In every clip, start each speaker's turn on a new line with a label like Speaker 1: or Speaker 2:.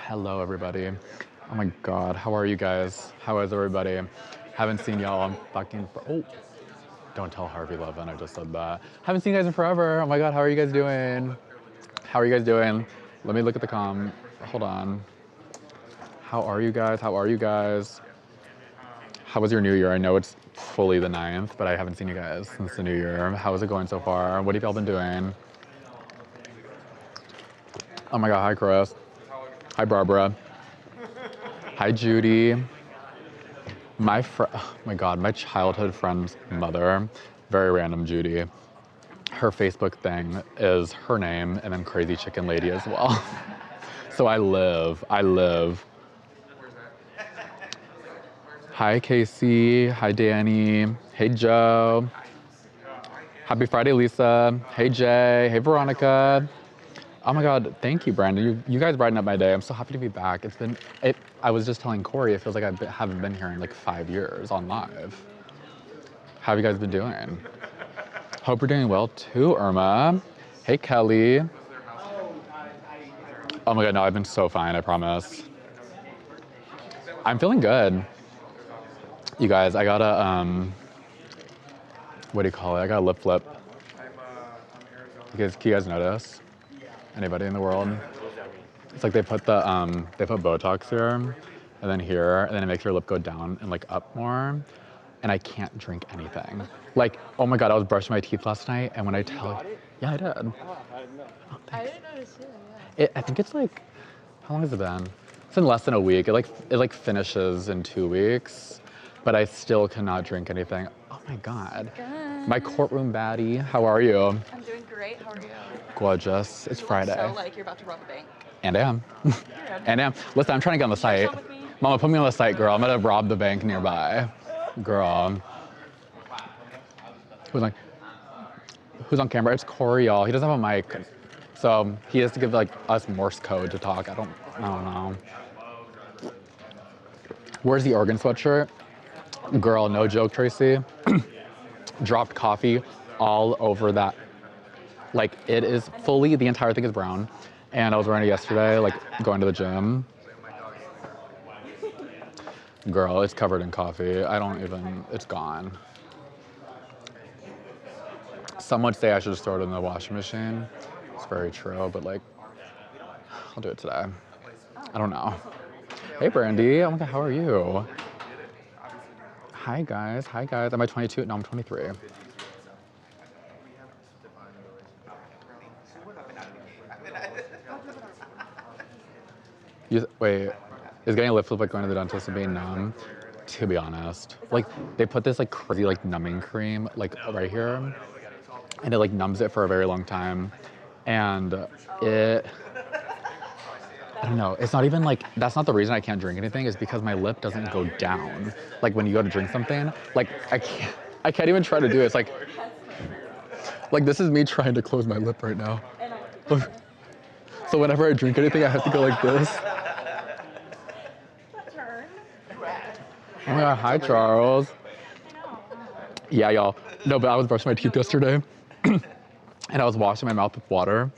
Speaker 1: Hello, everybody. Oh my God, how are you guys? How is everybody? Haven't seen y'all on oh, don't tell Harvey Levin, I just said that. Haven't seen you guys in forever. Oh my God, how are you guys doing? How are you guys doing? Let me look at the hold on. How are you guys? How are you guys? How was your new year? I know it's fully the 9th, but I haven't seen you guys since the new year. How is it going so far? What have y'all been doing? Oh my God, hi Chris. Hi Barbara. Hi Judy. Oh my God, my childhood friend's mother, very random Judy. Her Facebook thing is her name and then Crazy Chicken Lady as well. So I live. Hi Casey, hi Danny, hey Joe. Happy Friday, Lisa. Hey Jay, hey Veronica. Oh my God, thank you, Brandon. You guys brighten up my day. I'm so happy to be back. I was just telling Corey, it feels like I haven't been here in like 5 years on live. How have you guys been doing? Hope you're doing well too, Irma. Hey, Kelly. Oh my God, no, I've been so fine, I promise. I'm feeling good. You guys, I got a, what do you call it? I got a lip flip. Can you guys notice? Anybody in the world? It's like they put Botox here, and then here, and then it makes your lip go down and like up more. And I can't drink anything. Like, oh my God, I was brushing my teeth last night, and when I tell you, yeah, I did. Oh,
Speaker 2: I didn't notice it,
Speaker 1: I think it's like, how long has it been? It's been less than a week. It finishes in 2 weeks, but I still cannot drink anything. Oh my God. My courtroom baddie, how are you?
Speaker 2: I'm doing great, how are you?
Speaker 1: Gorgeous, it's Friday.
Speaker 2: So like you're about to rob a bank.
Speaker 1: And I am. And I am. Listen, I'm trying to get on the site. Mama, put me on the site, girl. I'm gonna rob the bank nearby. Girl. Who's on camera? It's Corey, y'all. He doesn't have a mic. So he has to give like us Morse code to talk. I don't know. Where's the organ sweatshirt? Girl, no joke, Tracy. Dropped coffee all over that. Like it is fully, the entire thing is brown. And I was wearing it yesterday, like going to the gym. Girl, it's covered in coffee. It's gone. Some would say I should just throw it in the washing machine. It's very true, but like, I'll do it today. I don't know. Hey, Brandy. Oh my God, how are you? Hi, guys. Am I 22? No, I'm 23. Wait, is getting a lip flip like going to the dentist and being numb? To be honest. Like, they put this like crazy like numbing cream like right here, and it like numbs it for a very long time. And I don't know, it's not even like, that's not the reason I can't drink anything, is because my lip doesn't go down. Like when you go to drink something, like I can't even try to do it. It's like this is me trying to close my lip right now. So whenever I drink anything, I have to go like this. Oh my God, hi Charles. Yeah, y'all. No, but I was brushing my teeth yesterday and I was washing my mouth with water,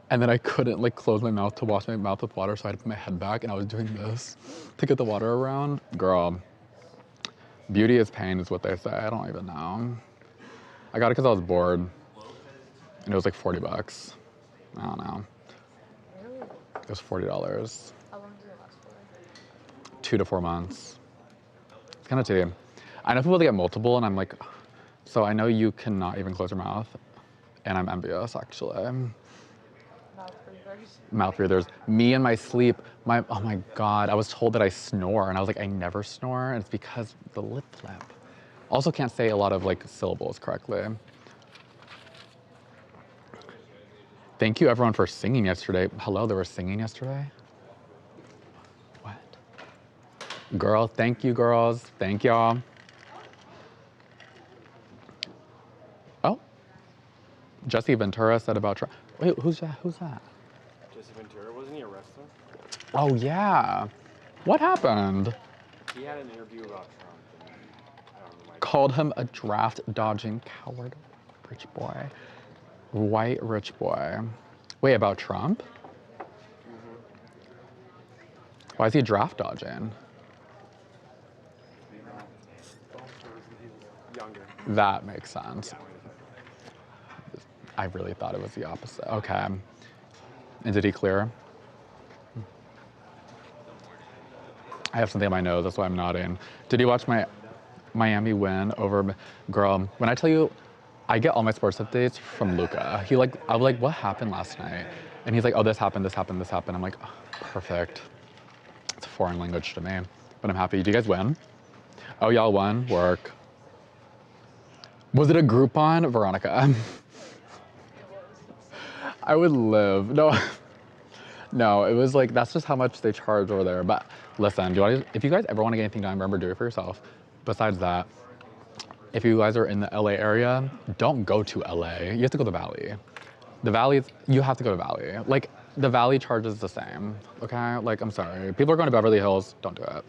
Speaker 1: and then I couldn't like close my mouth to wash my mouth with water, so I had to put my head back and I was doing this to get the water around. Girl, beauty is pain is what they say. I don't even know. I got it because I was bored and it was like 40 bucks. I don't know. It was $40.
Speaker 2: How long does it last for?
Speaker 1: 2 to 4 months. It's kind of tea. I know people that get multiple, and I'm like, so I know you cannot even close your mouth, and I'm envious, actually. Mouth breathers. Me and my sleep. Oh my God, I was told that I snore, and I was like, I never snore, and it's because the lip flip. Also can't say a lot of like syllables correctly. Thank you everyone for singing yesterday. Hello, they were singing yesterday? What? Girl, thank you girls. Thank y'all. Oh, Jesse Ventura said about Trump. Wait, who's that?
Speaker 3: Jesse Ventura, wasn't he arrested?
Speaker 1: Oh yeah. What happened?
Speaker 3: He had an interview about Trump. And I don't know,
Speaker 1: Called him a draft dodging coward. Rich boy. White rich boy. Wait, about Trump? Why is he draft dodging?
Speaker 3: Younger.
Speaker 1: That makes sense. I really thought it was the opposite. Okay. And did he clear? I have something on my nose, that's why I'm nodding. Did you watch my Miami win over, girl, when I tell you, I get all my sports updates from Luca. I'm like, what happened last night? And he's like, oh, this happened, this happened, this happened. I'm like, oh, perfect. It's a foreign language to me, but I'm happy. Did you guys win? Oh, y'all won? Work. Was it a Groupon? Veronica. I would live. No, no, it was like, that's just how much they charge over there. But listen, if you guys ever want to get anything done, remember, do it for yourself. Besides that, if you guys are in the LA area, don't go to LA. You have to go to the Valley. The Valley, you have to go to Valley. Like, the Valley charges the same, okay? Like, I'm sorry. People are going to Beverly Hills, don't do it.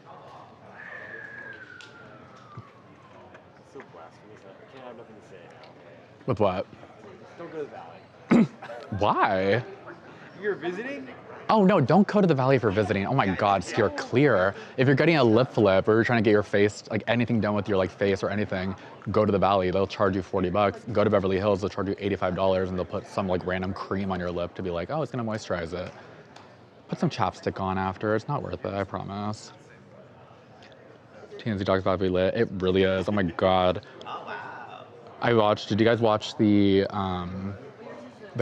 Speaker 3: It's so blasphemous. I can't have nothing to say now.
Speaker 1: With what?
Speaker 3: Don't go to the Valley.
Speaker 1: Why?
Speaker 3: You're visiting?
Speaker 1: Oh no, don't go to the Valley for visiting. Oh my God, steer clear. If you're getting a lip flip or you're trying to get your face, like anything done with your like face or anything, go to the Valley. They'll charge you 40 bucks. Go to Beverly Hills, they'll charge you $85 and they'll put some like random cream on your lip to be like, oh, it's gonna moisturize it. Put some chapstick on after, it's not worth it, I promise. TMZ talks about to be lit. It really is, oh my God. Did you guys watch the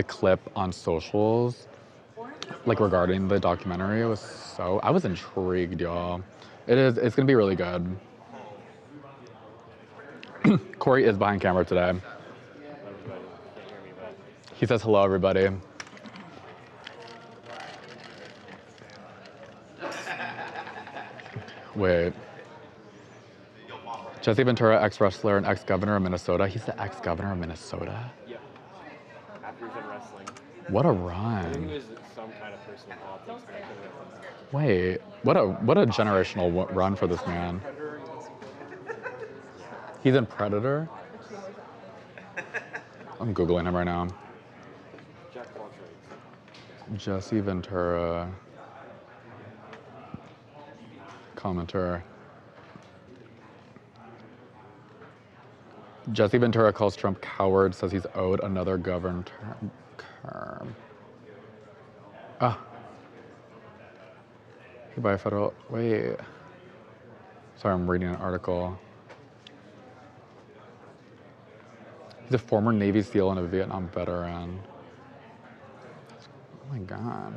Speaker 1: clip on socials? Like regarding the documentary, I was intrigued, y'all. It's gonna be really good. Corey is behind camera today. He says hello, everybody. Wait. Jesse Ventura, ex-wrestler and ex-governor of Minnesota. He's the ex-governor of Minnesota?
Speaker 3: Yeah. After he's done wrestling.
Speaker 1: What a
Speaker 3: I think
Speaker 1: run.
Speaker 3: he was some kind of person in politics, but I couldn't remember.
Speaker 1: Wait, what a generational run for this man. He's in Predator? I'm Googling him right now.
Speaker 3: Jack of all trades.
Speaker 1: Jesse Ventura. Commenter. Jesse Ventura calls Trump coward, says he's owed another governor term. Ah. He by a federal, wait. Sorry, I'm reading an article. He's a former Navy SEAL and a Vietnam veteran. Oh my God.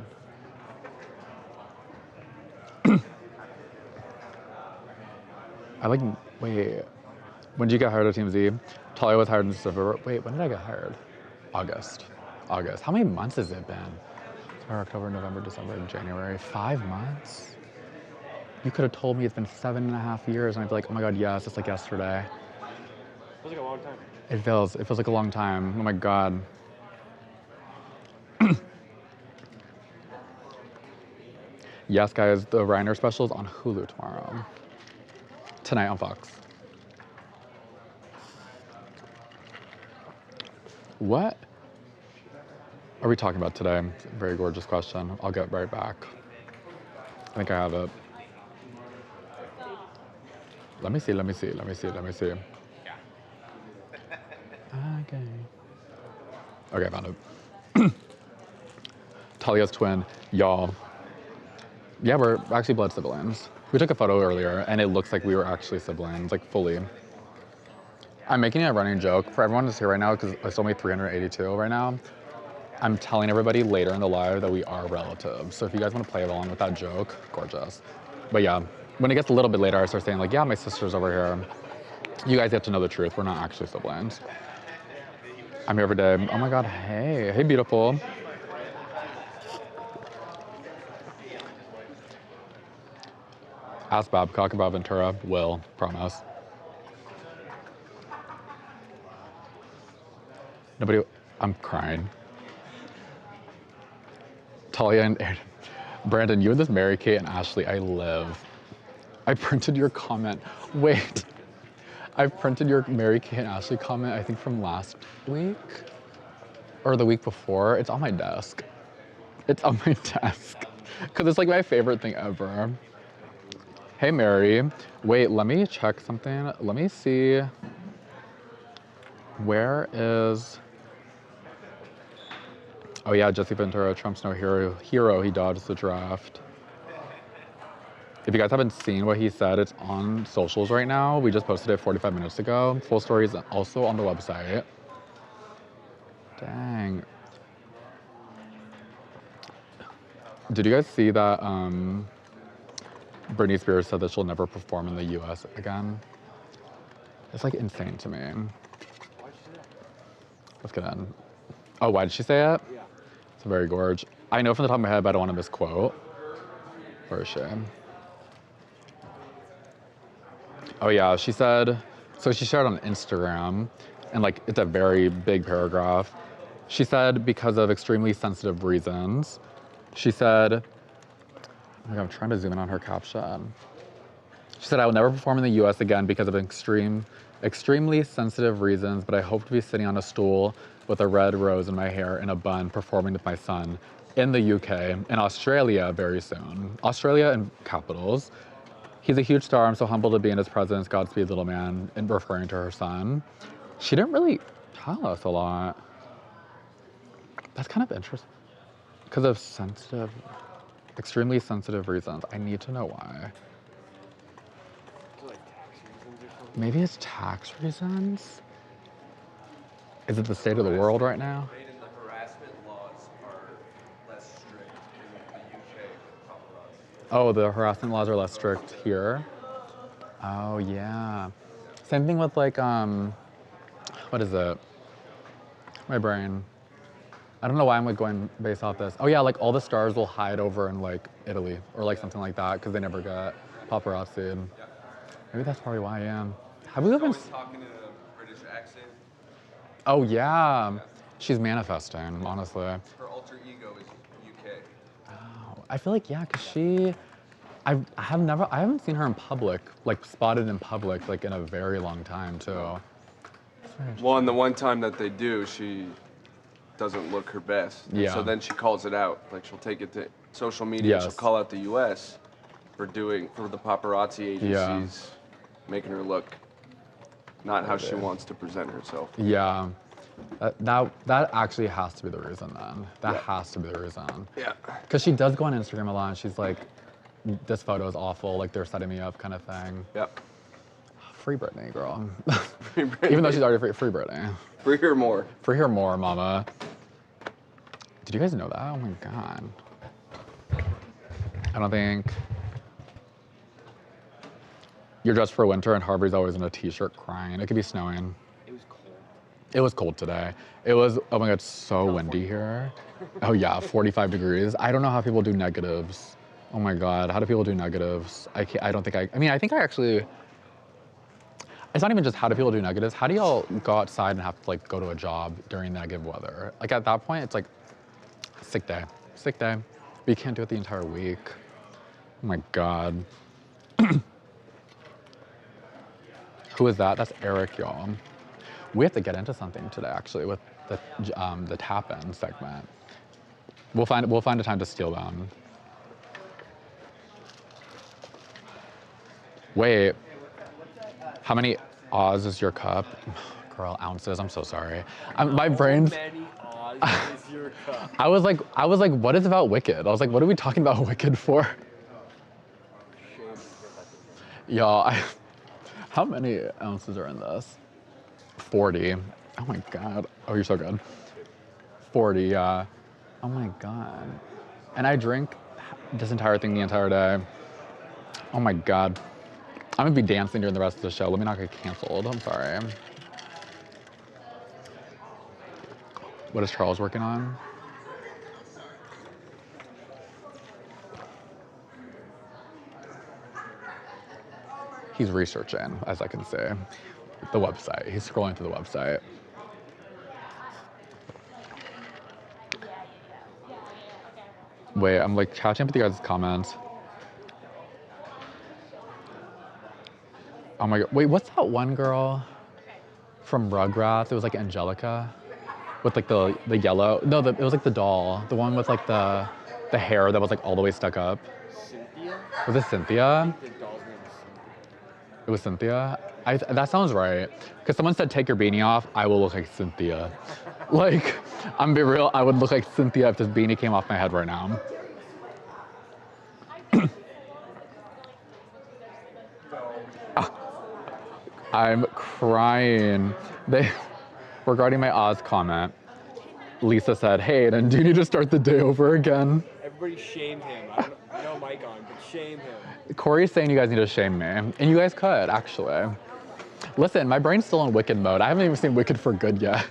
Speaker 1: Wait. When did you get hired at TMZ? Talia was hired in December. Wait, when did I get hired? August. How many months has it been? September, October, November, December, January. 5 months? You could have told me it's been 7.5 years, and I'd be like, oh my God, yes, it's like yesterday.
Speaker 3: Feels like a long time.
Speaker 1: It feels like a long time. Oh my God. Yes, guys, the Reiner special is on Hulu tomorrow. Tonight on Fox. What are we talking about today? Very gorgeous question. I'll get right back. I think I have it. Let me see. Okay, I found it. Talia's twin, y'all. Yeah, we're actually blood siblings. We took a photo earlier and it looks like we were actually siblings, like fully. I'm making a running joke for everyone that's here right now because it's only 382 right now. I'm telling everybody later in the live that we are relatives. So if you guys want to play along with that joke, gorgeous. But yeah, when it gets a little bit later, I start saying like, yeah, my sister's over here. You guys get to know the truth. We're not actually siblings. I'm here every day. Oh my God, hey. Hey, beautiful. Ask Babcock about Ventura. Will, promise. Nobody, I'm crying. Talia and Aiden. Brandon, you and this Mary Kate and Ashley, I live. I printed your comment. Wait. I printed your Mary Kate and Ashley comment, I think from last week or the week before. It's on my desk. It's on my desk. Because it's like my favorite thing ever. Hey, Mary. Wait, let me check something. Let me see. Where is... Oh yeah, Jesse Ventura, Trump's no hero. He dodged the draft. If you guys haven't seen what he said, it's on socials right now. We just posted it 45 minutes ago. Full story is also on the website. Dang. Did you guys see that Britney Spears said that she'll never perform in the US again? It's like insane to me. Let's get in. Oh, why did she say it?
Speaker 3: Yeah.
Speaker 1: It's very gorge. I know from the top of my head, but I don't want to misquote. Where is she? Oh yeah, she said, so she shared on Instagram, and like it's a very big paragraph. She said, because of extremely sensitive reasons, she said, oh my God, I'm trying to zoom in on her caption. She said, I will never perform in the US again because of extremely sensitive reasons, but I hope to be sitting on a stool with a red rose in my hair in a bun performing with my son in the UK, in Australia very soon. Australia in capitals. He's a huge star. I'm so humbled to be in his presence. Godspeed, little man, and referring to her son. She didn't really tell us a lot. That's kind of interesting. Because of extremely sensitive reasons. I need to know why.
Speaker 3: Like tax reasons or something?
Speaker 1: Maybe it's tax reasons? Is it the state of the world right now?
Speaker 4: The harassment laws are less strict in the UK with paparazzi.
Speaker 1: Oh, the harassment laws are less strict here? Oh, yeah. Same thing with like, what is it? My brain. I don't know why I'm like going based off this. Oh yeah, like all the stars will hide over in like Italy or like something like that because they never get paparazzi. Maybe that's probably why I am. Have we even...
Speaker 4: Always talking in a British accent.
Speaker 1: Oh yeah. She's manifesting, honestly.
Speaker 4: Her alter ego is UK.
Speaker 1: Oh, I feel like, yeah, because I haven't seen her in public, like spotted in public, like in a very long time too.
Speaker 4: Well, and the one time that they do, she doesn't look her best.
Speaker 1: Yeah.
Speaker 4: So then she calls it out. Like she'll take it to social media.
Speaker 1: Yes.
Speaker 4: She'll call out the US for the paparazzi agencies,
Speaker 1: Yeah.
Speaker 4: making her look not how she wants to present herself.
Speaker 1: Yeah. That actually has to be the reason then. That
Speaker 4: Yeah.
Speaker 1: has to be the reason.
Speaker 4: Yeah.
Speaker 1: Because she does go on Instagram a lot and she's like, this photo is awful, like they're setting me up kind of thing.
Speaker 4: Yep.
Speaker 1: Free Britney, girl.
Speaker 4: Free Britney.
Speaker 1: Even though she's already free Britney.
Speaker 4: Free her more.
Speaker 1: Free her more, mama. Did you guys know that? Oh my God. I don't think... You're dressed for winter and Harvey's always in a t-shirt crying. It could be snowing.
Speaker 3: It was cold.
Speaker 1: It was cold today. It was, oh my God, so windy here. Oh yeah, 45 degrees. I don't know how people do negatives. Oh my God, how do people do negatives? I think I actually, it's not even just how do people do negatives. How do y'all go outside and have to like go to a job during negative weather? Like at that point, it's like, sick day. But you can't do it the entire week. Oh my God. Who is that? That's Eric, y'all. We have to get into something today, actually, with the tap-in segment. We'll find a time to steal them. Wait, how many Oz is your cup? Girl, ounces. I'm so sorry. My brain's.
Speaker 3: How many Oz is your cup?
Speaker 1: I was like, what is about Wicked? I was like, what are we talking about Wicked for? Y'all, how many ounces are in this? 40. Oh my God. Oh, you're so good. 40, yeah. Oh my God. And I drink this entire thing the entire day. Oh my God. I'm gonna be dancing during the rest of the show. Let me not get canceled. I'm sorry. What is Charles working on? He's researching, as I can say, the website. He's scrolling through the website. Wait, I'm like catching up with you guys' comments. Oh my God, wait, what's that one girl from Rugrats? It was like Angelica with like the yellow, no, it was like the doll. The one with like the the hair that was like all the way stuck up.
Speaker 3: Cynthia?
Speaker 1: Was it Cynthia?
Speaker 3: The doll's name is Cynthia.
Speaker 1: It was Cynthia? That sounds right. Because someone said, take your beanie off, I will look like Cynthia. Like, I'm be real, I would look like Cynthia if this beanie came off my head right now. I'm crying. Regarding my Oz comment, Lisa said, hey, then do you need to start the day over again?
Speaker 3: Everybody shamed him. I don't know mic on, but shame him.
Speaker 1: Corey's saying you guys need to shame me. And you guys could, actually. Listen, my brain's still in Wicked mode. I haven't even seen Wicked for Good yet.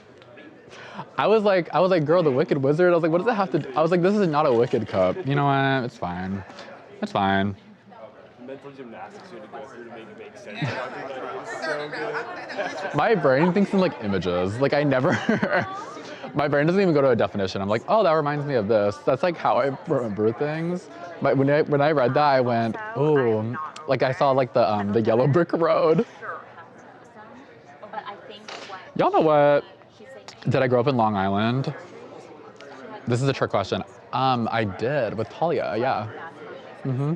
Speaker 1: I was like, girl, the Wicked Wizard. I was like, what does that have to do? I was like, this is not a Wicked cup. You know what? It's fine. It's fine.
Speaker 3: Mental gymnastics you had to go through to make it make sense. It's so good.
Speaker 1: My brain thinks in like images. Like I never, my brain doesn't even go to a definition. I'm like, oh, that reminds me of this. That's like how I remember things. But when I read that, I went, oh, like I saw like the yellow brick road. Y'all know what? Did I grow up in Long Island? This is a trick question. I did with Talia, yeah. Mm-hmm.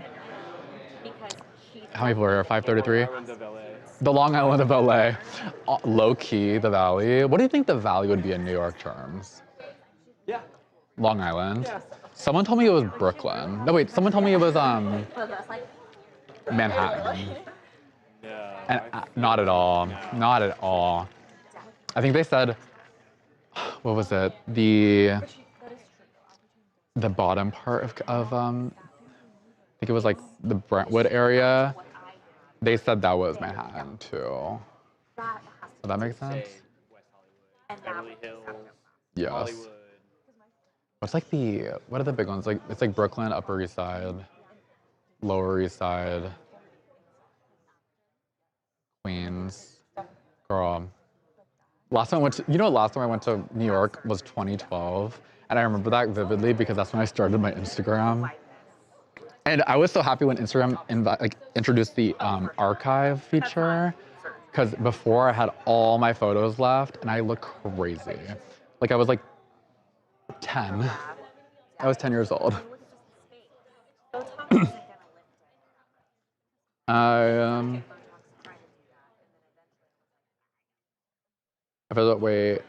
Speaker 1: How many people were here? 533? The Long Island of LA. Low key, the Valley. What do you think the Valley would be in New York terms?
Speaker 3: Yeah.
Speaker 1: Long Island?
Speaker 3: Yeah.
Speaker 1: Someone told me it was Brooklyn. No, wait, someone told me it was Manhattan.
Speaker 3: Yeah.
Speaker 1: And not at all. Not at all. I think they said, what was it? The bottom part of I think it was like the Brentwood area. They said that was Manhattan too. Does that make sense?
Speaker 3: West Hollywood, Beverly Hills,
Speaker 1: Yes.
Speaker 3: Hollywood.
Speaker 1: What's like what are the big ones? Like it's like Brooklyn, Upper East Side, Lower East Side, Queens. Girl. Last time I went to New York was 2012. And I remember that vividly because that's when I started my Instagram. And I was so happy when Instagram introduced the archive feature, because before I had all my photos left and I looked crazy. Like I was like 10. I was 10 years old. Wait.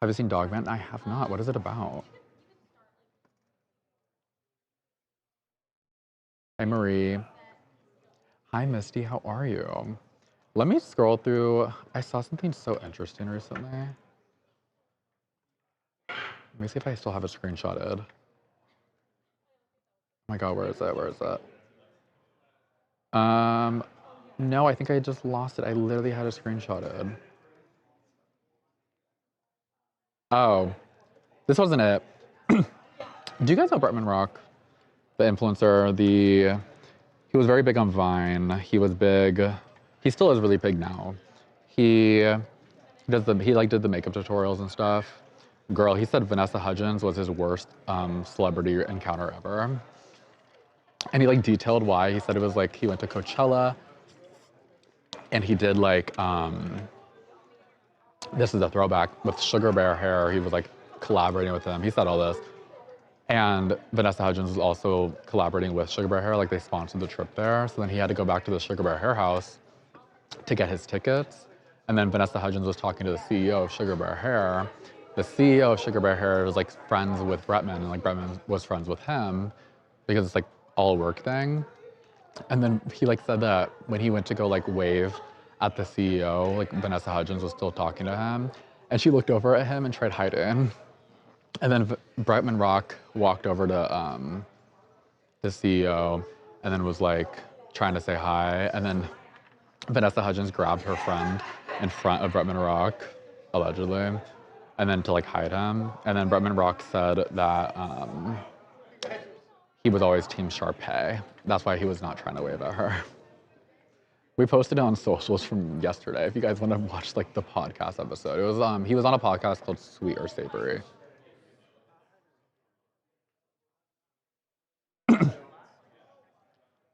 Speaker 1: Have you seen Dogman? I have not. What is it about? Hi, Marie. Hi, Misty. How are you? Let me scroll through. I saw something so interesting recently. Let me see if I still have it screenshotted. Oh my God, where is it? Where is it? No, I think I just lost it. I literally had it screenshotted. Oh, this wasn't it. Do you guys know Bretman Rock? The influencer, he was very big on Vine. He was big, he still is really big now. He did the makeup tutorials and stuff. Girl, he said Vanessa Hudgens was his worst celebrity encounter ever. And he like detailed why. He said it was like, he went to Coachella and he did like, this is a throwback, with Sugar Bear hair. He was like collaborating with him. He said all this. And Vanessa Hudgens was also collaborating with Sugar Bear Hair, like they sponsored the trip there. So then he had to go back to the Sugar Bear Hair house to get his tickets. And then Vanessa Hudgens was talking to the CEO of Sugar Bear Hair. The CEO of Sugar Bear Hair was like friends with Bretman, and like Bretman was friends with him because it's like all a work thing. And then he like said that when he went to go like wave at the CEO, like Vanessa Hudgens was still talking to him, and she looked over at him and tried hiding. And then Bretman Rock walked over to the CEO and then was like trying to say hi. And then Vanessa Hudgens grabbed her friend in front of Bretman Rock, allegedly, and then to like hide him. And then Bretman Rock said that he was always Team Sharpay. That's why he was not trying to wave at her. We posted it on socials from yesterday if you guys want to watch like the podcast episode. It was he was on a podcast called Sweet or Savory.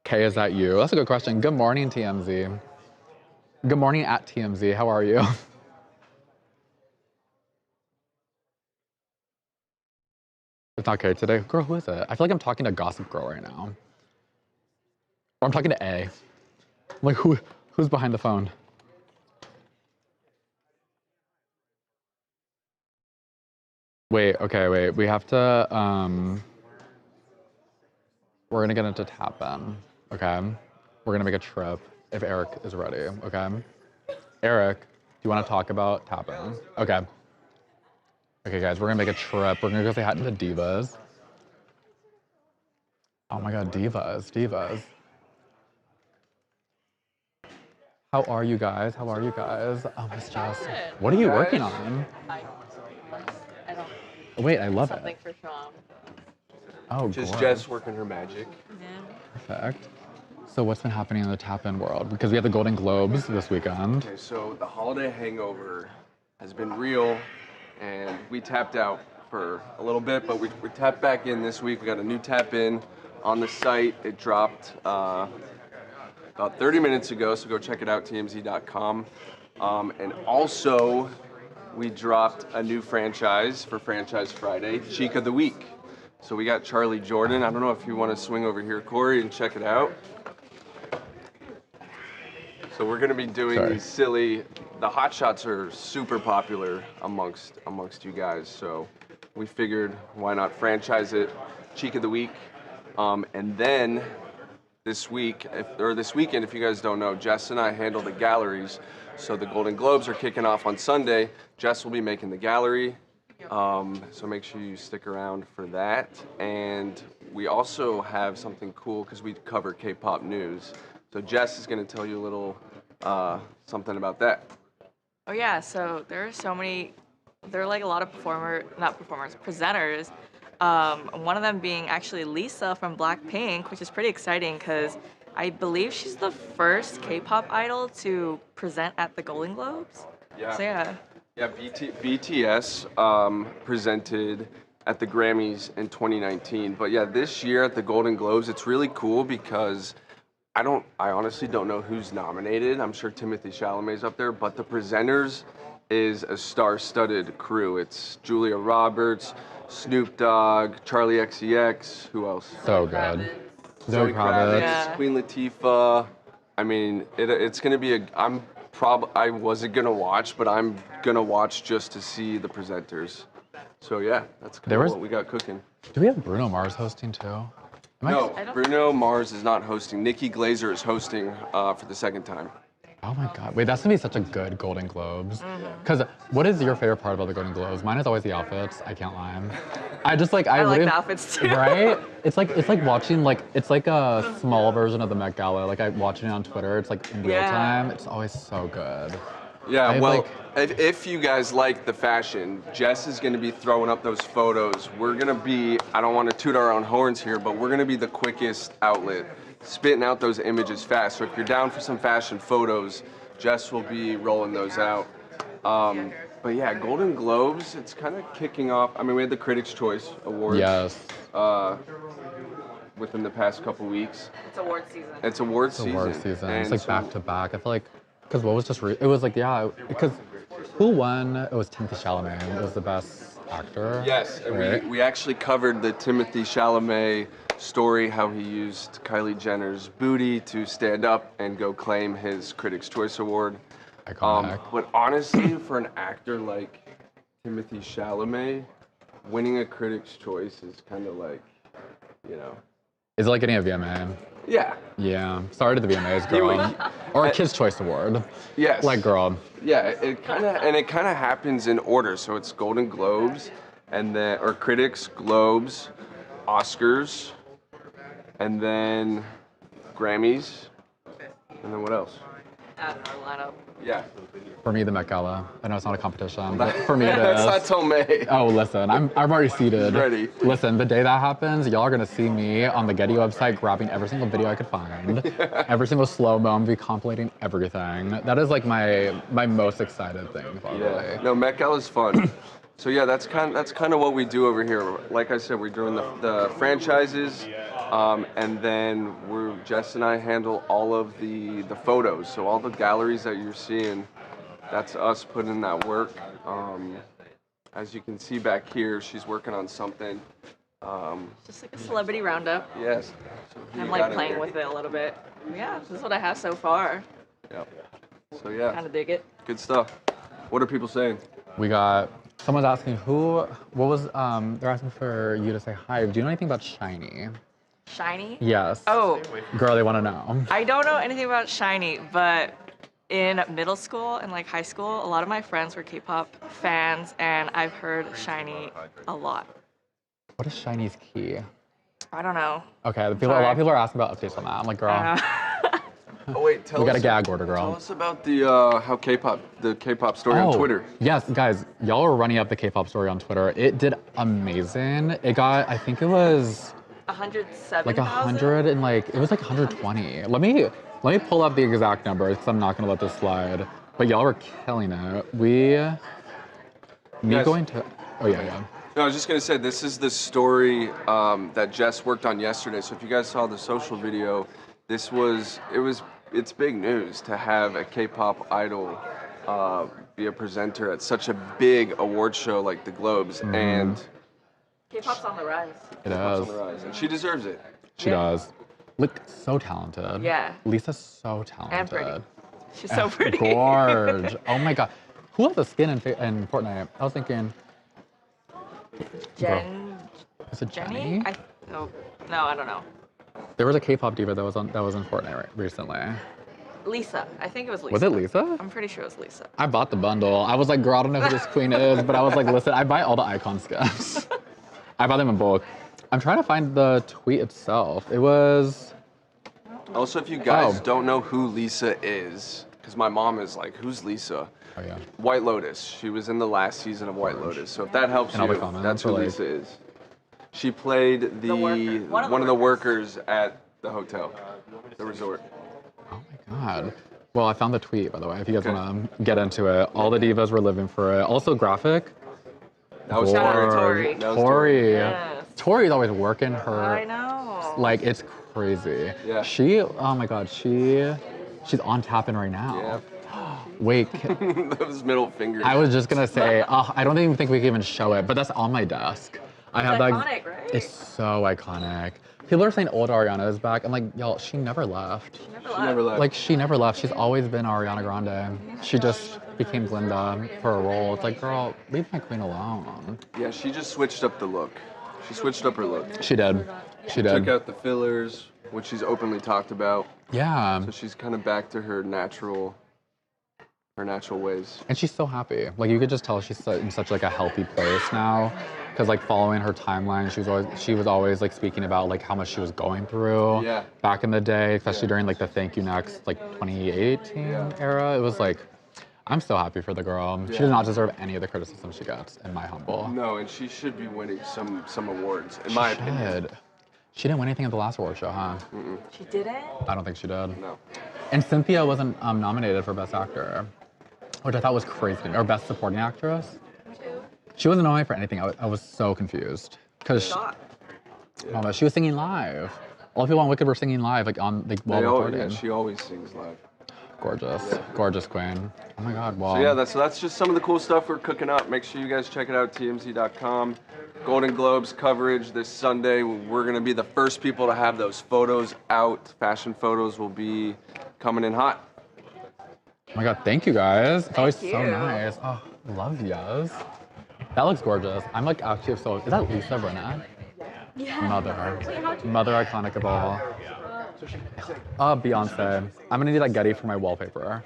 Speaker 1: Kay, is that you? That's a good question. Good morning, TMZ. Good morning at TMZ. How are you? It's not Kate today. Girl, who is it? I feel like I'm talking to Gossip Girl right now. Or I'm talking to A. I'm like, who's behind the phone? Wait, okay, wait. We have to, we're gonna get into tap-in, okay? We're gonna make a trip if Eric is ready, okay? Eric, do you wanna talk about tap-in? Okay. Okay, guys, we're gonna make a trip. We're gonna go say hi to the divas. Oh my God, divas, divas. How are you guys? How are you guys? Oh, Miss Jess. What are you working on?
Speaker 2: I don't.
Speaker 1: Wait, I love
Speaker 2: Something
Speaker 1: it.
Speaker 2: for Sean.
Speaker 1: Oh,
Speaker 3: Just
Speaker 1: gorge.
Speaker 3: Jess working her magic.
Speaker 2: Yeah.
Speaker 1: Perfect. So what's been happening in the tap-in world? Because we have the Golden Globes this weekend.
Speaker 3: Okay, so the holiday hangover has been real, and we tapped out for a little bit, but we tapped back in this week. We got a new tap in on the site. It dropped about 30 minutes ago, so go check it out, tmz.com. And also, we dropped a new franchise for Franchise Friday, Cheek of the Week. So we got Charlie Jordan. I don't know if you want to swing over here, Corey, and check it out. So we're going to be doing these silly, the hot shots are super popular amongst you guys. So we figured why not franchise it, Cheek of the Week. And then this weekend, if you guys don't know, Jess and I handle the galleries. So the Golden Globes are kicking off on Sunday. Jess will be making the gallery. So make sure you stick around for that. And we also have something cool because we cover K-pop news. So Jess is going to tell you a little something about that.
Speaker 2: Oh yeah. So there are so many. There are like a lot of presenters. One of them being actually Lisa from Blackpink, which is pretty exciting because I believe she's the first K-pop idol to present at the Golden Globes.
Speaker 3: Yeah.
Speaker 2: So yeah.
Speaker 3: Yeah, BTS presented at the Grammys in 2019. But yeah, this year at the Golden Globes, it's really cool because I honestly don't know who's nominated. I'm sure Timothée Chalamet's up there, but the presenters is a star-studded crew. It's Julia Roberts, Snoop Dogg, Charlie XCX, who else?
Speaker 1: So good.
Speaker 3: Zoe Kravitz,
Speaker 2: Yeah.
Speaker 3: Queen Latifah. I mean, it's gonna be I wasn't gonna watch, but I'm gonna watch just to see the presenters. So yeah, that's kind of what we got cooking.
Speaker 1: Do we have Bruno Mars hosting too?
Speaker 3: No, Bruno Mars is not hosting. Nikki Glaser is hosting for the second time.
Speaker 1: Oh my God. Wait, that's gonna be such a good Golden Globes. Because what is your favorite part about the Golden Globes? Mine is always the outfits. I can't lie. I
Speaker 2: like the outfits too.
Speaker 1: Right? It's like watching it's like a small version of the Met Gala. Like I'm watching it on Twitter. It's like in real time. It's always so good.
Speaker 3: Yeah, if you guys like the fashion, Jess is going to be throwing up those photos. We're going to be, I don't want to toot our own horns here, but we're going to be the quickest outlet, spitting out those images fast. So if you're down for some fashion photos, Jess will be rolling those out. But yeah, Golden Globes, it's kind of kicking off. I mean, we had the Critics' Choice Awards.
Speaker 1: Yes.
Speaker 3: Within the past couple weeks.
Speaker 2: It's award season.
Speaker 3: It's award season.
Speaker 1: Award season.
Speaker 3: And
Speaker 1: It's like
Speaker 3: so-
Speaker 1: back to back. I feel like, because what was just, it was like, yeah, because who won? It was Timothée Chalamet. It was the best actor.
Speaker 3: Yes, and
Speaker 1: right?
Speaker 3: we actually covered the Timothée Chalamet story, how he used Kylie Jenner's booty to stand up and go claim his Critics' Choice Award.
Speaker 1: Iconic.
Speaker 3: But honestly, for an actor like Timothée Chalamet, winning a Critics' Choice is kind of like, you know.
Speaker 1: Is it like getting a VMA?
Speaker 3: Yeah.
Speaker 1: Yeah. Sorry to the VMAs, girl. Or a Kids' Choice Award.
Speaker 3: Yes.
Speaker 1: Like, girl.
Speaker 3: Yeah, it kind of happens in order. So it's Golden Globes, and then or Critics, Globes, Oscars, and then Grammys, and then what else?
Speaker 2: At our lineup.
Speaker 3: Yeah.
Speaker 1: For me, the Met Gala. I know it's not a competition, but for me it
Speaker 3: That's
Speaker 1: is.
Speaker 3: not till May.
Speaker 1: Oh, listen, I'm already seated.
Speaker 3: Ready.
Speaker 1: Listen, the day that happens, y'all are gonna see me on the Getty website grabbing every single video I could find, every single slow-mo. I'm gonna be compilating everything. That is like my most excited thing, probably.
Speaker 3: Yeah. No, Met Gala's fun. So yeah, that's kind of what we do over here. Like I said, we're doing the franchises, and then Jess and I handle all of the photos. So all the galleries that you're seeing, that's us putting in that work. As you can see back here, she's working on something.
Speaker 2: Just like a celebrity roundup.
Speaker 3: Yes. So who
Speaker 2: I'm
Speaker 3: you
Speaker 2: like
Speaker 3: got in
Speaker 2: playing
Speaker 3: here?
Speaker 2: with it a little bit. Yeah, this is what I have so far.
Speaker 3: Yep. So yeah,
Speaker 2: Kind of dig it.
Speaker 3: good stuff. What are people saying?
Speaker 1: We got, someone's asking they're asking for you to say hi. Do you know anything about Shiny?
Speaker 2: Shiny?
Speaker 1: Yes.
Speaker 2: Oh,
Speaker 1: Girl, they want to know.
Speaker 2: I don't know anything about Shiny, but in middle school and like high school, a lot of my friends were K-pop fans, and I've heard Shiny a lot.
Speaker 1: What is Shiny's key?
Speaker 2: I don't know.
Speaker 1: Okay, a lot of people are asking about updates on that. I'm like, girl,
Speaker 3: Oh wait, tell
Speaker 1: we
Speaker 3: us.
Speaker 1: got a gag order, girl.
Speaker 3: Tell us about the the K-pop story on Twitter.
Speaker 1: Yes, guys, y'all were running up the K-pop story on Twitter. It did amazing. It got, I think it was
Speaker 2: 107,000?
Speaker 1: like 100 and like, it was like 120. Let me pull up the exact number because I'm not gonna let this slide. But y'all were killing it. Oh yeah.
Speaker 3: No, I was just gonna say this is the story that Jess worked on yesterday. So if you guys saw the social video, it's big news to have a K-pop idol be a presenter at such a big award show like the Globes, and
Speaker 2: K-pop's on the rise.
Speaker 1: It
Speaker 3: on
Speaker 1: is.
Speaker 3: the rise, and she deserves it.
Speaker 1: She does. Look, so talented.
Speaker 2: Yeah.
Speaker 1: Lisa's so talented.
Speaker 2: And pretty. She's so pretty.
Speaker 1: Gorge. Oh my god. Who has the skin in Fortnite? I was thinking. Is it
Speaker 2: Jenny?
Speaker 1: Jenny?
Speaker 2: No, I don't know.
Speaker 1: There was a K-pop diva that was in Fortnite recently.
Speaker 2: Lisa. I think it was Lisa.
Speaker 1: Was it Lisa?
Speaker 2: I'm pretty sure it was Lisa.
Speaker 1: I bought the bundle. I was like, girl, I don't know who this queen is, but I was like, listen, I buy all the icon skins. I buy them in bulk. I'm trying to find the tweet itself. It was.
Speaker 3: Also, if you guys don't know who Lisa is, because my mom is like, who's Lisa?
Speaker 1: Oh yeah.
Speaker 3: White Lotus. She was in the last season of White Lotus. So if that helps
Speaker 1: In all the
Speaker 3: you,
Speaker 1: comments,
Speaker 3: that's who
Speaker 1: or like-
Speaker 3: Lisa is. She played
Speaker 2: worker.
Speaker 3: one of the workers at the hotel, the resort.
Speaker 1: Oh my god. Well, I found the tweet, by the way, if you guys
Speaker 3: Okay.
Speaker 1: want to get into it. All the divas were living for it. Also graphic.
Speaker 3: That was
Speaker 2: Shout out to
Speaker 3: Tori.
Speaker 2: Tori.
Speaker 3: That was
Speaker 1: Tori.
Speaker 2: Yes.
Speaker 1: Tori's always working her.
Speaker 2: I know.
Speaker 1: Like, it's crazy.
Speaker 3: Yeah.
Speaker 1: Oh my god, she's on tapping right now. Wait,
Speaker 3: Those middle fingers.
Speaker 1: I was just gonna say, I don't even think we can even show it, but that's on my desk. I have that.
Speaker 2: iconic, right?
Speaker 1: It's so iconic. People are saying old Ariana is back. I'm like, y'all, she never left.
Speaker 3: She never left.
Speaker 1: Like, she never left. She's always been Ariana Grande. She just became Glinda for a role. It's like, girl, leave my queen alone.
Speaker 3: Yeah, she just switched up the look. She switched up her look.
Speaker 1: She did. She
Speaker 3: Took
Speaker 1: did.
Speaker 3: out the fillers, which she's openly talked about.
Speaker 1: Yeah.
Speaker 3: So she's kind of back to her natural ways.
Speaker 1: And she's so happy. Like, you could just tell she's in such like a healthy place now. Because like following her timeline, she was always like speaking about like how much she was going through
Speaker 3: Yeah.
Speaker 1: back in the day, especially during like the Thank You Next like 2018 era. It was like, I'm so happy for the girl. She does not deserve any of the criticism she gets, in my humble.
Speaker 3: No, and she should be winning some awards, in my opinion.
Speaker 1: She didn't win anything at the last award show, huh?
Speaker 2: She didn't?
Speaker 1: I don't think she did.
Speaker 3: No.
Speaker 1: And Cynthia wasn't nominated for Best Actor, which I thought was crazy. Or Best Supporting Actress. She wasn't nominated for anything. I was so confused. Because she was singing live. All the people on Wicked were singing live, like while recording.
Speaker 3: Yeah, she always sings live.
Speaker 1: Gorgeous. Gorgeous queen. Oh my god, wow.
Speaker 3: So yeah, that's just some of the cool stuff we're cooking up. Make sure you guys check it out, tmz.com. Golden Globes coverage this Sunday. We're gonna be the first people to have those photos out. Fashion photos will be coming in hot.
Speaker 1: Oh my god, thank you guys. It's always so
Speaker 2: you.
Speaker 1: nice. Oh, love yas. That looks gorgeous. I'm like actually so. Is that Lisa Burnett? Yeah. Mother iconic of all. Beyonce. I'm gonna need that Getty for my wallpaper.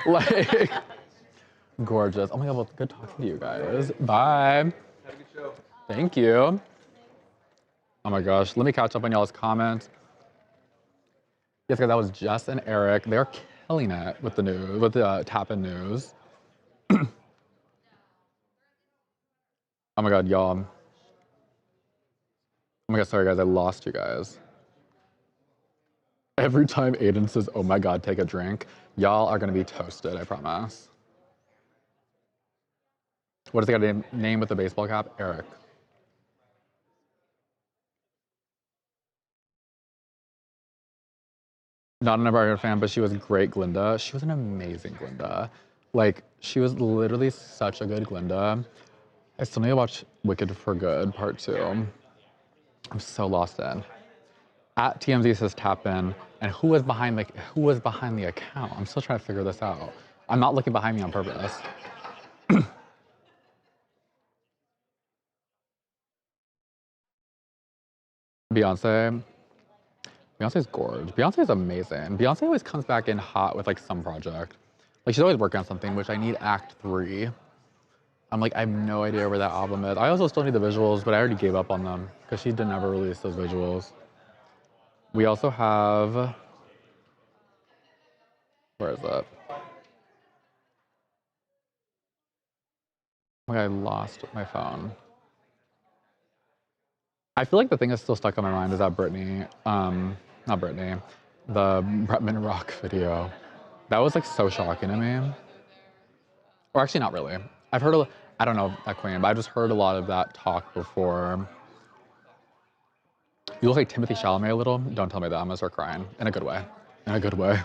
Speaker 1: Like, gorgeous. Oh my god, well, good talking to you guys. Bye. Thank you. Oh my gosh, let me catch up on y'all's comments. Yes, guys, that was Jess and Eric. They're killing it with the news, with the tap-in news. Oh my god, y'all. Oh my god, sorry guys, I lost you guys. Every time Aiden says, oh my god, take a drink, y'all are gonna be toasted, I promise. What does he got a name with the baseball cap? Eric. Not an Empire fan, but she was great Glinda. She was an amazing Glinda. Like, she was literally such a good Glinda. I still need to watch Wicked for Good, part 2. I'm so lost in. At TMZ says tap in, and who was behind the account? I'm still trying to figure this out. I'm not looking behind me on purpose. Beyonce. Beyonce's gorgeous. Beyonce's amazing. Beyonce always comes back in hot with like some project. Like she's always working on something, which I need Act 3. I'm like, I have no idea where that album is. I also still need the visuals, but I already gave up on them because she did never release those visuals. We also have, where is it? Oh my God, I lost my phone. I feel like the thing that's still stuck on my mind is that Britney, not Britney, the Bretman Rock video. That was like so shocking to me. Or actually not really. I've heard, I don't know that queen, but I just heard a lot of that talk before. You look like Timothy Chalamet a little. Don't tell me that, I'm gonna start crying. In a good way, in a good way.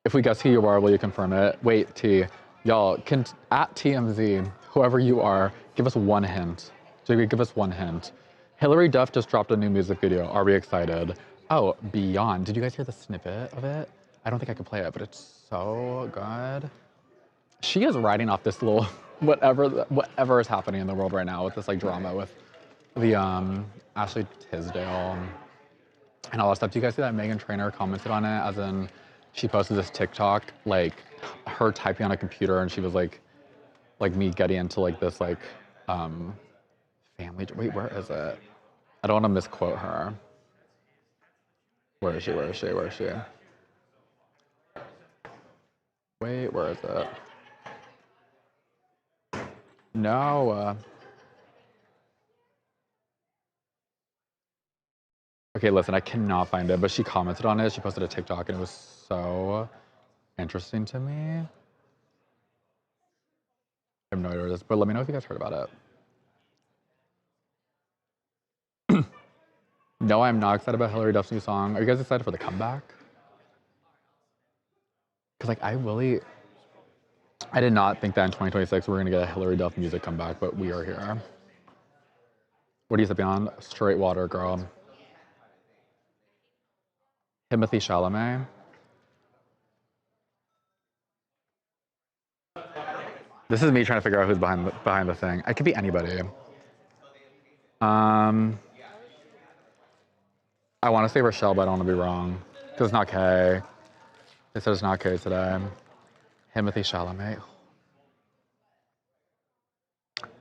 Speaker 1: If we guess who you are, will you confirm it? Wait, T, y'all, can at TMZ, whoever you are, give us one hint. Give us one hint. Hilary Duff just dropped a new music video. Are we excited? Oh, Beyond. Did you guys hear the snippet of it? I don't think I could play it, but it's so good. She is riding off this little, whatever is happening in the world right now with this like drama with the Ashley Tisdale and all that stuff. Do you guys see that Meghan Trainor commented on it? As in, she posted this TikTok, like her typing on a computer, and she was like me getting into like this like family. Wait, where is it? I don't want to misquote her. Where is she? Where is she? Where is she? Wait, where is it? No. Okay, listen, I cannot find it, but she commented on it. She posted a TikTok, and it was so interesting to me. I have no idea what it is, but let me know if you guys heard about it. No, I'm not excited about Hilary Duff's new song. Are you guys excited for the comeback? Because like I did not think that in 2026 we were gonna get a Hilary Duff music comeback, but we are here. What do you say beyond? Straight water, girl. Timothy Chalamet. This is me trying to figure out who's behind the thing. It could be anybody. I want to say Rochelle, but I don't want to be wrong. Because it's not Kay. They said it's not Kay today. Timothy Chalamet.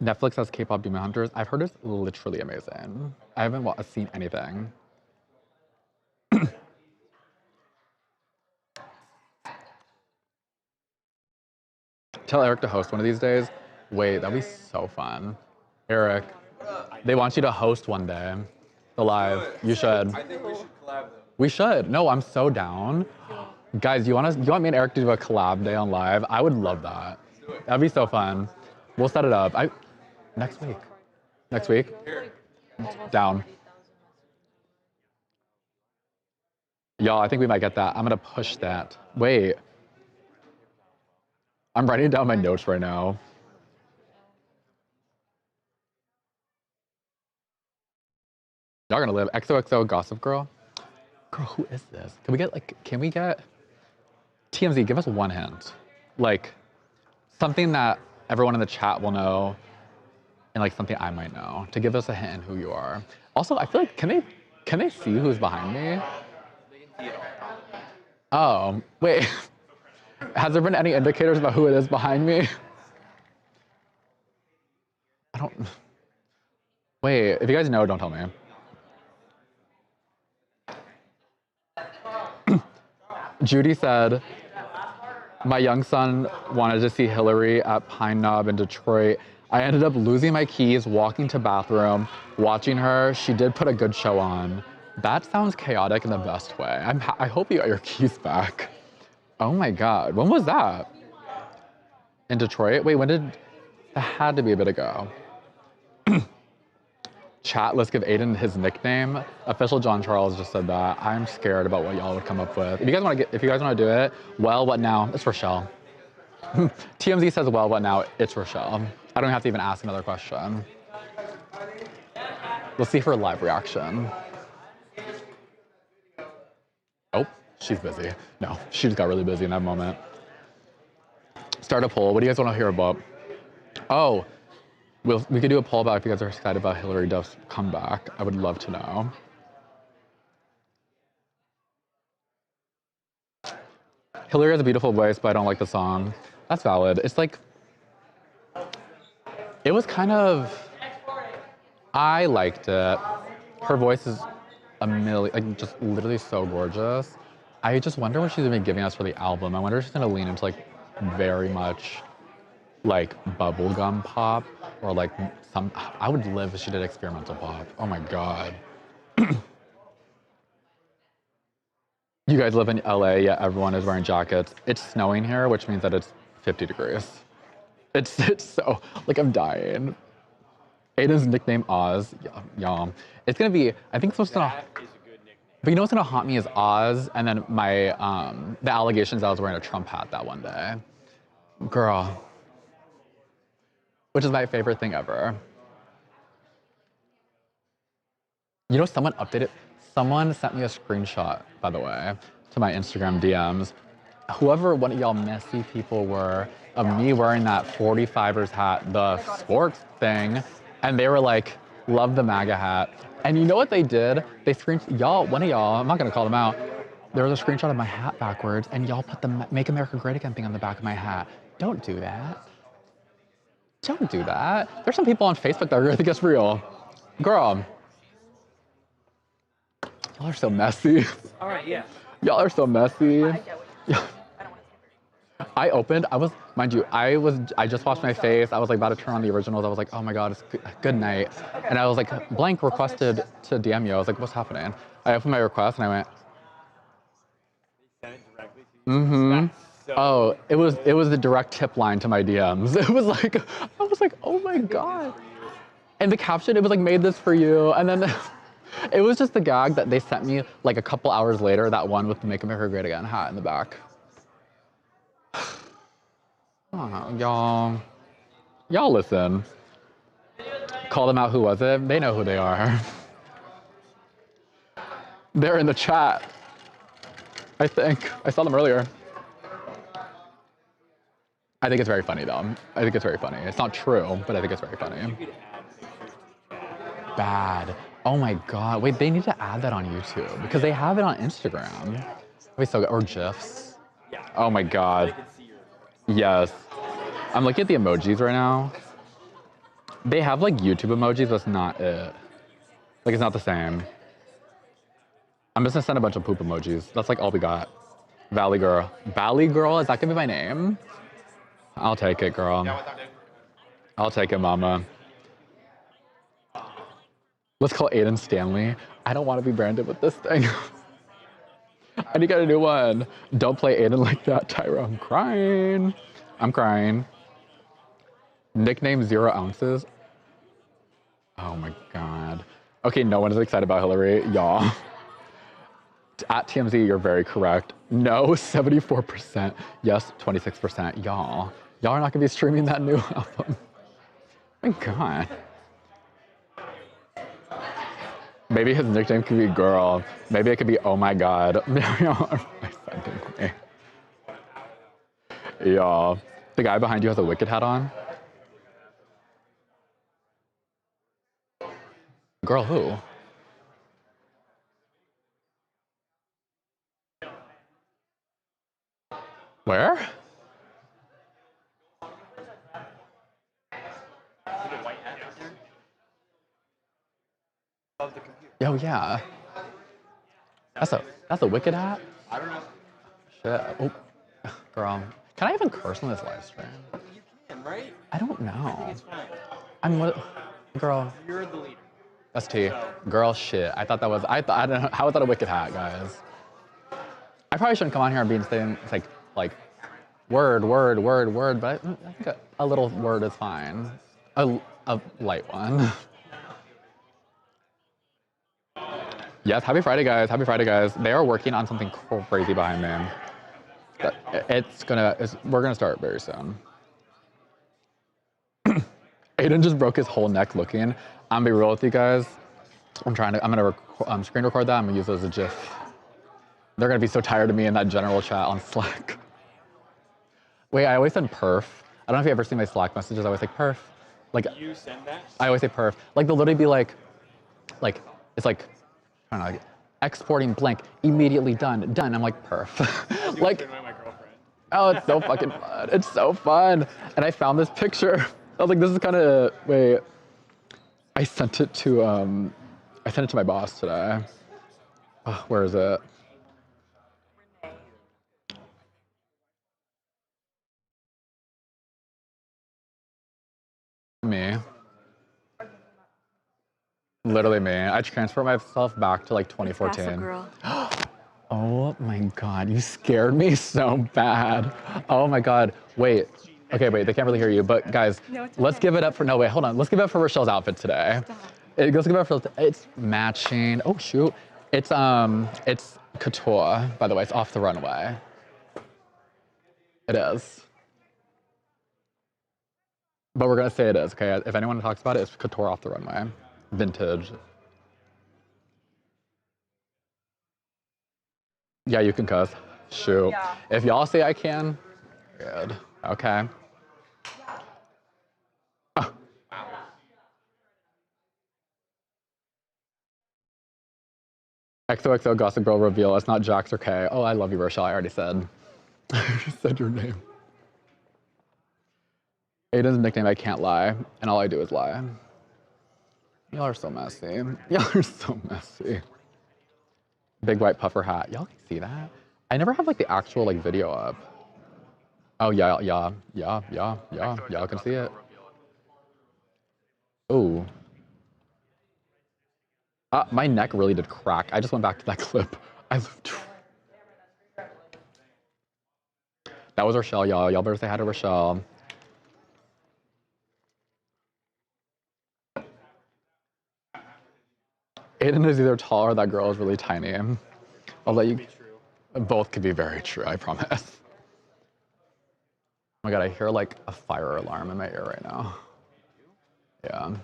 Speaker 1: Netflix has K-pop Demon Hunters. I've heard it's literally amazing. I haven't seen anything. Tell Eric to host one of these days. Wait, that'd be so fun. Eric, they want you to host one day. The live. You should.
Speaker 3: I think we should collab though.
Speaker 1: We should. No, I'm so down. Guys, you want me and Eric to do a collab day on live? I would love that. That'd be so fun. We'll set it up. Next week. Next week? Down. Y'all, I think we might get that. I'm gonna push that. Wait. I'm writing down my notes right now. Y'all gonna live. XOXO Gossip Girl? Girl, who is this? Can we get TMZ, give us one hint. Like, something that everyone in the chat will know and like something I might know to give us a hint in who you are. Also, I feel like, can they see who's behind me? Oh, wait. Has there been any indicators about who it is behind me? Wait, if you guys know, don't tell me. Judy said, my young son wanted to see Hillary at Pine Knob in Detroit. I ended up losing my keys, walking to bathroom, watching her. She did put a good show on. That sounds chaotic in the best way. I hope you got your keys back. Oh my God, when was that? In Detroit? Wait, that had to be a bit ago. Chat, let's give Aiden his nickname. Official John Charles just said that. I'm scared about what y'all would come up with. If you guys want to do it, well, what now? It's Rochelle. TMZ says, well, what now? It's Rochelle. I don't have to even ask another question. Let's see her live reaction. Oh, she's busy. No, she just got really busy in that moment. Start a poll. What do you guys want to hear about? Oh, we could do a poll about if you guys are excited about Hillary Duff's comeback. I would love to know. Hillary has a beautiful voice, but I don't like the song. That's valid. It's like, it was kind of, I liked it. Her voice is like just literally so gorgeous. I just wonder what she's gonna be giving us for the album. I wonder if she's gonna lean into like very much like bubblegum pop or like I would live if she did experimental pop. Oh my God. You guys live in LA, yeah, everyone is wearing jackets. It's snowing here, which means that it's 50 degrees. It's so, like I'm dying. Aiden's nickname Oz, yeah. It's gonna be, I think it's supposed to, but you know what's gonna haunt me is Oz, and then my, the allegations I was wearing a Trump hat that one day. Girl. Which is my favorite thing ever. You know, someone sent me a screenshot, by the way, to my Instagram DMs. Whoever one of y'all messy people were of me wearing that 45ers hat, the sports thing, and they were like, love the MAGA hat. And you know what they did? They one of y'all, I'm not gonna call them out, there was a screenshot of my hat backwards, and y'all put the Make America Great Again thing on the back of my hat. Don't do that. Don't do that. There's some people on Facebook that are gonna think it's real. Girl. Y'all are so messy.
Speaker 5: All right, yeah.
Speaker 1: Y'all are so messy. Mind you, I just washed my face. I was like about to turn on the originals. I was like, oh my God, it's good night. And I was like, blank requested to DM you. I was like, what's happening? I opened my request and I went, oh, it was the direct tip line to my DMs. It was like, I was like, oh my God. And the caption, it was like, made this for you. And then it was just the gag that they sent me like a couple hours later, that one with the Make America Great Again hat in the back. Oh, y'all listen. Call them out, who was it? They know who they are. They're in the chat, I think. I saw them earlier. I think it's very funny though. I think it's very funny. It's not true, but I think it's very funny. Bad. Oh my God. Wait, they need to add that on YouTube because they have it on Instagram. Wait, so, or GIFs. Oh my God. Yes. I'm looking at the emojis right now. They have like YouTube emojis, that's not it. Like it's not the same. I'm just gonna send a bunch of poop emojis. That's like all we got. Valley Girl. Valley Girl, is that gonna be my name? I'll take it, girl. I'll take it, mama. Let's call Aiden Stanley. I don't want to be branded with this thing. I need to get a new one. Don't play Aiden like that, Tyra. I'm crying. I'm crying. Nickname 0 ounces. Oh my God. Okay, no one is excited about Hillary. Y'all. At TMZ, you're very correct. No, 74%. Yes, 26%. Y'all. Y'all are not gonna be streaming that new album. My God. Maybe his nickname could be Girl. Maybe it could be Oh My God. Y'all are offending me. Y'all. The guy behind you has a Wicked hat on. Girl, who? Where? Oh yeah. That's a Wicked hat?
Speaker 5: I don't know.
Speaker 1: Shit. Oh, girl. Can I even curse on this live stream?
Speaker 5: You can, right?
Speaker 1: I don't know.
Speaker 5: It's fine.
Speaker 1: I'm what? Girl.
Speaker 5: You're the leader.
Speaker 1: That's T. Girl, shit. I thought that was. I don't know. How was that a Wicked hat, guys? I probably shouldn't come on here and be saying it's like word, but I think a little word is fine. A light one. Yes, happy Friday, guys. Happy Friday, guys. They are working on something crazy behind me. We're gonna start very soon. Aiden just broke his whole neck looking. I'm gonna be real with you guys. I'm gonna screen record that. I'm gonna use it as a GIF. They're gonna be so tired of me in that general chat on Slack. Wait, I always said perf. I don't know if you ever see my Slack messages. I always say perf. Like,
Speaker 5: You send that?
Speaker 1: I always say perf. Like they'll literally be like, it's like, I don't know, like, exporting blank, immediately done. I'm like, perf. Like,
Speaker 5: My girlfriend.
Speaker 1: oh, it's so fucking fun. It's so fun. And I found this picture. I was like, this is kind of, wait. I sent it to my boss today. Oh, where is it? Me. Literally me. I transferred myself back to like 2014.
Speaker 2: Girl.
Speaker 1: Oh my God, you scared me so bad. Oh my God, wait. Okay, wait, they can't really hear you, but guys, let's give it up for, no, wait, hold on. Let's give it up for Rochelle's outfit today. Let's give it up for, it's matching. Oh shoot. It's couture, by the way, it's off the runway. It is. But we're gonna say it is, okay? If anyone talks about it, it's couture off the runway. Vintage. Yeah, you can cuss. Shoot. Yeah. If y'all say I can, good. Okay. Oh. XOXO Gossip Girl reveal. It's not Jax or Kay. Oh, I love you, Rochelle. I already said. I already said your name. Aiden's nickname, I can't lie. And all I do is lie. Y'all are so messy. Y'all are so messy. Big white puffer hat. Y'all can see that? I never have like the actual like video up. Oh yeah, y'all can see it. Oh. My neck really did crack. I just went back to that clip. That was Rochelle, y'all. Y'all better say hi to Rochelle. Aiden is either tall or that girl is really tiny. I'll let you. Both could be very true, I promise. Oh my God, I hear like a fire alarm in my ear right now. Yeah.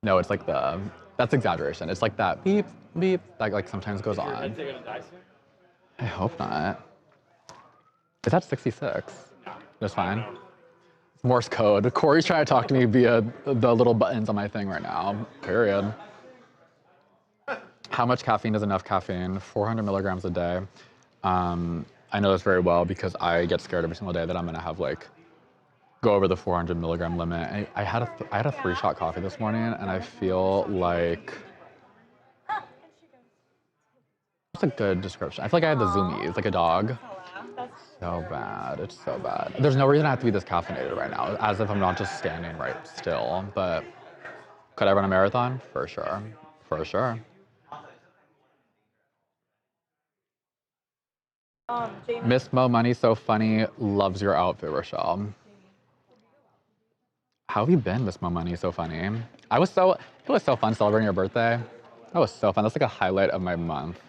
Speaker 1: No, it's like that's exaggeration. It's like that beep, beep, that like sometimes goes on. I hope not. It's at 66. That's fine. It's Morse code. Corey's trying to talk to me via the little buttons on my thing right now, period. How much caffeine is enough caffeine? 400 milligrams a day. I know this very well because I get scared every single day that I'm gonna have like, go over the 400 milligram limit. I had a 3-shot coffee this morning and I feel like, what's a good description? I feel like I had the zoomies, like a dog. So bad, it's so bad. There's no reason I have to be this caffeinated right now, as if I'm not just standing right still, but could I run a marathon? For sure, for sure. Miss Mo Money, so funny, loves your outfit, Rochelle. How have you been, Miss Mo Money, so funny? It was so fun celebrating your birthday. That was so fun, that's like a highlight of my month.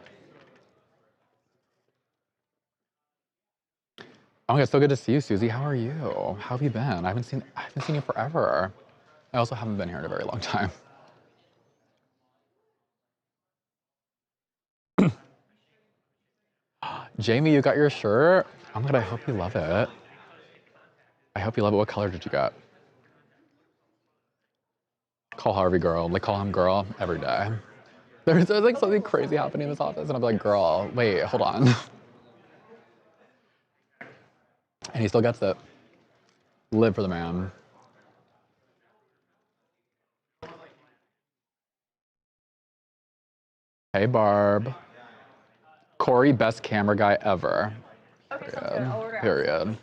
Speaker 1: Oh my God, it's so good to see you, Susie. How are you? How have you been? I haven't seen you forever. I also haven't been here in a very long time. Jamie, you got your shirt? Oh my God, I hope you love it. I hope you love it. What color did you get? Call Harvey girl, like call him girl every day. There's like something crazy happening in this office and I'm like, girl, wait, hold on. And he still gets it. Live for the man. Hey, Barb. Corey, best camera guy ever. Period. Period.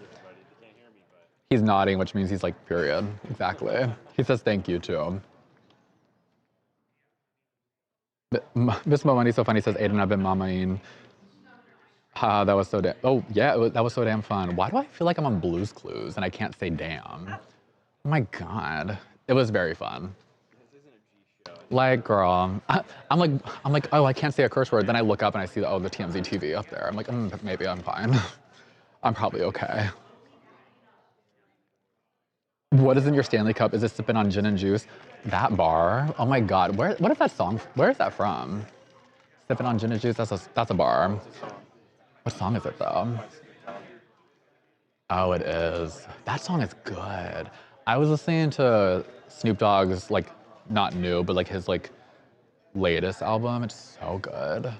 Speaker 1: He's nodding, which means he's like, period. Exactly. He says thank you, too. Miss Mo Money's so funny, says Aiden, I've been mamaing. That was so damn, oh yeah, that was so damn fun. Why do I feel like I'm on Blue's Clues and I can't say damn? Oh my God, it was very fun. Like, girl, I'm like, oh, I can't say a curse word. Then I look up and I see, the TMZ TV up there. I'm like, maybe I'm fine. I'm probably okay. What is in your Stanley Cup? Is it sipping on gin and juice? That bar? Oh my God, what is that song? Where is that from? Sipping on gin and juice, that's a bar. What song is it though? Oh, it is. That song is good. I was listening to Snoop Dogg's, like, not new, but like his like latest album. It's so good.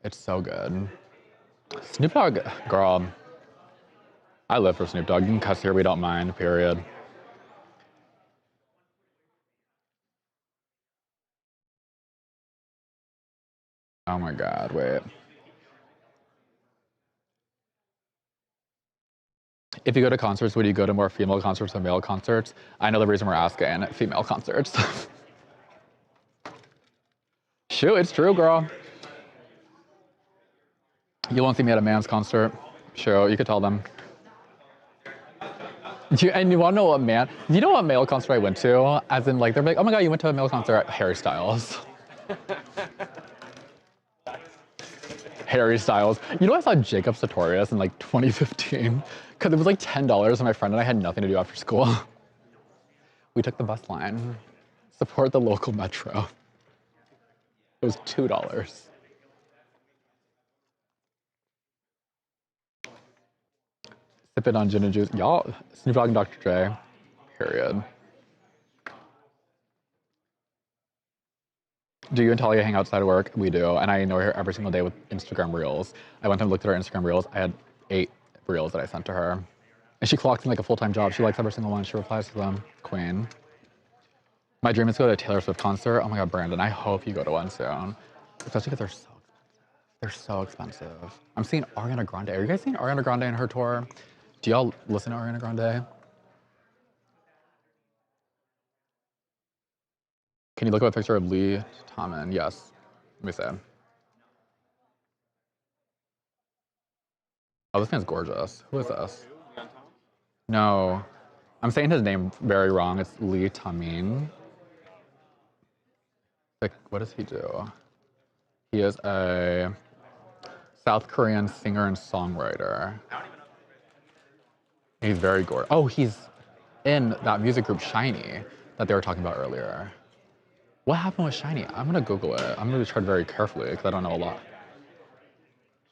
Speaker 1: It's so good. Snoop Dogg, girl, I live for Snoop Dogg. You can cuss here, we don't mind, period. Oh my God, wait. If you go to concerts, would you go to more female concerts or male concerts? I know the reason we're asking, female concerts. Shoot, it's true, girl. You won't see me at a man's concert. Sure, you could tell them. And you wanna know what man? You know what male concert I went to? As in, like, they're like, oh my God, you went to a male concert at Harry Styles. Harry Styles. You know, I saw Jacob Sartorius in like 2015 because it was like $10 and my friend and I had nothing to do after school. We took the bus line. Support the local metro. It was $2. Sip it on gin and juice. Y'all, Snoop Dogg and Dr. Dre, period. Do you and Talia hang outside of work? We do, and I know her every single day with Instagram Reels. I went and looked at her Instagram Reels. I had 8 Reels that I sent to her. And she clocks in like a full-time job. She likes every single one. She replies to them. Queen. My dream is to go to a Taylor Swift concert. Oh my God, Brandon, I hope you go to one soon. Especially because they're so expensive. I'm seeing Ariana Grande. Are you guys seeing Ariana Grande in her tour? Do y'all listen to Ariana Grande? Can you look up a picture of Lee Tomlin? Yes. Let me see. Oh, this man's gorgeous. Who is this? No. I'm saying his name very wrong. It's Lee Tomlin. Like, what does he do? He is a South Korean singer and songwriter. He's very gorgeous. Oh, he's in that music group Shiny that they were talking about earlier. What happened with Shiny? I'm gonna Google it. I'm gonna tread very carefully because I don't know a lot.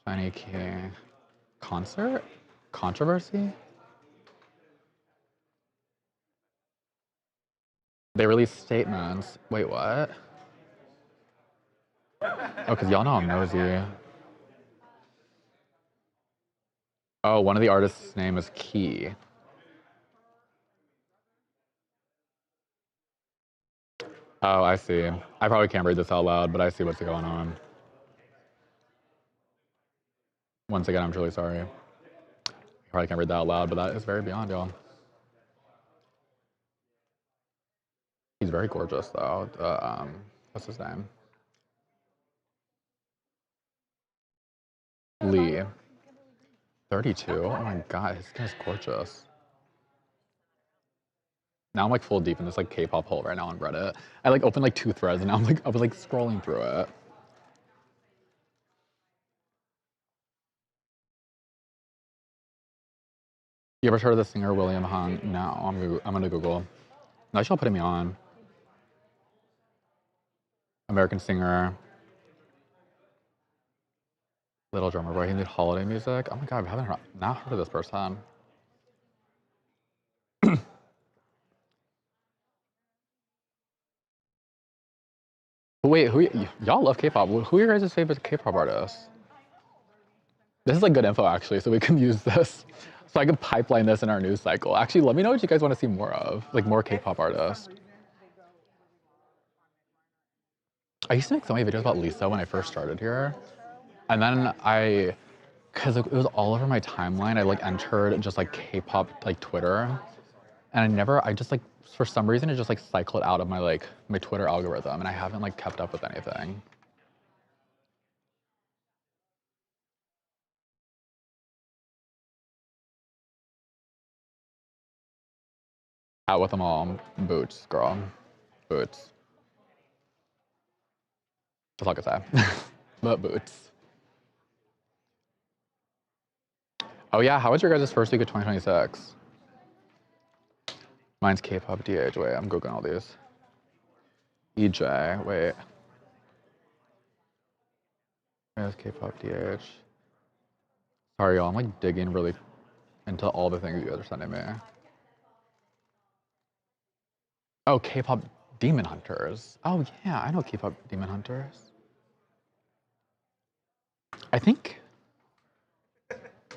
Speaker 1: Shiny King concert? Controversy? They released statements. Wait, what? Oh, because y'all know I'm nosy. Oh, one of the artists' name is Key. Oh, I see. I probably can't read this out loud, but I see what's going on. Once again, I'm truly sorry. I probably can't read that out loud, but that is very beyond, y'all. He's very gorgeous, though. What's his name? Lee. 32? Oh my God, his skin is gorgeous. Now I'm like full deep in this like K-pop hole right now on Reddit. I like opened like 2 threads and now I was like scrolling through it. You ever heard of the singer William Hung? No, I'm gonna Google. No, she'll putting me on. American singer. Little Drummer Boy. He did holiday music. Oh my God, I haven't not heard of this person. But wait, y'all love K-pop? Who are your guys' favorite K-pop artists? This is like good info actually, so we can use this. So I can pipeline this in our news cycle. Actually, let me know what you guys want to see more of, like more K-pop artists. I used to make so many videos about Lisa when I first started here. And then because it was all over my timeline, I like entered just like K-pop like Twitter. And I just like, for some reason, it just like cycled out of my Twitter algorithm and I haven't like kept up with anything. Out with them all. Boots, girl. Boots. That's all I can say. But boots. Oh yeah, how was your guys' first week of 2026? Mine's K-pop DH. Wait, I'm googling all these. EJ. Wait. Where's K-pop DH? Sorry, y'all. I'm like digging really into all the things you guys are sending me. Oh, K-pop Demon Hunters. Oh yeah, I know K-pop Demon Hunters. I think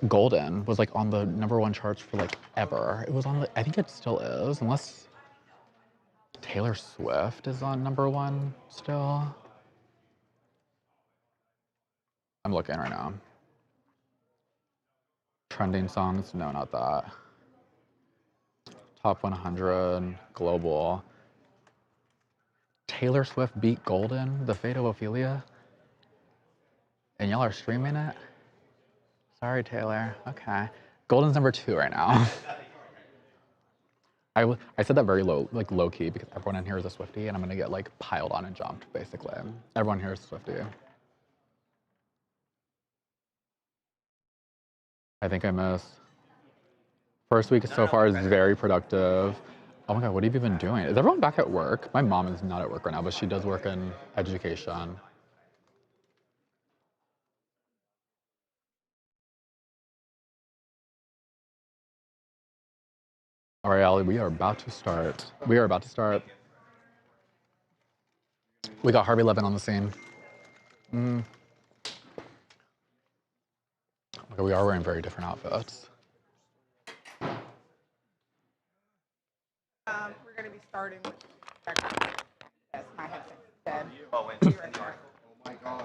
Speaker 1: Golden was like on the #1 charts for like ever. It was on the, I think it still is, unless Taylor Swift is on #1 still. I'm looking right now. Trending songs, no, not that. Top 100, global. Taylor Swift beat Golden, The Fate of Ophelia. And y'all are streaming it? Sorry, Taylor. Okay. Golden's #2 right now. I said that very low, like low key, because everyone in here is a Swiftie, and I'm gonna get like piled on and jumped, basically. Everyone here is a Swiftie. I think I missed. First week so far is very productive. Oh my God, what have you been doing? Is everyone back at work? My mom is not at work right now, but she does work in education. All right, Allie, we are about to start. We are about to start. We got Harvey Levin on the scene. Okay, we are wearing very different outfits.
Speaker 6: We're going to be starting with yes, my headset dead.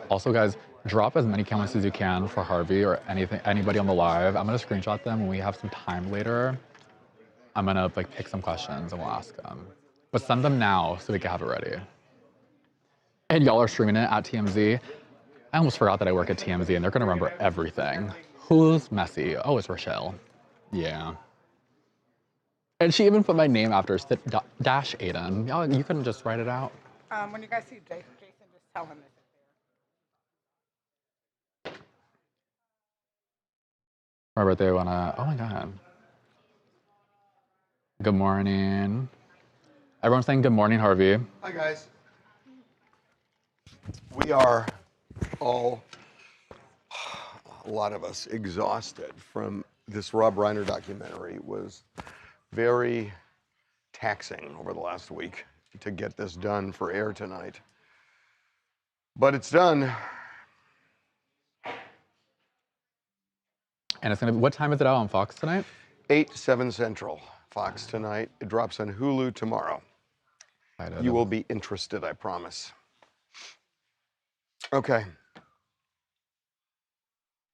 Speaker 1: Also, guys, drop as many comments as you can for Harvey or anybody on the live. I'm gonna screenshot them when we have some time later. I'm gonna like pick some questions and we'll ask them. But send them now so we can have it ready. And y'all are streaming it at TMZ. I almost forgot that I work at TMZ and they're gonna remember everything. Who's messy? Oh, it's Rochelle. Yeah. And she even put my name after dash Aiden. Y'all, you couldn't just write it out?
Speaker 6: When you guys see Jason, just tell him this is there.
Speaker 1: My birthday wanna, oh my God. Good morning. Everyone's saying good morning, Harvey.
Speaker 7: Hi, guys. We are all, a lot of us, exhausted from this Rob Reiner documentary. It was very taxing over the last week to get this done for air tonight. But it's done.
Speaker 1: And it's gonna be, what time is it out on Fox tonight?
Speaker 7: 8, 7 Central, Fox tonight. It drops on Hulu tomorrow. You will be interested, I promise. Okay.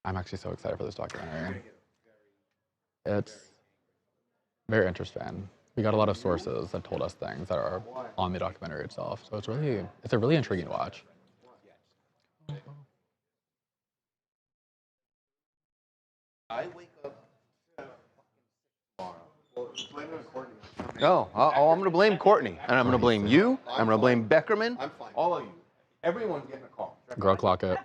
Speaker 1: I'm actually so excited for this documentary. It's very interesting. We got a lot of sources that told us things that are on the documentary itself. So it's a really intriguing watch.
Speaker 4: I wake up tomorrow.
Speaker 8: No, I'm going to blame Courtney, and I'm going to blame you. I'm going to blame Beckerman.
Speaker 7: I'm fine.
Speaker 8: All of you. Everyone's getting a call.
Speaker 1: Girl, clock it.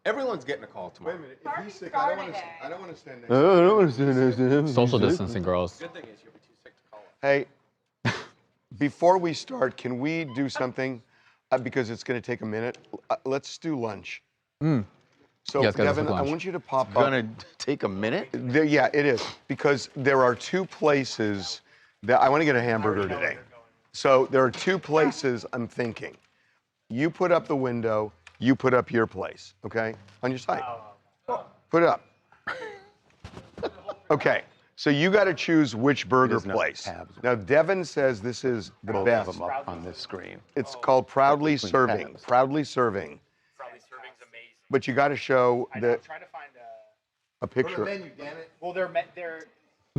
Speaker 8: Everyone's getting a call
Speaker 7: Wait
Speaker 8: tomorrow.
Speaker 7: a minute. If he's sick, I don't want to stand next
Speaker 8: I
Speaker 7: to
Speaker 8: don't want to stand next to him.
Speaker 1: Social distancing, girls.
Speaker 4: Good thing is you'll be too sick to call us.
Speaker 7: Hey, before we start, can we do something? Because it's going to take a minute. Let's do lunch. So,
Speaker 1: Yes, guys, let's
Speaker 7: Devin,
Speaker 1: do
Speaker 7: I
Speaker 1: lunch.
Speaker 7: want you to pop up.
Speaker 8: Gonna take a minute?
Speaker 7: Yeah, it is. Because there are 2 places that I want to get a hamburger today. So there are 2 places I'm thinking. You put up the window, you put up your place, okay? On your site. Put it up. Okay. So you got to choose which burger
Speaker 8: There's no
Speaker 7: place.
Speaker 8: tabs.
Speaker 7: Now, Devin says this is the
Speaker 8: Both
Speaker 7: best.
Speaker 8: of them up on this screen.
Speaker 7: It's called Proudly
Speaker 8: Between
Speaker 7: Serving.
Speaker 8: tabs.
Speaker 7: Proudly Serving.
Speaker 5: Probably serving's amazing.
Speaker 7: But you got to show
Speaker 5: I know,
Speaker 7: the,
Speaker 5: I'm trying to find
Speaker 7: a picture.
Speaker 5: well, they're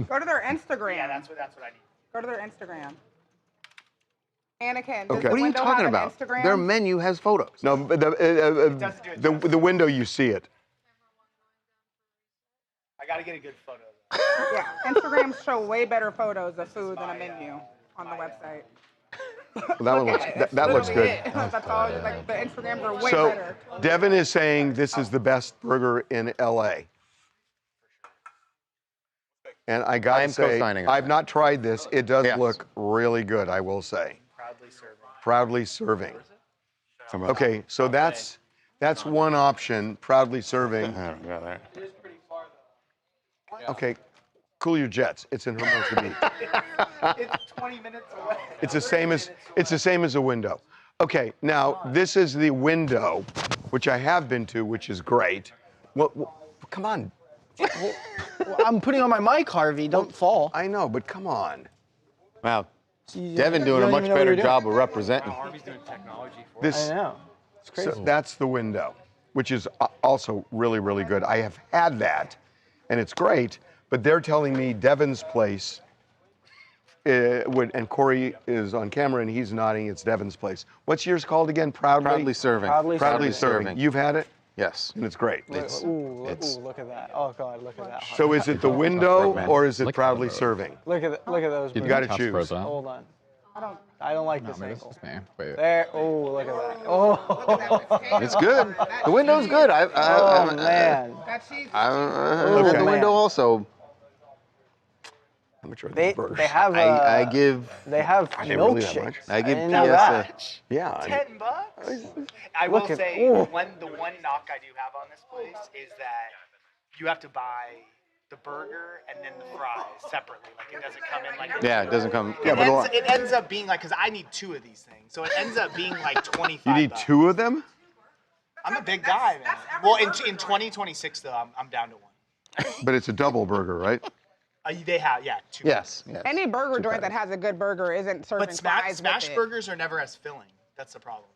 Speaker 6: Go to their Instagram.
Speaker 5: yeah, that's what I need.
Speaker 6: Go to their Instagram. Anakin, does
Speaker 7: Okay.
Speaker 6: the
Speaker 8: What are you
Speaker 6: window
Speaker 8: talking
Speaker 6: have an
Speaker 8: about?
Speaker 6: Instagram?
Speaker 8: Their menu has photos.
Speaker 7: No, but
Speaker 5: does do it
Speaker 7: the window you see it.
Speaker 5: I got to get a good photo.
Speaker 6: Yeah, Instagrams show way better photos of food than a menu on the website.
Speaker 7: That one looks that looks good.
Speaker 6: That's all. Like the Instagrams are way
Speaker 7: So
Speaker 6: better.
Speaker 7: Devin is saying this is the best burger in LA. And I got to
Speaker 8: am
Speaker 7: say,
Speaker 8: co-signing on
Speaker 7: I've
Speaker 8: that.
Speaker 7: not tried this. It does
Speaker 8: Yes.
Speaker 7: look really good, I will say.
Speaker 5: Proudly serving.
Speaker 7: Proudly serving.
Speaker 8: From a-
Speaker 7: Okay, so that's one option, proudly serving.
Speaker 8: I don't know there.
Speaker 7: Okay, cool your jets. It's in Hermosa Beach.
Speaker 5: It's 20 minutes away.
Speaker 7: It's the same as a window. Okay, now this is the window, which I have been to, which is great. Well, come on.
Speaker 9: Well, I'm putting on my mic, Harvey. Don't fall.
Speaker 7: I know, but come on.
Speaker 8: Wow.
Speaker 9: You
Speaker 8: Devin doing a
Speaker 9: don't
Speaker 8: much
Speaker 9: even know what
Speaker 8: better
Speaker 9: you're doing.
Speaker 8: job of representing.
Speaker 5: Harvey's doing technology for
Speaker 7: This,
Speaker 9: I know. It's crazy.
Speaker 7: so that's the window, which is also really, really good. I have had that, and it's great. But they're telling me Devin's place, and Corey is on camera and he's nodding. It's Devin's place. What's yours called again?
Speaker 8: Proudly serving.
Speaker 7: Proudly serving. You've had it,
Speaker 8: Yes.
Speaker 7: and it's great.
Speaker 9: Ooh, look at that. Oh God, look at that.
Speaker 7: So is it the window
Speaker 1: man.
Speaker 7: or is it
Speaker 1: Look
Speaker 7: proudly
Speaker 1: at those.
Speaker 7: serving?
Speaker 9: Look at those.
Speaker 7: You
Speaker 9: burgers.
Speaker 7: got to
Speaker 1: Tops
Speaker 7: choose.
Speaker 1: frozen.
Speaker 9: Hold on. I don't like
Speaker 1: No,
Speaker 9: this
Speaker 1: maybe it's
Speaker 9: angle.
Speaker 1: just me. Wait.
Speaker 9: There. Oh, look at that. Oh.
Speaker 8: It's good. The window's good.
Speaker 9: Oh man.
Speaker 8: I
Speaker 7: Okay.
Speaker 8: the window also.
Speaker 7: How much are
Speaker 9: They
Speaker 7: these burgers?
Speaker 9: have
Speaker 8: I give
Speaker 9: they have
Speaker 7: they really that much?
Speaker 9: milkshakes.
Speaker 8: I give
Speaker 9: didn't know
Speaker 8: PS
Speaker 9: that.
Speaker 7: Yeah. I mean,
Speaker 5: $10. I will
Speaker 9: Look at-
Speaker 5: say,
Speaker 9: ooh.
Speaker 5: the one knock I do have on this place is that you have to buy the burger and then the fries separately. Like it doesn't come in like.
Speaker 8: Yeah, it doesn't come.
Speaker 5: It ends up being like, because I need 2 of these things, so it ends up being like 25.
Speaker 7: you need
Speaker 5: bucks.
Speaker 7: 2 of them?
Speaker 5: I'm a big guy, man. Well, in 2026 though, I'm down to 1.
Speaker 7: But it's a double burger, right?
Speaker 5: They have 2.
Speaker 8: Yes. Yes.
Speaker 6: Any burger joint that has a good burger isn't serving
Speaker 5: But
Speaker 6: fries
Speaker 5: smash
Speaker 6: with it.
Speaker 5: burgers are never as filling. That's the problem.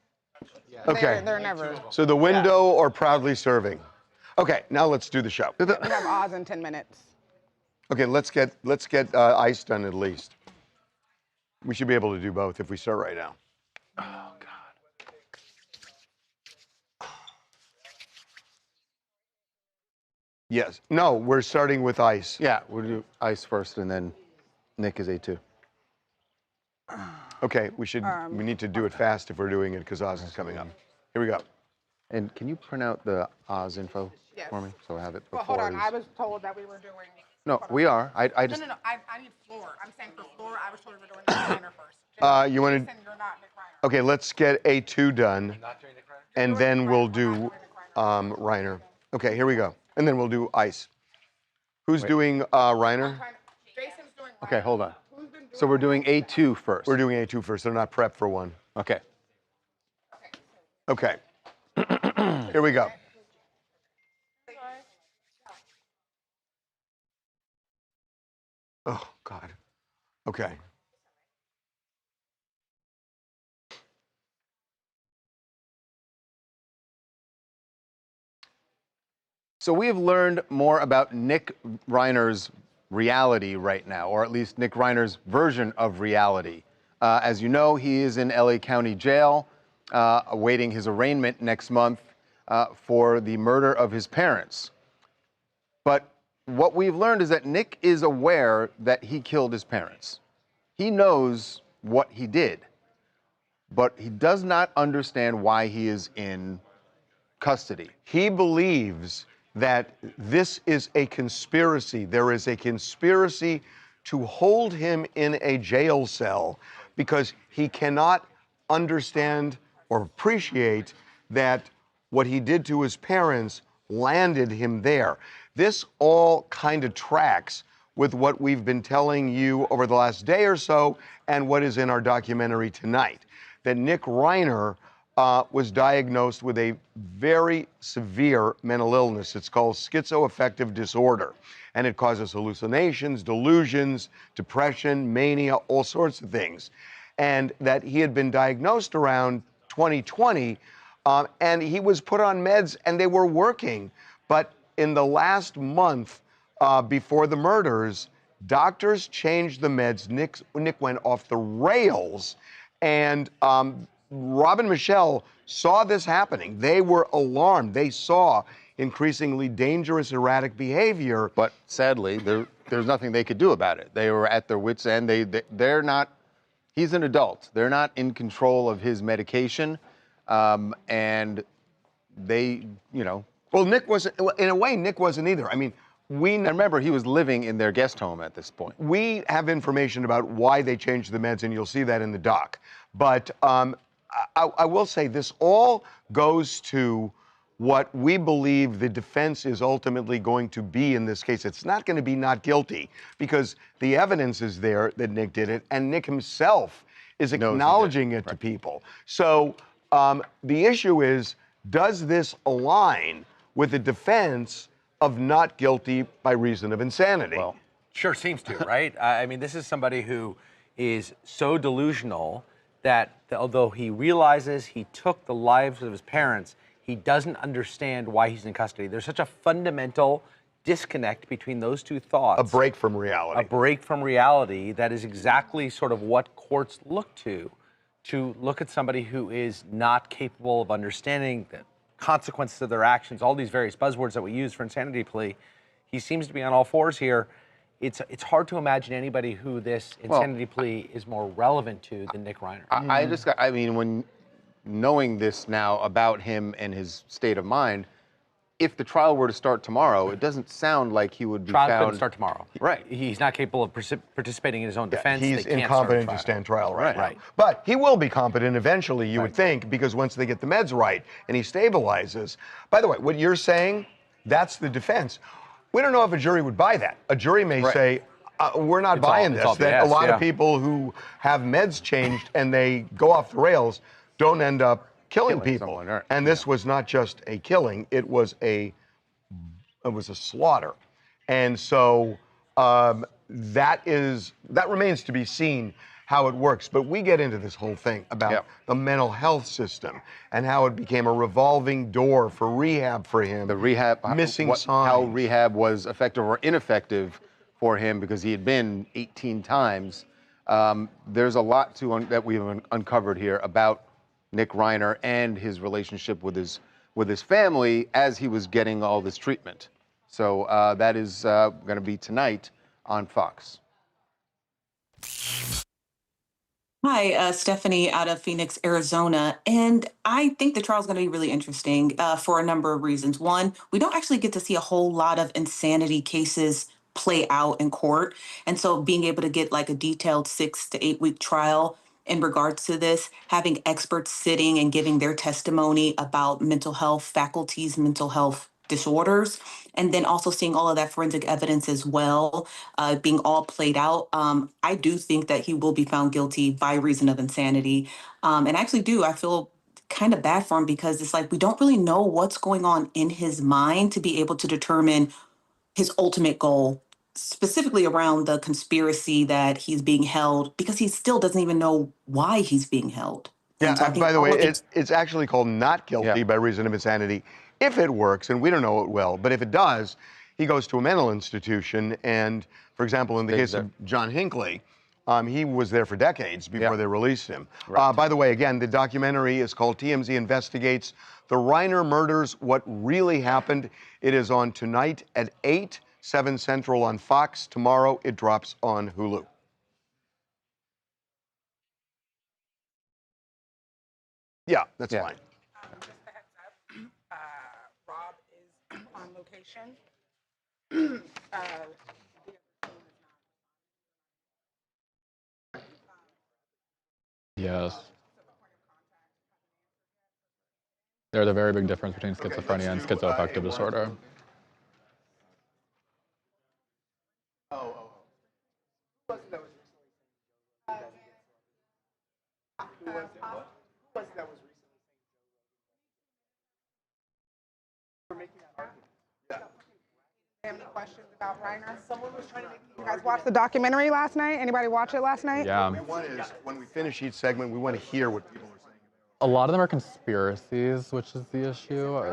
Speaker 7: Okay.
Speaker 6: They're never.
Speaker 7: So the window or proudly serving? Okay, now let's do the show.
Speaker 6: We have Oz in 10 minutes.
Speaker 7: Okay, let's get ice done at least. We should be able to do both if we start right now.
Speaker 8: Oh God.
Speaker 7: Yes. No, we're starting with ice.
Speaker 8: Yeah, we'll do ice first, and then Nick is A2.
Speaker 7: Okay, we need to do it fast if we're doing it because Oz is coming up. Here we go.
Speaker 8: And can you print out the Oz info
Speaker 6: Yes.
Speaker 8: for me so I have it
Speaker 6: Well,
Speaker 8: before?
Speaker 6: hold on.
Speaker 8: he's-
Speaker 6: I was told that we were doing.
Speaker 8: No, we are. I
Speaker 6: No,
Speaker 8: just.
Speaker 6: no, no. I need floor. I'm saying for floor, I was told we were doing Nick Reiner first.
Speaker 7: You want to?
Speaker 6: Jason, you're not Nick Reiner.
Speaker 7: Okay, let's get A2 done, and then we'll do Reiner. Okay, here we go, and then we'll do ice. Who's doing Reiner?
Speaker 6: Jason's doing Reiner.
Speaker 8: Okay, hold on.
Speaker 6: Who's been doing
Speaker 8: So we're doing A2 first.
Speaker 7: We're doing A2 first. They're not prepped for one.
Speaker 8: Okay.
Speaker 7: Okay. Here we go. Oh God. Okay.
Speaker 8: So we have learned more about Nick Reiner's reality right now, or at least Nick Reiner's version of reality. As you know, he is in LA County Jail, awaiting his arraignment next month for the murder of his parents. But what we've learned is that Nick is aware that he killed his parents. He knows what he did, but he does not understand why he is in custody.
Speaker 7: He believes that this is a conspiracy. There is a conspiracy to hold him in a jail cell because he cannot understand or appreciate that what he did to his parents landed him there. This all kind of tracks with what we've been telling you over the last day or so and what is in our documentary tonight, that Nick Reiner was diagnosed with a very severe mental illness. It's called schizoaffective disorder, and it causes hallucinations, delusions, depression, mania, all sorts of things. And that he had been diagnosed around 2020, and he was put on meds, and they were working. But in the last month before the murders, doctors changed the meds. Nick went off the rails, and Rob and Michelle saw this happening. They were alarmed. They saw increasingly dangerous, erratic behavior.
Speaker 8: But sadly, there's nothing they could do about it. They were at their wits' end. They're not. He's an adult. They're not in control of his medication, and they,
Speaker 7: Well, Nick wasn't, in a way, Nick wasn't either. I mean,
Speaker 8: And remember, he was living in their guest home at this point.
Speaker 7: We have information about why they changed the meds, and you'll see that in the doc. But I will say this all goes to what we believe the defense is ultimately going to be in this case. It's not going to be not guilty because the evidence is there that Nick did it, and Nick himself is acknowledging it to people. So the issue is, does this align with the defense of not guilty by reason of insanity?
Speaker 10: Well, sure seems to, right? I mean, this is somebody who is so delusional that although he realizes he took the lives of his parents, he doesn't understand why he's in custody. There's such a fundamental disconnect between those two thoughts.
Speaker 7: A break from reality.
Speaker 10: A break from reality that is exactly sort of what courts look to look at somebody who is not capable of understanding the consequences of their actions, all these various buzzwords that we use for insanity plea. He seems to be on all fours here. It's hard to imagine anybody who this insanity plea is more relevant to than Nick Reiner.
Speaker 8: I mean, when knowing this now about him and his state of mind, if the trial were to start tomorrow, it doesn't sound like he would be
Speaker 10: Trial
Speaker 8: found.
Speaker 10: couldn't start tomorrow.
Speaker 8: Right.
Speaker 10: He's not capable of participating in his own defense.
Speaker 7: He's
Speaker 10: They can't
Speaker 7: incompetent
Speaker 10: start a
Speaker 7: to stand trial right now.
Speaker 10: Right.
Speaker 7: But he will be competent eventually, you would think, because once they get the meds right and he stabilizes. By the way, what you're saying, that's the defense. We don't know if a jury would buy that. A jury may say, we're not buying this. That a lot of people who have meds changed and they go off the rails don't end up killing people. And this was not just a killing, it was a slaughter. And so that remains to be seen how it works. But we get into this whole thing about the mental health system and how it became a revolving door for rehab for him.
Speaker 8: The rehab,
Speaker 7: missing signs.
Speaker 8: How rehab was effective or ineffective for him because he had been 18 times. There's a lot that we've uncovered here about Nick Reiner and his relationship with his family as he was getting all this treatment. So that is going to be tonight on Fox.
Speaker 11: Hi, Stephanie out of Phoenix, Arizona. And I think the trial is going to be really interesting for a number of reasons. One, we don't actually get to see a whole lot of insanity cases play out in court. And so being able to get like a detailed 6 to 8 week trial in regards to this, having experts sitting and giving their testimony about mental health faculties, mental health disorders, and then also seeing all of that forensic evidence as well, being all played out. I do think that he will be found guilty by reason of insanity. And I feel kind of bad for him because it's like we don't really know what's going on in his mind to be able to determine his ultimate goal, specifically around the conspiracy that he's being held, because he still doesn't even know why he's being held.
Speaker 7: Yeah,
Speaker 11: so
Speaker 7: by the way, it's actually called not guilty by reason of insanity. If it works, and we don't know it will, but if it does, he goes to a mental institution. And, for example, in the case of John Hinckley, he was there for decades before they released him.
Speaker 8: Right.
Speaker 7: By the way, again, the documentary is called TMZ Investigates the Reiner Murders, What Really Happened. It is on tonight at 8, 7 Central on Fox. Tomorrow it drops on Hulu. Yeah, that's fine.
Speaker 6: Just a heads up, Rob is on location.
Speaker 1: Yes. There's a very big difference between schizophrenia and schizoaffective disorder.
Speaker 6: Any questions about Reiner? Someone was trying to make you guys watch the documentary last night? Anybody watch it last night?
Speaker 1: Yeah.
Speaker 7: What we want is, when we finish each segment, we want to hear what people are saying.
Speaker 1: A lot of them are conspiracies, which is the issue. You want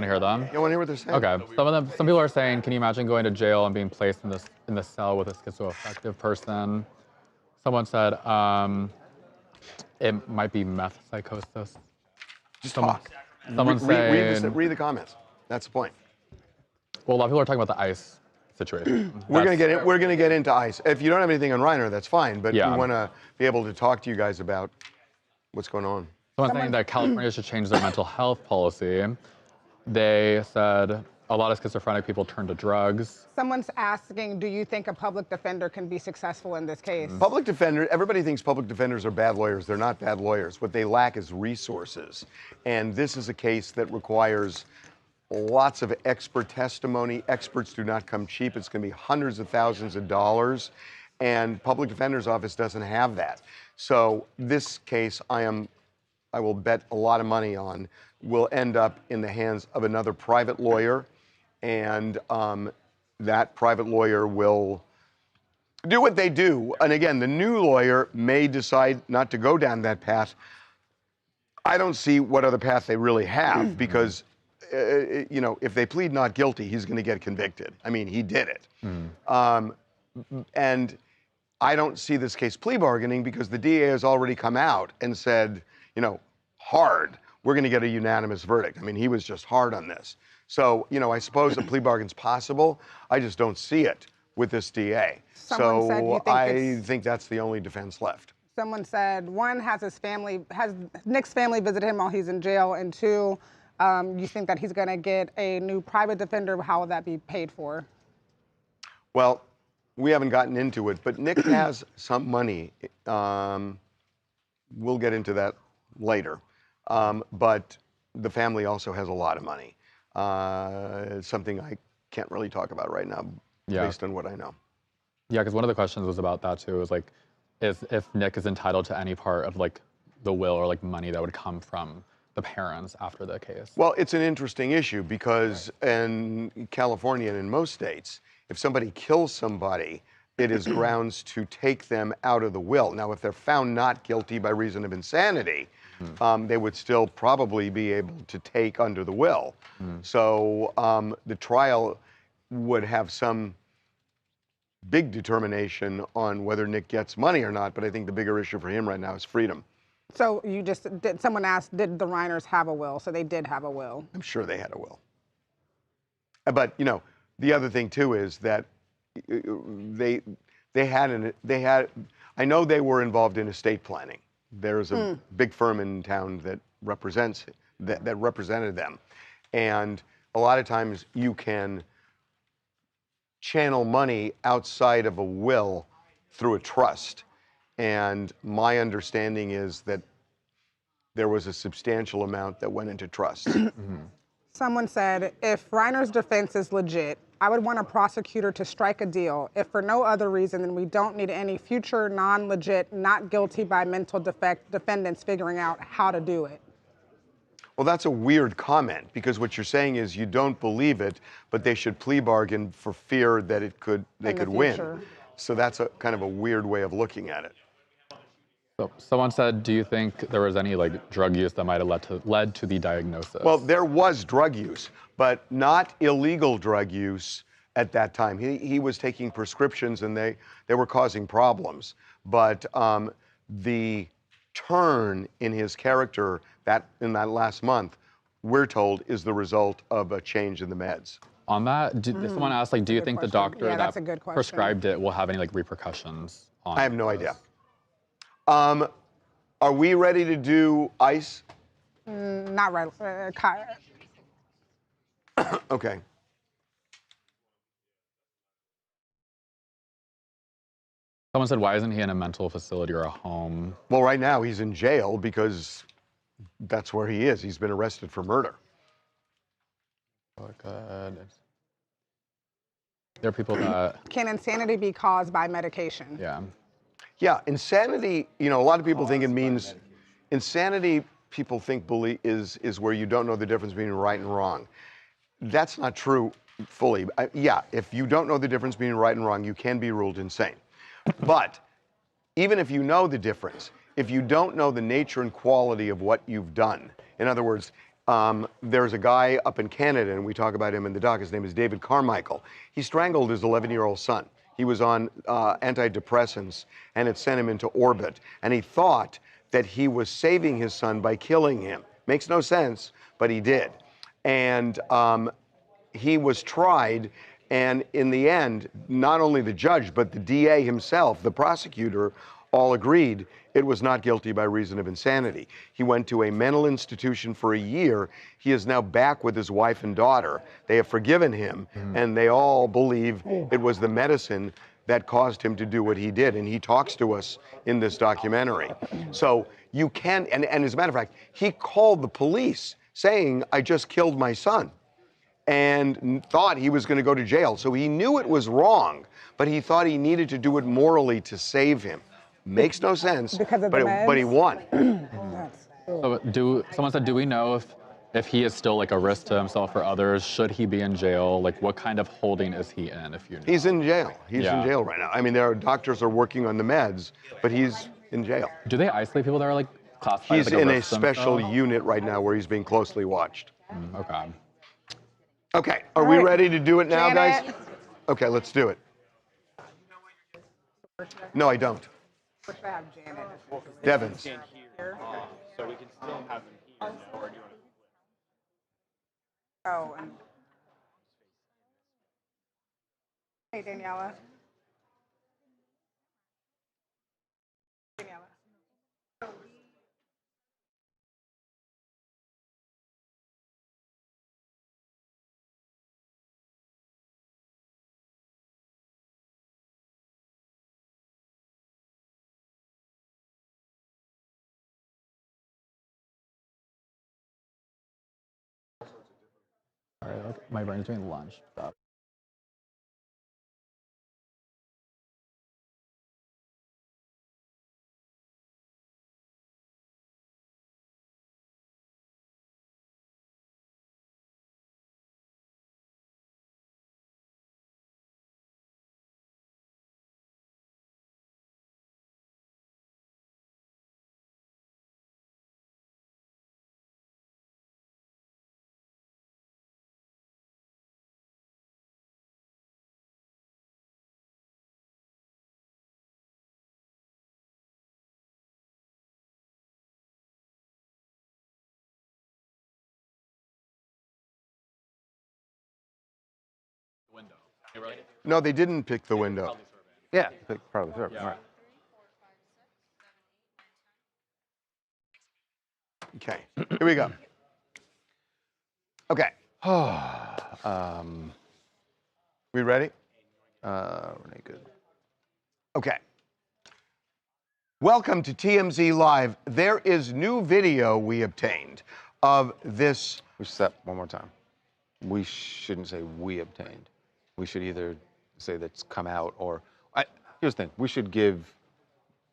Speaker 1: to hear them?
Speaker 7: You want to hear what they're saying?
Speaker 1: Okay. Some people are saying, can you imagine going to jail and being placed in the cell with a schizoaffective person? Someone said it might be meth psychosis.
Speaker 7: Just talk.
Speaker 1: Someone saying,
Speaker 7: read the comments. That's the point.
Speaker 1: Well, a lot of people are talking about the ICE situation.
Speaker 7: We're going to get into ICE. If you don't have anything on Reiner, that's fine. But we want to be able to talk to you guys about what's going on.
Speaker 1: Someone's saying that California should change their mental health policy. They said a lot of schizophrenic people turn to drugs.
Speaker 6: Someone's asking, do you think a public defender can be successful in this case?
Speaker 7: Public defender, everybody thinks public defenders are bad lawyers. They're not bad lawyers. What they lack is resources. And this is a case that requires lots of expert testimony. Experts do not come cheap. It's going to be hundreds of thousands of dollars. And public defender's office doesn't have that. So this case, I will bet a lot of money on, will end up in the hands of another private lawyer. And that private lawyer will do what they do. And again, the new lawyer may decide not to go down that path. I don't see what other path they really have because, you know, if they plead not guilty, he's going to get convicted. I mean, he did it. And I don't see this case plea bargaining because the DA has already come out and said, you know, hard, we're going to get a unanimous verdict. I mean, he was just hard on this. So, you know, I suppose a plea bargain's possible. I just don't see it with this DA.
Speaker 6: Someone said you think
Speaker 7: I think that's the only defense left.
Speaker 6: Someone said, one, has Nick's family visited him while he's in jail, and two, you think that he's going to get a new private defender. How will that be paid for?
Speaker 7: Well, we haven't gotten into it, but Nick has some money. We'll get into that later. But the family also has a lot of money. It's something I can't really talk about right now based on what I know.
Speaker 1: Yeah, because one of the questions was about that too. Was like, if Nick is entitled to any part of like the will or like money that would come from the parents after the case.
Speaker 7: Well, it's an interesting issue because in California and in most states, if somebody kills somebody, it is grounds to take them out of the will. Now, if they're found not guilty by reason of insanity, they would still probably be able to take under the will. So the trial would have some big determination on whether Nick gets money or not, but I think the bigger issue for him right now is freedom.
Speaker 6: So you just, someone asked, did the Reiners have a will? So they did have a will.
Speaker 7: I'm sure they had a will. But, you know, the other thing too is that they had, I know they were involved in estate planning. There's a big firm in town that represented them. And a lot of times you can channel money outside of a will through a trust. And my understanding is that there was a substantial amount that went into trusts.
Speaker 6: Someone said, if Reiner's defense is legit, I would want a prosecutor to strike a deal. If for no other reason, then we don't need any future non-legit, not guilty by mental defect defendants figuring out how to do it.
Speaker 7: Well, that's a weird comment because what you're saying is you don't believe it, but they should plea bargain for fear that they could win. So that's a kind of a weird way of looking at it.
Speaker 1: So someone said, do you think there was any like drug use that might have led to the diagnosis?
Speaker 7: Well, there was drug use, but not illegal drug use at that time. He was taking prescriptions and they were causing problems. But the turn in his character in that last month, we're told, is the result of a change in the meds.
Speaker 1: On that, someone asked, like, do you think the doctor that prescribed it will have any like repercussions on
Speaker 7: I have no idea. Are we ready to do ice?
Speaker 6: Not right.
Speaker 7: Okay.
Speaker 1: Someone said, why isn't he in a mental facility or a home?
Speaker 7: Well, right now he's in jail because that's where he is. He's been arrested for murder.
Speaker 1: Oh, good. There are people that...
Speaker 6: Can insanity be caused by medication?
Speaker 1: Yeah.
Speaker 7: Yeah, insanity, you know, a lot of people think it means, insanity, people think is where you don't know the difference between right and wrong. That's not true fully. Yeah, if you don't know the difference between right and wrong, you can be ruled insane. But even if you know the difference, if you don't know the nature and quality of what you've done, in other words, there's a guy up in Canada, and we talk about him in the doc, his name is David Carmichael. He strangled his 11-year-old son. He was on antidepressants, and it sent him into orbit. And he thought that he was saving his son by killing him. Makes no sense, but he did. And he was tried, and in the end, not only the judge, but the DA himself, the prosecutor, all agreed it was not guilty by reason of insanity. He went to a mental institution for a year. He is now back with his wife and daughter. They have forgiven him, and they all believe it was the medicine that caused him to do what he did. And he talks to us in this documentary. So you can, and as a matter of fact, he called the police saying, I just killed my son, and thought he was going to go to jail. So he knew it was wrong, but he thought he needed to do it morally to save him. Makes no sense,
Speaker 6: Because of
Speaker 7: but,
Speaker 6: the
Speaker 7: but he
Speaker 6: meds?
Speaker 7: won.
Speaker 1: So someone said, do we know if he is still like a risk to himself or others? Should he be in jail? Like, what kind of holding is he in, if you know?
Speaker 7: He's in jail. He's
Speaker 1: Yeah.
Speaker 7: in jail right now. I mean, doctors are working on the meds, but he's in jail.
Speaker 1: Do they isolate people that are like classified
Speaker 7: He's
Speaker 1: as like
Speaker 7: in a
Speaker 1: risk
Speaker 7: special
Speaker 1: themselves?
Speaker 7: unit right now where he's being closely watched.
Speaker 1: Okay.
Speaker 7: Okay, are we
Speaker 6: right.
Speaker 7: ready to do it now, guys?
Speaker 6: Janet.
Speaker 7: Okay, let's do it. No, I don't.
Speaker 6: Wish I have Janet.
Speaker 7: Devins.
Speaker 12: So we can still have them here, or do you want to?
Speaker 6: Oh, and hey, Daniela. Daniela.
Speaker 1: All right, okay. My brain's doing lunch stuff. Window. You ready?
Speaker 7: No, they didn't pick the window.
Speaker 8: Yeah, part of the survey.
Speaker 1: Yeah.
Speaker 8: All right.
Speaker 7: Okay, here we go. Okay. We ready?
Speaker 8: Renee, good.
Speaker 7: Okay. Welcome to TMZ Live. There is new video we obtained of this.
Speaker 8: We should step one more time. We shouldn't say we obtained. We should either say that's come out or. Here's the thing. We should give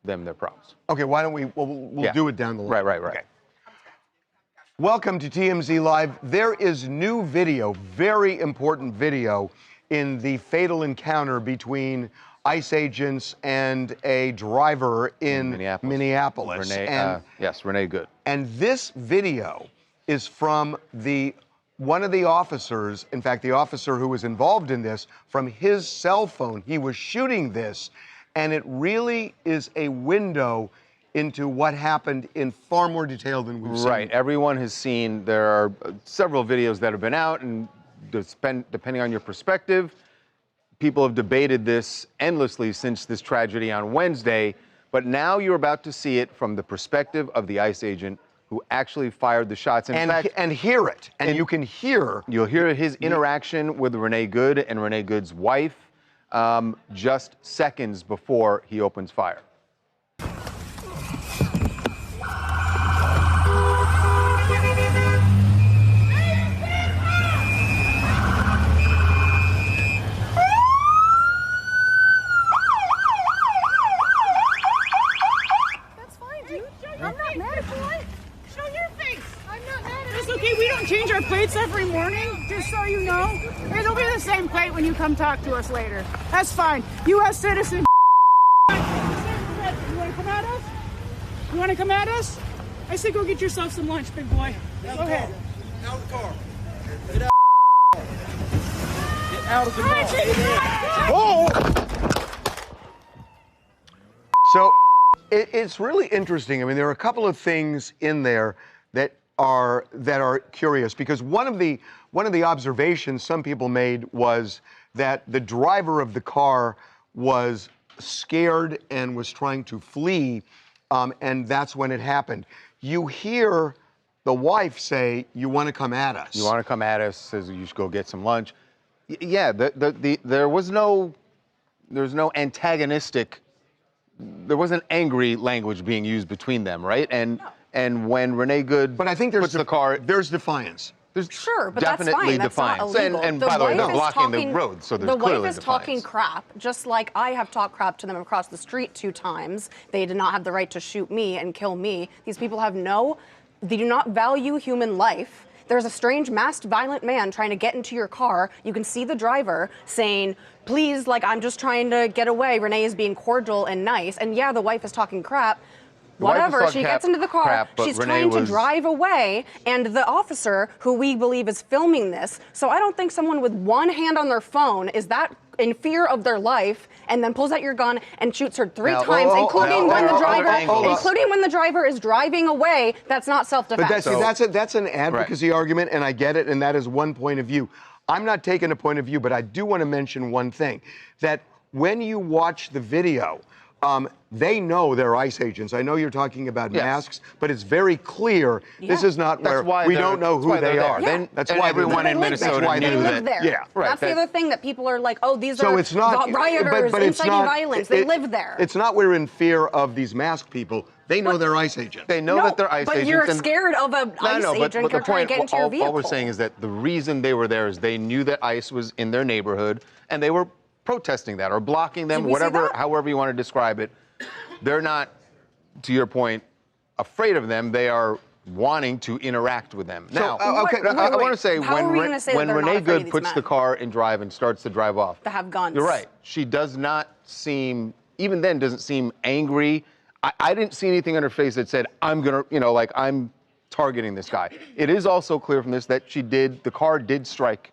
Speaker 8: them their props.
Speaker 7: Okay, why don't we'll
Speaker 8: Yeah.
Speaker 7: do it down the line.
Speaker 8: Right.
Speaker 7: Okay. Welcome to TMZ Live. There is new video, very important video, in the fatal encounter between ICE agents and a driver in Minneapolis.
Speaker 8: Renee, yes, Renee Good.
Speaker 7: And this video is from one of the officers, in fact, the officer who was involved in this, from his cell phone. He was shooting this, and it really is a window into what happened in far more detail than we've seen.
Speaker 8: Right. Everyone has seen, there are several videos that have been out, and depending on your perspective, people have debated this endlessly since this tragedy on Wednesday, but now you're about to see it from the perspective of the ICE agent who actually fired the shots. In fact,
Speaker 7: and hear it. And you can hear.
Speaker 8: You'll hear his interaction with Renee Good and Renee Good's wife just seconds before he opens fire.
Speaker 13: Change our plates every morning, just so you know. It'll be the same plate when you come talk to us later. That's fine. U.S. citizen. You want to come at us? You want to come at us? I say go get yourself some lunch, big boy. Go ahead.
Speaker 12: Out of the car. Get out. Get out of the car.
Speaker 7: Oh! So it's really interesting. I mean, there are a couple of things in there that are curious, because one of the observations some people made was that the driver of the car was scared and was trying to flee, and that's when it happened. You hear the wife say, "You want to come at us?"
Speaker 8: You want to come at us? Says you should go get some lunch. Yeah, there was no antagonistic. There wasn't angry language being used between them, right? And when Renee Good,
Speaker 7: but I think there's defiance.
Speaker 8: There's
Speaker 14: sure, but
Speaker 8: definitely
Speaker 14: that's fine. That's
Speaker 8: defiance.
Speaker 14: not illegal.
Speaker 8: And
Speaker 14: The
Speaker 8: by the way,
Speaker 14: wife
Speaker 8: they're
Speaker 14: is
Speaker 8: blocking
Speaker 14: talking-
Speaker 8: the road, so there's
Speaker 14: the
Speaker 8: clearly
Speaker 14: wife is
Speaker 8: defiance.
Speaker 14: talking crap, just like I have talked crap to them across the street 2 times. They did not have the right to shoot me and kill me. These people they do not value human life. There's a strange masked violent man trying to get into your car. You can see the driver saying, please, like, I'm just trying to get away. Renee is being cordial and nice. And yeah, the wife is talking crap. Whatever, she gets into the car, she's trying to drive away, and the officer, who we believe is filming this, so I don't think someone with one hand on their phone is that in fear of their life, and then pulls out your gun and shoots her 3 times, including when the driver is driving away. That's not self-defense.
Speaker 7: But that's an advocacy argument, and I get it, and that is one point of view. I'm not taking a point of view, but I do want to mention one thing, that when you watch the video, they know they're ICE agents. I know you're talking about masks, but it's very clear this is not where we don't know who they are. That's why
Speaker 8: everyone in Minnesota knew that.
Speaker 14: Yeah, right. That's the other thing that people are like, oh, these are rioters inciting violence. They live there.
Speaker 7: It's not we're in fear of these masked people. They know they're ICE agents.
Speaker 8: They know that they're ICE agents.
Speaker 14: But you're scared of an ICE agent trying to get into your vehicle.
Speaker 8: All we're saying is that the reason they were there is they knew that ICE was in their neighborhood, and they were protesting that or blocking them, however you want to describe it. They're not, to your point, afraid of them. They are wanting to interact with them. Now, I want to say when Renee Good puts the car in drive and starts to drive off,
Speaker 14: to have guns.
Speaker 8: You're right. She does not seem, even then, doesn't seem angry. I didn't see anything on her face that said, I'm gonna, like I'm targeting this guy. It is also clear from this that the car did strike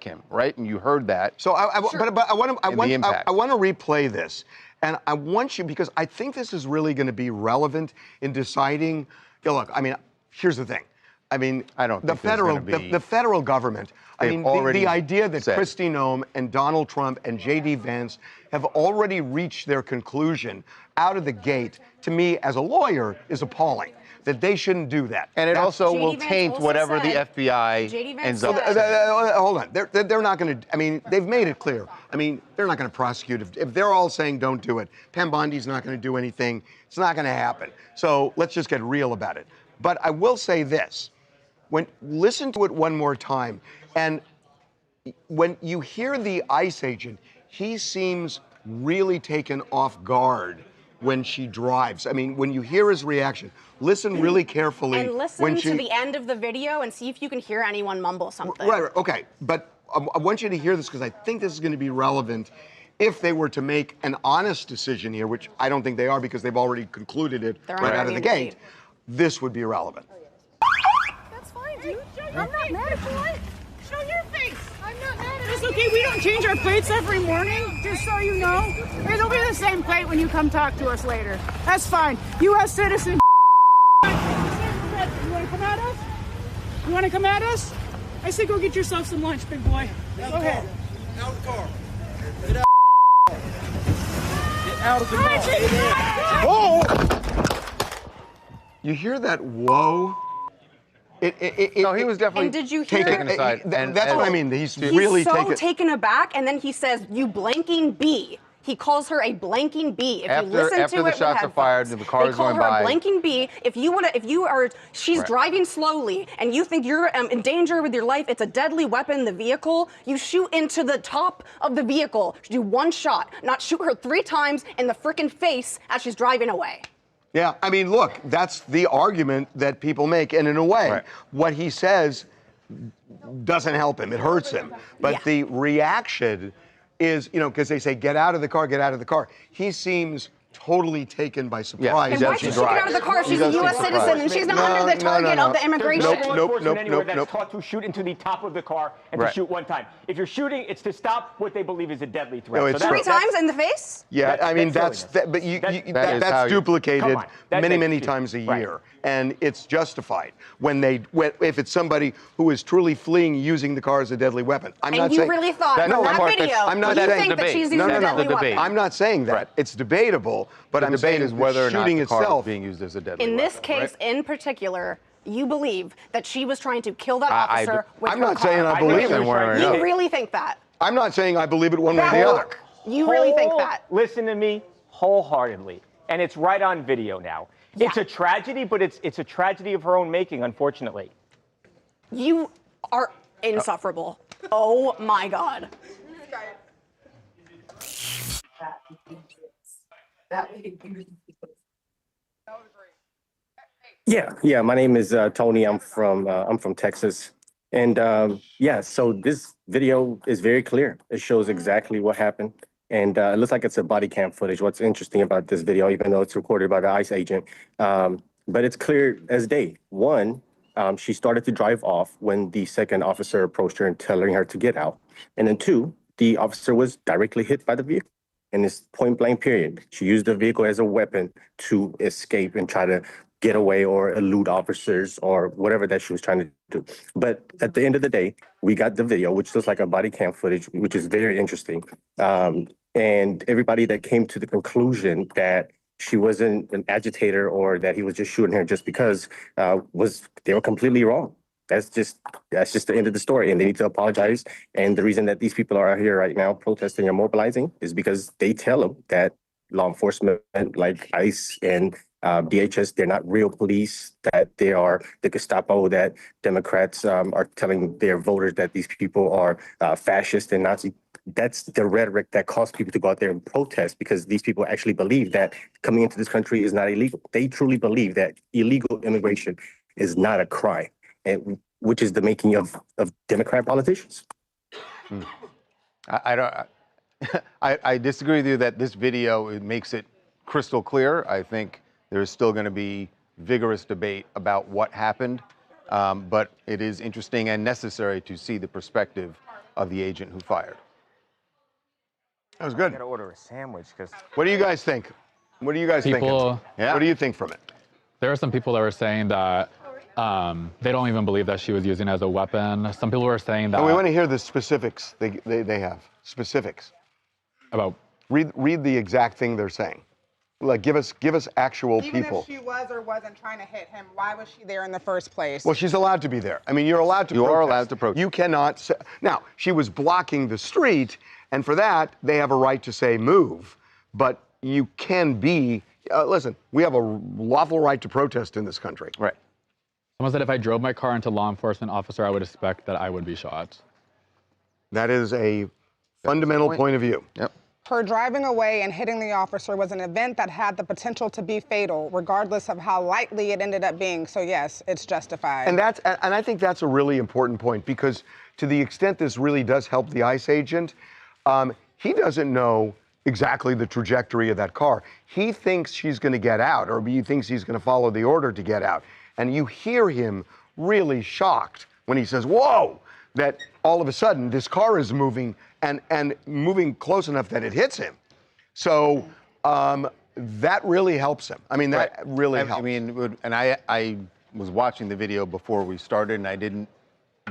Speaker 8: him, right? And you heard that.
Speaker 7: So I want to replay this. And I want you, because I think this is really going to be relevant in deciding, look, I mean, here's the thing. I mean, the federal government, I mean, the idea that Kristi Noem and Donald Trump and J.D. Vance have already reached their conclusion out of the gate, to me, as a lawyer, is appalling. That they shouldn't do that.
Speaker 8: And it also will taint whatever the FBI ends up.
Speaker 7: Hold on, they're not going to. I mean, they've made it clear. I mean, they're not going to prosecute if they're all saying don't do it. Pam Bondi's not going to do anything. It's not going to happen. So let's just get real about it. But I will say this: listen to it one more time, and when you hear the ICE agent, he seems really taken off guard when she drives. I mean, when you hear his reaction, listen really carefully.
Speaker 14: And listen to the end of the video and see if you can hear anyone mumble something.
Speaker 7: Right, okay. But I want you to hear this because I think this is going to be relevant if they were to make an honest decision here, which I don't think they are because they've already concluded it right out of the gate. This would be relevant.
Speaker 13: That's fine, dude. I'm not mad at you. Show your face. I'm not mad at you. It's okay. We don't change our plates every morning, just so you know. It'll be the same plate when you come talk to us later. That's fine. U.S. citizen. You want to come at us? You want to come at us? I say go get yourself some lunch, big boy. Go ahead.
Speaker 4: Out of the car. Get out. Get out of the car.
Speaker 7: Whoa! You hear that? Whoa!
Speaker 8: No, he was definitely
Speaker 14: and did you hear
Speaker 8: taken aside.
Speaker 7: That's what I mean. He's really
Speaker 14: so taken aback, and then he says, "You blanking bee." He calls her a blanking bee. If you listen to it,
Speaker 8: after the shots are fired and the car is going by,
Speaker 14: they call her a blanking bee. She's driving slowly, and you think you're in danger with your life. It's a deadly weapon in the vehicle. You shoot into the top of the vehicle. You do one shot, not shoot her 3 times in the frickin' face as she's driving away.
Speaker 7: Yeah, I mean, look, that's the argument that people make, and in a way, what he says doesn't help him. It hurts him. But the reaction is, because they say, get out of the car, get out of the car. He seems totally taken by surprise.
Speaker 14: And why should she get out of the car? She's a U.S. citizen and she's not under the target of the immigration.
Speaker 7: Nope,
Speaker 15: Law
Speaker 7: nope,
Speaker 15: enforcement
Speaker 7: nope,
Speaker 15: anywhere
Speaker 7: nope,
Speaker 15: that's taught to shoot into the top of the car and
Speaker 8: Right.
Speaker 15: to shoot one time. If you're shooting, it's to stop what they believe is a deadly threat.
Speaker 7: No, it's
Speaker 15: so
Speaker 14: Three times in the face?
Speaker 7: Yeah, I mean,
Speaker 15: that's
Speaker 7: but that's duplicated many times a year. And it's justified if it's somebody who is truly fleeing using the car as a deadly weapon. I'm not
Speaker 14: And you
Speaker 7: saying,
Speaker 14: really thought from that video,
Speaker 7: I'm not
Speaker 14: you
Speaker 7: saying
Speaker 14: think that she's using a deadly weapon?
Speaker 7: I'm not saying that. It's debatable, but
Speaker 8: The
Speaker 7: I'm
Speaker 8: debate
Speaker 7: saying
Speaker 8: is whether or not
Speaker 7: shooting
Speaker 8: the car is
Speaker 7: itself
Speaker 8: being used as a deadly
Speaker 14: In
Speaker 8: weapon.
Speaker 14: this case, in particular, you believe that she was trying to kill that
Speaker 7: I-
Speaker 14: officer with
Speaker 7: I'm
Speaker 14: her
Speaker 7: not
Speaker 14: car.
Speaker 7: saying I believe it.
Speaker 14: You really think that?
Speaker 7: I'm not saying I believe it one way or the other.
Speaker 14: You really think that?
Speaker 15: Listen to me wholeheartedly. And it's right on video now.
Speaker 14: Yeah.
Speaker 15: It's a tragedy, but it's a tragedy of her own making, unfortunately.
Speaker 14: You are insufferable. Oh my God.
Speaker 16: Yeah. My name is Tony. I'm from Texas, and yeah. So this video is very clear. It shows exactly what happened, and it looks like it's a body cam footage. What's interesting about this video, even though it's recorded by the ICE agent, but it's clear as day. One, she started to drive off when the second officer approached her and telling her to get out, and then two, the officer was directly hit by the vehicle. In this point blank period, she used the vehicle as a weapon to escape and try to get away or elude officers or whatever that she was trying to do. But at the end of the day, we got the video, which looks like a body cam footage, which is very interesting. And everybody that came to the conclusion that she wasn't an agitator or that he was just shooting her just because they were completely wrong. That's just the end of the story, and they need to apologize. And the reason that these people are out here right now protesting and mobilizing is because they tell them that law enforcement, like ICE and DHS, they're not real police, that they are the Gestapo, that Democrats are telling their voters that these people are fascist and Nazi. That's the rhetoric that caused people to go out there and protest, because these people actually believe that coming into this country is not illegal. They truly believe that illegal immigration is not a crime, and which is the making of Democrat politicians.
Speaker 8: I disagree with you that this video, it makes it crystal clear. I think there's still going to be vigorous debate about what happened, but it is interesting and necessary to see the perspective of the agent who fired.
Speaker 7: That was good.
Speaker 15: I gotta order a sandwich because.
Speaker 7: What do you guys think? What do you guys think? Yeah. What do you think from it?
Speaker 1: There are some people that were saying that they don't even believe that she was using it as a weapon. Some people were saying that.
Speaker 7: And we want to hear the specifics they have. Specifics.
Speaker 1: About.
Speaker 7: Read the exact thing they're saying. Like, give us actual
Speaker 6: Even
Speaker 7: people.
Speaker 6: if she was or wasn't trying to hit him, why was she there in the first place?
Speaker 7: Well, she's allowed to be there. I mean, you're allowed to.
Speaker 8: You are allowed to protest.
Speaker 7: You cannot. Now, she was blocking the street, and for that, they have a right to say move. But you can be. Listen, we have a lawful right to protest in this country.
Speaker 8: Right.
Speaker 1: Someone said if I drove my car into a law enforcement officer, I would expect that I would be shot.
Speaker 7: That is a fundamental point of view.
Speaker 8: Yep.
Speaker 6: Her driving away and hitting the officer was an event that had the potential to be fatal, regardless of how lightly it ended up being. So yes, it's justified.
Speaker 7: And I think that's a really important point, because to the extent this really does help the ICE agent, he doesn't know exactly the trajectory of that car. He thinks she's going to get out, or he thinks he's going to follow the order to get out. And you hear him really shocked when he says, "Whoa!" that all of a sudden this car is moving and moving close enough that it hits him. So that really helps him. I mean, that really helps.
Speaker 8: I mean, and I was watching the video before we started, and I didn't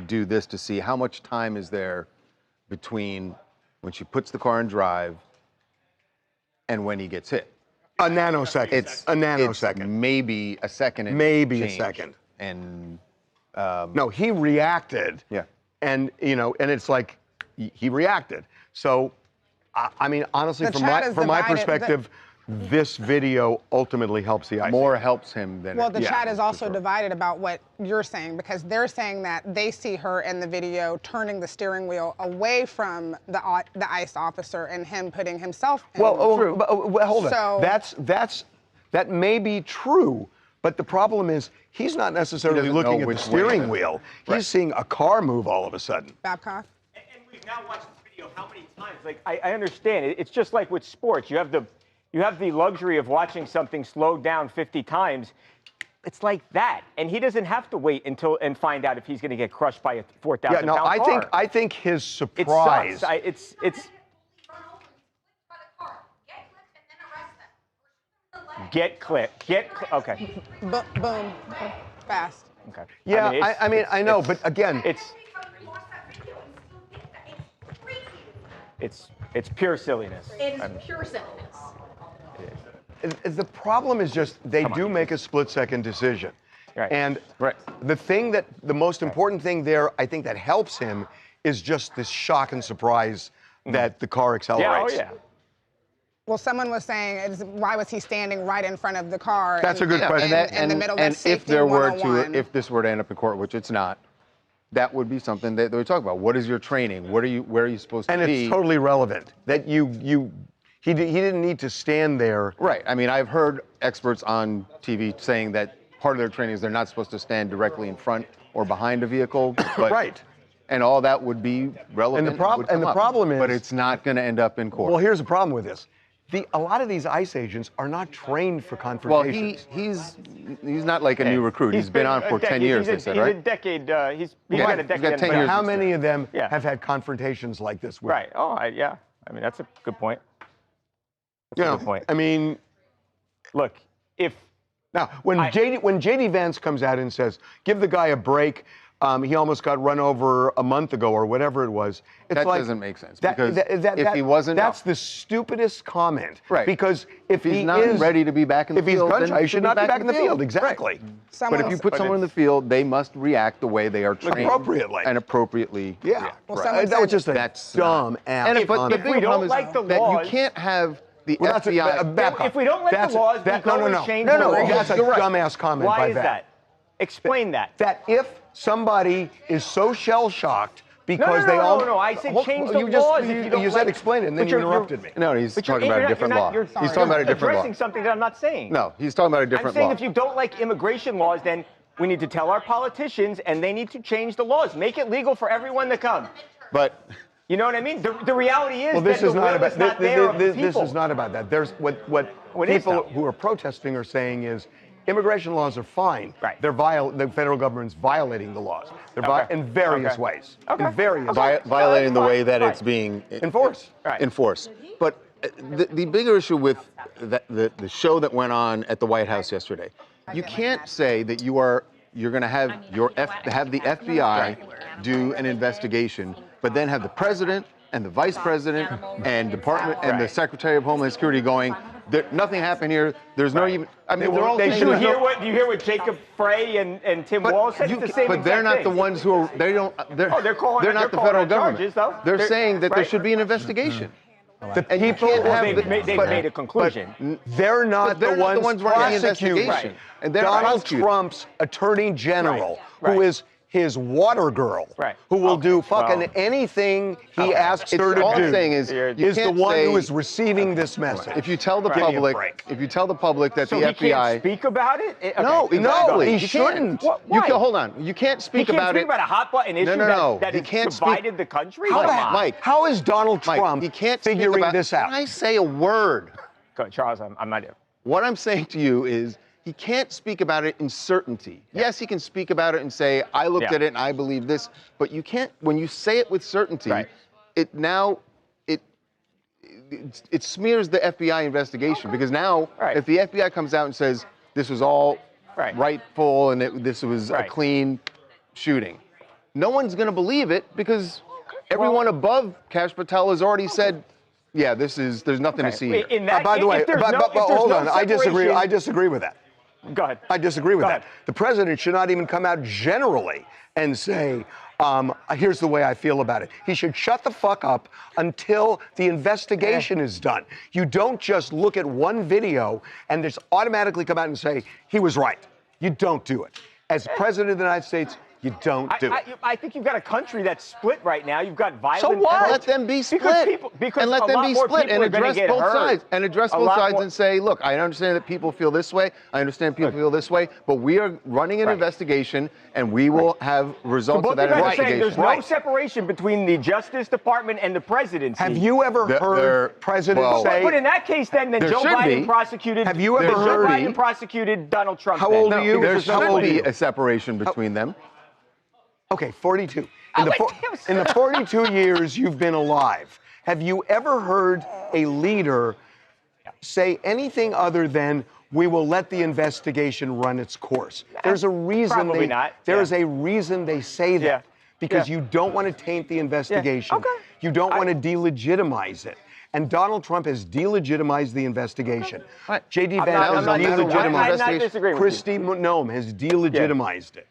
Speaker 8: do this to see how much time is there between when she puts the car in drive and when he gets hit.
Speaker 7: A nanosecond. It's a nanosecond.
Speaker 8: Maybe a second. And
Speaker 7: maybe
Speaker 8: change.
Speaker 7: A second.
Speaker 8: And
Speaker 7: no, he reacted.
Speaker 8: Yeah.
Speaker 7: And and it's like he reacted. So, I mean, honestly, from my perspective, this video ultimately helps the ICE.
Speaker 8: More helps him than.
Speaker 6: Well, the chat is also divided about what you're saying, because they're saying that they see her in the video turning the steering wheel away from the ICE officer and him putting himself in.
Speaker 7: Well, hold on.
Speaker 6: So,
Speaker 7: that may be true, but the problem is he's not necessarily looking at the steering wheel. He's seeing a car move all of a sudden.
Speaker 6: Babcock?
Speaker 15: And we've now watched this video how many times? Like, I understand it. It's just like with sports. You have the You have the luxury of watching something slowed down 50 times. It's like that, and he doesn't have to wait until and find out if he's going to get crushed by a 4,000
Speaker 7: Yeah, no,
Speaker 15: pound car.
Speaker 7: I think his surprise.
Speaker 15: It sucks. It's get clipped. Okay.
Speaker 6: Boom. Fast.
Speaker 15: Okay.
Speaker 7: Yeah, I know, but again,
Speaker 15: it's pure silliness.
Speaker 14: It is pure silliness.
Speaker 7: the problem is just they do make a split-second decision.
Speaker 15: Right.
Speaker 7: And the most important thing there, I think that helps him is just this shock and surprise that the car accelerates.
Speaker 15: Yeah,
Speaker 6: Well, someone was saying, why was he standing right in front of the car?
Speaker 7: That's a good question.
Speaker 6: In the middle of
Speaker 8: and
Speaker 6: safety
Speaker 8: if there were
Speaker 6: 101.
Speaker 8: if this were to end up in court, which it's not, that would be something that they would talk about. What is your training? Where are you supposed to be?
Speaker 7: And it's totally relevant that he didn't need to stand there.
Speaker 8: Right. I mean, I've heard experts on TV saying that part of their training is they're not supposed to stand directly in front or behind a vehicle. But,
Speaker 7: right.
Speaker 8: And all that would be relevant.
Speaker 7: And the problem is,
Speaker 8: but it's not going to end up in court.
Speaker 7: Well, here's the problem with this. A lot of these ICE agents are not trained for confrontations.
Speaker 8: Well, he's not like a new recruit. He's been on for 10 years, they said, right?
Speaker 15: He's a decade. He's got a decade.
Speaker 8: 10 years.
Speaker 7: How many of them have had confrontations like this? With
Speaker 15: Right. Oh, yeah. I mean, that's a good point.
Speaker 7: That's a good point. I mean,
Speaker 15: look,
Speaker 7: when JD Vance comes out and says, "Give the guy a break," he almost got run over a month ago or whatever it was. It's
Speaker 8: that
Speaker 7: like,
Speaker 8: doesn't make sense.
Speaker 7: Because
Speaker 8: if he wasn't,
Speaker 7: that's the stupidest comment.
Speaker 8: Right.
Speaker 7: Because if
Speaker 8: he's not ready to be back in the field,
Speaker 7: if he's
Speaker 8: then
Speaker 7: he should not be back in the field. Exactly.
Speaker 8: Right. But if you put someone in the field, they must react the way they are trained.
Speaker 7: Appropriately.
Speaker 8: And appropriately.
Speaker 7: Yeah.
Speaker 6: Well,
Speaker 7: that was just a dumb ass
Speaker 8: And
Speaker 7: comment.
Speaker 15: if we don't like the
Speaker 8: that
Speaker 15: laws,
Speaker 8: you can't have the
Speaker 7: Well,
Speaker 8: FBI.
Speaker 15: if we don't like the laws, we go and change the laws.
Speaker 7: That's a dumbass comment
Speaker 15: Why
Speaker 7: by
Speaker 15: is that? Explain that.
Speaker 7: That if somebody is so shell-shocked because they all...
Speaker 15: No, I said change the laws if you don't
Speaker 7: You said explain it, and then you interrupted me.
Speaker 8: No, he's talking about a different law. He's talking about a different law.
Speaker 15: Addressing something that I'm not saying.
Speaker 8: No, he's talking about a different law.
Speaker 15: I'm saying if you don't like immigration laws, then we need to tell our politicians, and they need to change the laws. Make it legal for everyone to come.
Speaker 8: But...
Speaker 15: You know what I mean? The reality is
Speaker 7: this
Speaker 15: that
Speaker 7: is not about
Speaker 15: not there of the
Speaker 7: this
Speaker 15: people.
Speaker 7: is not about that. There's what people who are protesting are saying is immigration laws are fine.
Speaker 15: Right.
Speaker 7: The federal government's violating the laws. They're in various ways. In various ways.
Speaker 8: Violating the way that it's being
Speaker 7: enforced.
Speaker 8: Enforced. But the bigger issue with the show that went on at the White House yesterday, you can't say that you're going to have have the FBI do an investigation, but then have the president and the vice president and the Secretary of Homeland Security going, nothing happened here. There's no even. I mean, they're all saying.
Speaker 15: Do you hear what Jacob Frey and Tim Walz said? It's the same
Speaker 8: but they're not
Speaker 15: exact
Speaker 8: the
Speaker 15: thing.
Speaker 8: ones who are. They're not the federal government. They're saying that there should be an investigation.
Speaker 7: The people
Speaker 15: they've made a conclusion.
Speaker 7: They're not the ones prosecuting.
Speaker 8: Right.
Speaker 7: And Donald Trump's attorney general, who is his water girl, who will do fucking anything he asks her to
Speaker 8: all
Speaker 7: do,
Speaker 8: I'm saying is
Speaker 7: the one who is receiving this message.
Speaker 8: If you tell the public, that
Speaker 15: so
Speaker 8: the
Speaker 15: he
Speaker 8: FBI
Speaker 15: can't speak about it. Okay.
Speaker 8: No, exactly.
Speaker 7: he shouldn't.
Speaker 8: Hold on. You can't speak about it.
Speaker 15: He can't speak about a hot button issue that has divided the country.
Speaker 8: Mike,
Speaker 7: how is Donald Trump figuring this out?
Speaker 8: When I say a word,
Speaker 15: go ahead, Charles, I'm not.
Speaker 8: What I'm saying to you is, he can't speak about it in certainty. Yeah. Yes, he can speak about it and say, I looked at it and I believe this, but you can't, when you say it with certainty, it smears the FBI investigation, because now if the FBI comes out and says this was all rightful and this was a clean shooting, no one's going to believe it, because everyone above Kash Patel has already said, yeah, there's nothing to see here.
Speaker 7: By the way, hold on, I disagree with that.
Speaker 15: Go ahead.
Speaker 7: I disagree with that. The president should not even come out generally and say, here's the way I feel about it. He should shut the fuck up until the investigation is done. You don't just look at one video and just automatically come out and say, he was right. You don't do it. As president of the United States, You don't do it.
Speaker 15: I think you've got a country that's split right now. You've got violent.
Speaker 8: So what? Let them be split.
Speaker 15: Because
Speaker 8: and let them be split and address both sides. And address both sides and say, look, I understand that people feel this way. I understand people feel this way. But we are running an investigation, and we will have results of that investigation.
Speaker 15: There's no separation between the Justice Department and the presidency.
Speaker 7: Have you ever heard presidents say?
Speaker 15: But in that case, then Joe Biden prosecuted.
Speaker 7: Have you ever heard?
Speaker 15: Joe Biden prosecuted Donald Trump.
Speaker 7: How old are you?
Speaker 8: There should be a separation between them.
Speaker 7: Okay, 42. In the 42 years you've been alive, have you ever heard a leader say anything other than we will let the investigation run its course? There's a reason
Speaker 15: Probably not.
Speaker 7: There's a reason they say that. Because you don't want to taint the investigation.
Speaker 15: Okay.
Speaker 7: You don't want to delegitimize it. And Donald Trump has delegitimized the investigation. J.D. Vance has delegitimized it. Kristi Noem has delegitimized it.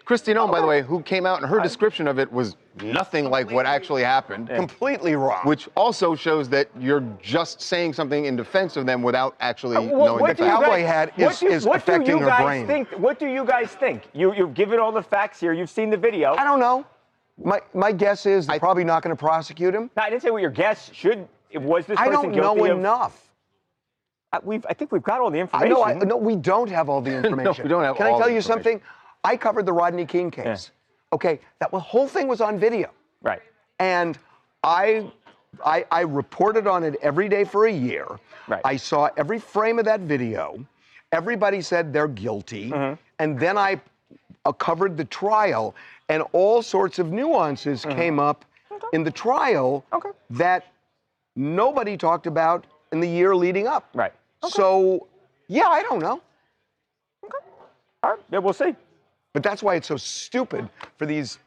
Speaker 8: Kristi Noem, by the way, who came out and her description of it was nothing like what actually happened.
Speaker 7: Completely wrong.
Speaker 8: Which also shows that you're just saying something in defense of them without actually knowing the facts.
Speaker 7: Cowboy hat is affecting her brain.
Speaker 15: What do you guys think? You've given all the facts here. You've seen the video.
Speaker 7: I don't know. My guess is they're probably not going to prosecute him.
Speaker 15: No, I didn't say what your guess should. Was this person
Speaker 7: I don't know
Speaker 15: guilty
Speaker 7: enough.
Speaker 15: I think we've got all the information.
Speaker 7: I know. No, we don't have all the information.
Speaker 8: No, we don't have
Speaker 7: Can
Speaker 8: all
Speaker 7: I tell
Speaker 8: the
Speaker 7: you something? I covered the Rodney King case. Okay, that whole thing was on video.
Speaker 15: Right.
Speaker 7: And I reported on it every day for a year.
Speaker 15: Right.
Speaker 7: I saw every frame of that video. Everybody said they're guilty. And then I covered the trial, and all sorts of nuances came up in the trial that nobody talked about in the year leading up.
Speaker 15: Right.
Speaker 7: So, yeah, I don't know.
Speaker 15: All right, yeah, we'll see.
Speaker 7: But that's why it's so stupid for these,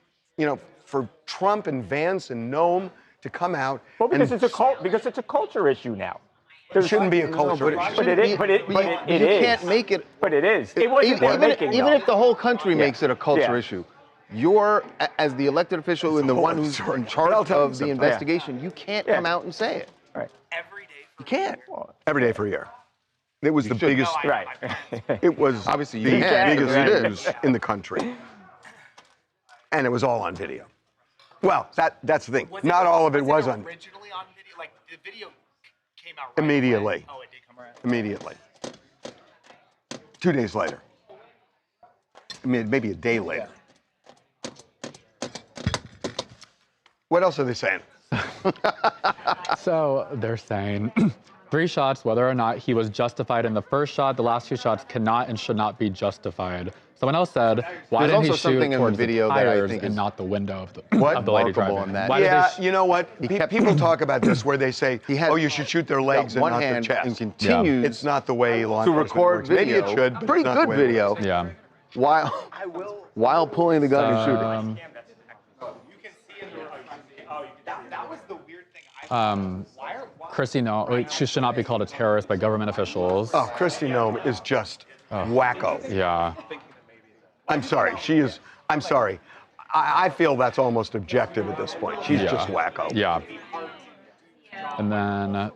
Speaker 7: for Trump and Vance and Noem to come out.
Speaker 15: Well, because it's a culture issue now.
Speaker 7: There shouldn't be a culture issue.
Speaker 15: But it is.
Speaker 8: You can't make it.
Speaker 15: But it is. It wasn't
Speaker 8: even if the whole country makes it a culture issue, you're, as the elected official and the one who's in charge of the investigation, you can't come out and say it.
Speaker 15: Right.
Speaker 8: You can't.
Speaker 7: Every day for a year. It was the biggest.
Speaker 15: Right.
Speaker 7: It was
Speaker 8: obviously
Speaker 7: the biggest news in the country, and it was all on video. Well, that's the thing. Not all of it was on.
Speaker 5: Originally on video, like the video came out right
Speaker 7: immediately.
Speaker 5: away. Oh, it did come out.
Speaker 7: Immediately. 2 days later. Maybe a day later. What else are they saying?
Speaker 1: So they're saying 3 shots, whether or not he was justified in the first shot, the last 2 shots cannot and should not be justified. Someone else said, why didn't he shoot towards the tires and not the window of the lady driving?
Speaker 7: Yeah, you know what? People talk about this where they say, oh, you should shoot their legs and not their chest.
Speaker 8: And continues
Speaker 7: It's not the way law
Speaker 8: to
Speaker 7: enforcement
Speaker 8: record
Speaker 7: works.
Speaker 8: video.
Speaker 7: Maybe it should, but
Speaker 8: Pretty
Speaker 7: it's not the
Speaker 8: good
Speaker 7: way it
Speaker 8: video.
Speaker 7: works.
Speaker 1: Yeah.
Speaker 8: While pulling the gun and shooting.
Speaker 5: That was the weird thing.
Speaker 1: Kristi Noem, she should not be called a terrorist by government officials.
Speaker 7: Oh, Kristi Noem is just wacko.
Speaker 1: Yeah.
Speaker 7: I'm sorry. I'm sorry. I feel that's almost objective at this point. She's just wacko.
Speaker 1: Yeah. And then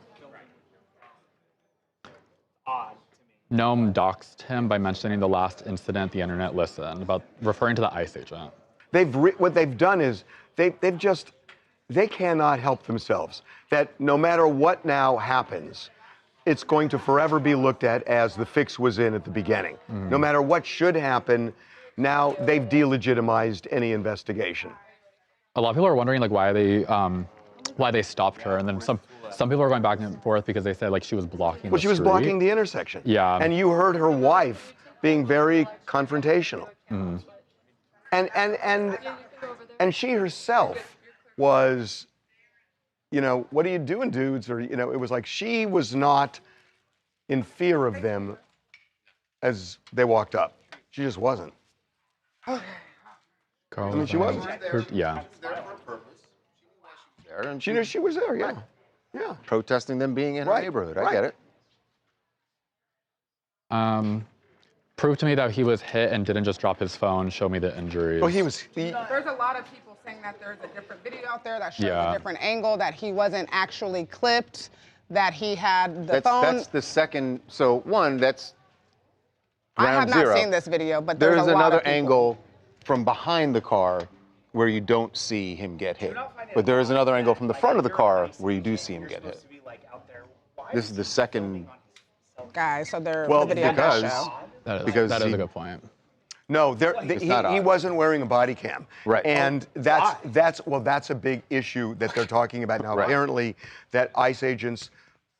Speaker 1: Noem doxed him by mentioning the last incident the internet listened about, referring to the ICE agent.
Speaker 7: What they've done is they cannot help themselves. That no matter what now happens, it's going to forever be looked at as the fix was in at the beginning. No matter what should happen, now they've delegitimized any investigation.
Speaker 1: A lot of people are wondering like why they stopped her, and then some people are going back and forth because they said like she was blocking.
Speaker 7: Well, she was blocking the intersection.
Speaker 1: Yeah.
Speaker 7: And you heard her wife being very confrontational. And she herself was, what are you doing, dudes? Or it was like she was not in fear of them as they walked up. She just wasn't.
Speaker 1: Carl,
Speaker 7: I mean, she wasn't.
Speaker 1: Yeah.
Speaker 7: She knew she was there, yeah. Yeah.
Speaker 8: Protesting them being in her neighborhood. I get it.
Speaker 1: Prove to me that he was hit and didn't just drop his phone. Show me the injuries.
Speaker 7: Well,
Speaker 6: There's a lot of people saying that there's a different video out there that shows a different angle, that he wasn't actually clipped, that he had the phone.
Speaker 8: That's the second. So one, that's
Speaker 6: I have
Speaker 8: ground zero.
Speaker 6: not seen this video, but there's a lot
Speaker 8: another
Speaker 6: of people.
Speaker 8: angle from behind the car where you don't see him get hit. But there is another angle from the front of the car where you do see him get hit. This is the second.
Speaker 6: Guys, so they're
Speaker 7: Well,
Speaker 6: the video does
Speaker 7: because
Speaker 6: show.
Speaker 1: That is a good point.
Speaker 7: No,
Speaker 8: It's not
Speaker 7: he
Speaker 8: odd.
Speaker 7: wasn't wearing a body cam.
Speaker 8: Right.
Speaker 7: And that's a big issue that they're talking about now.
Speaker 8: Right.
Speaker 7: Apparently, that ICE agents,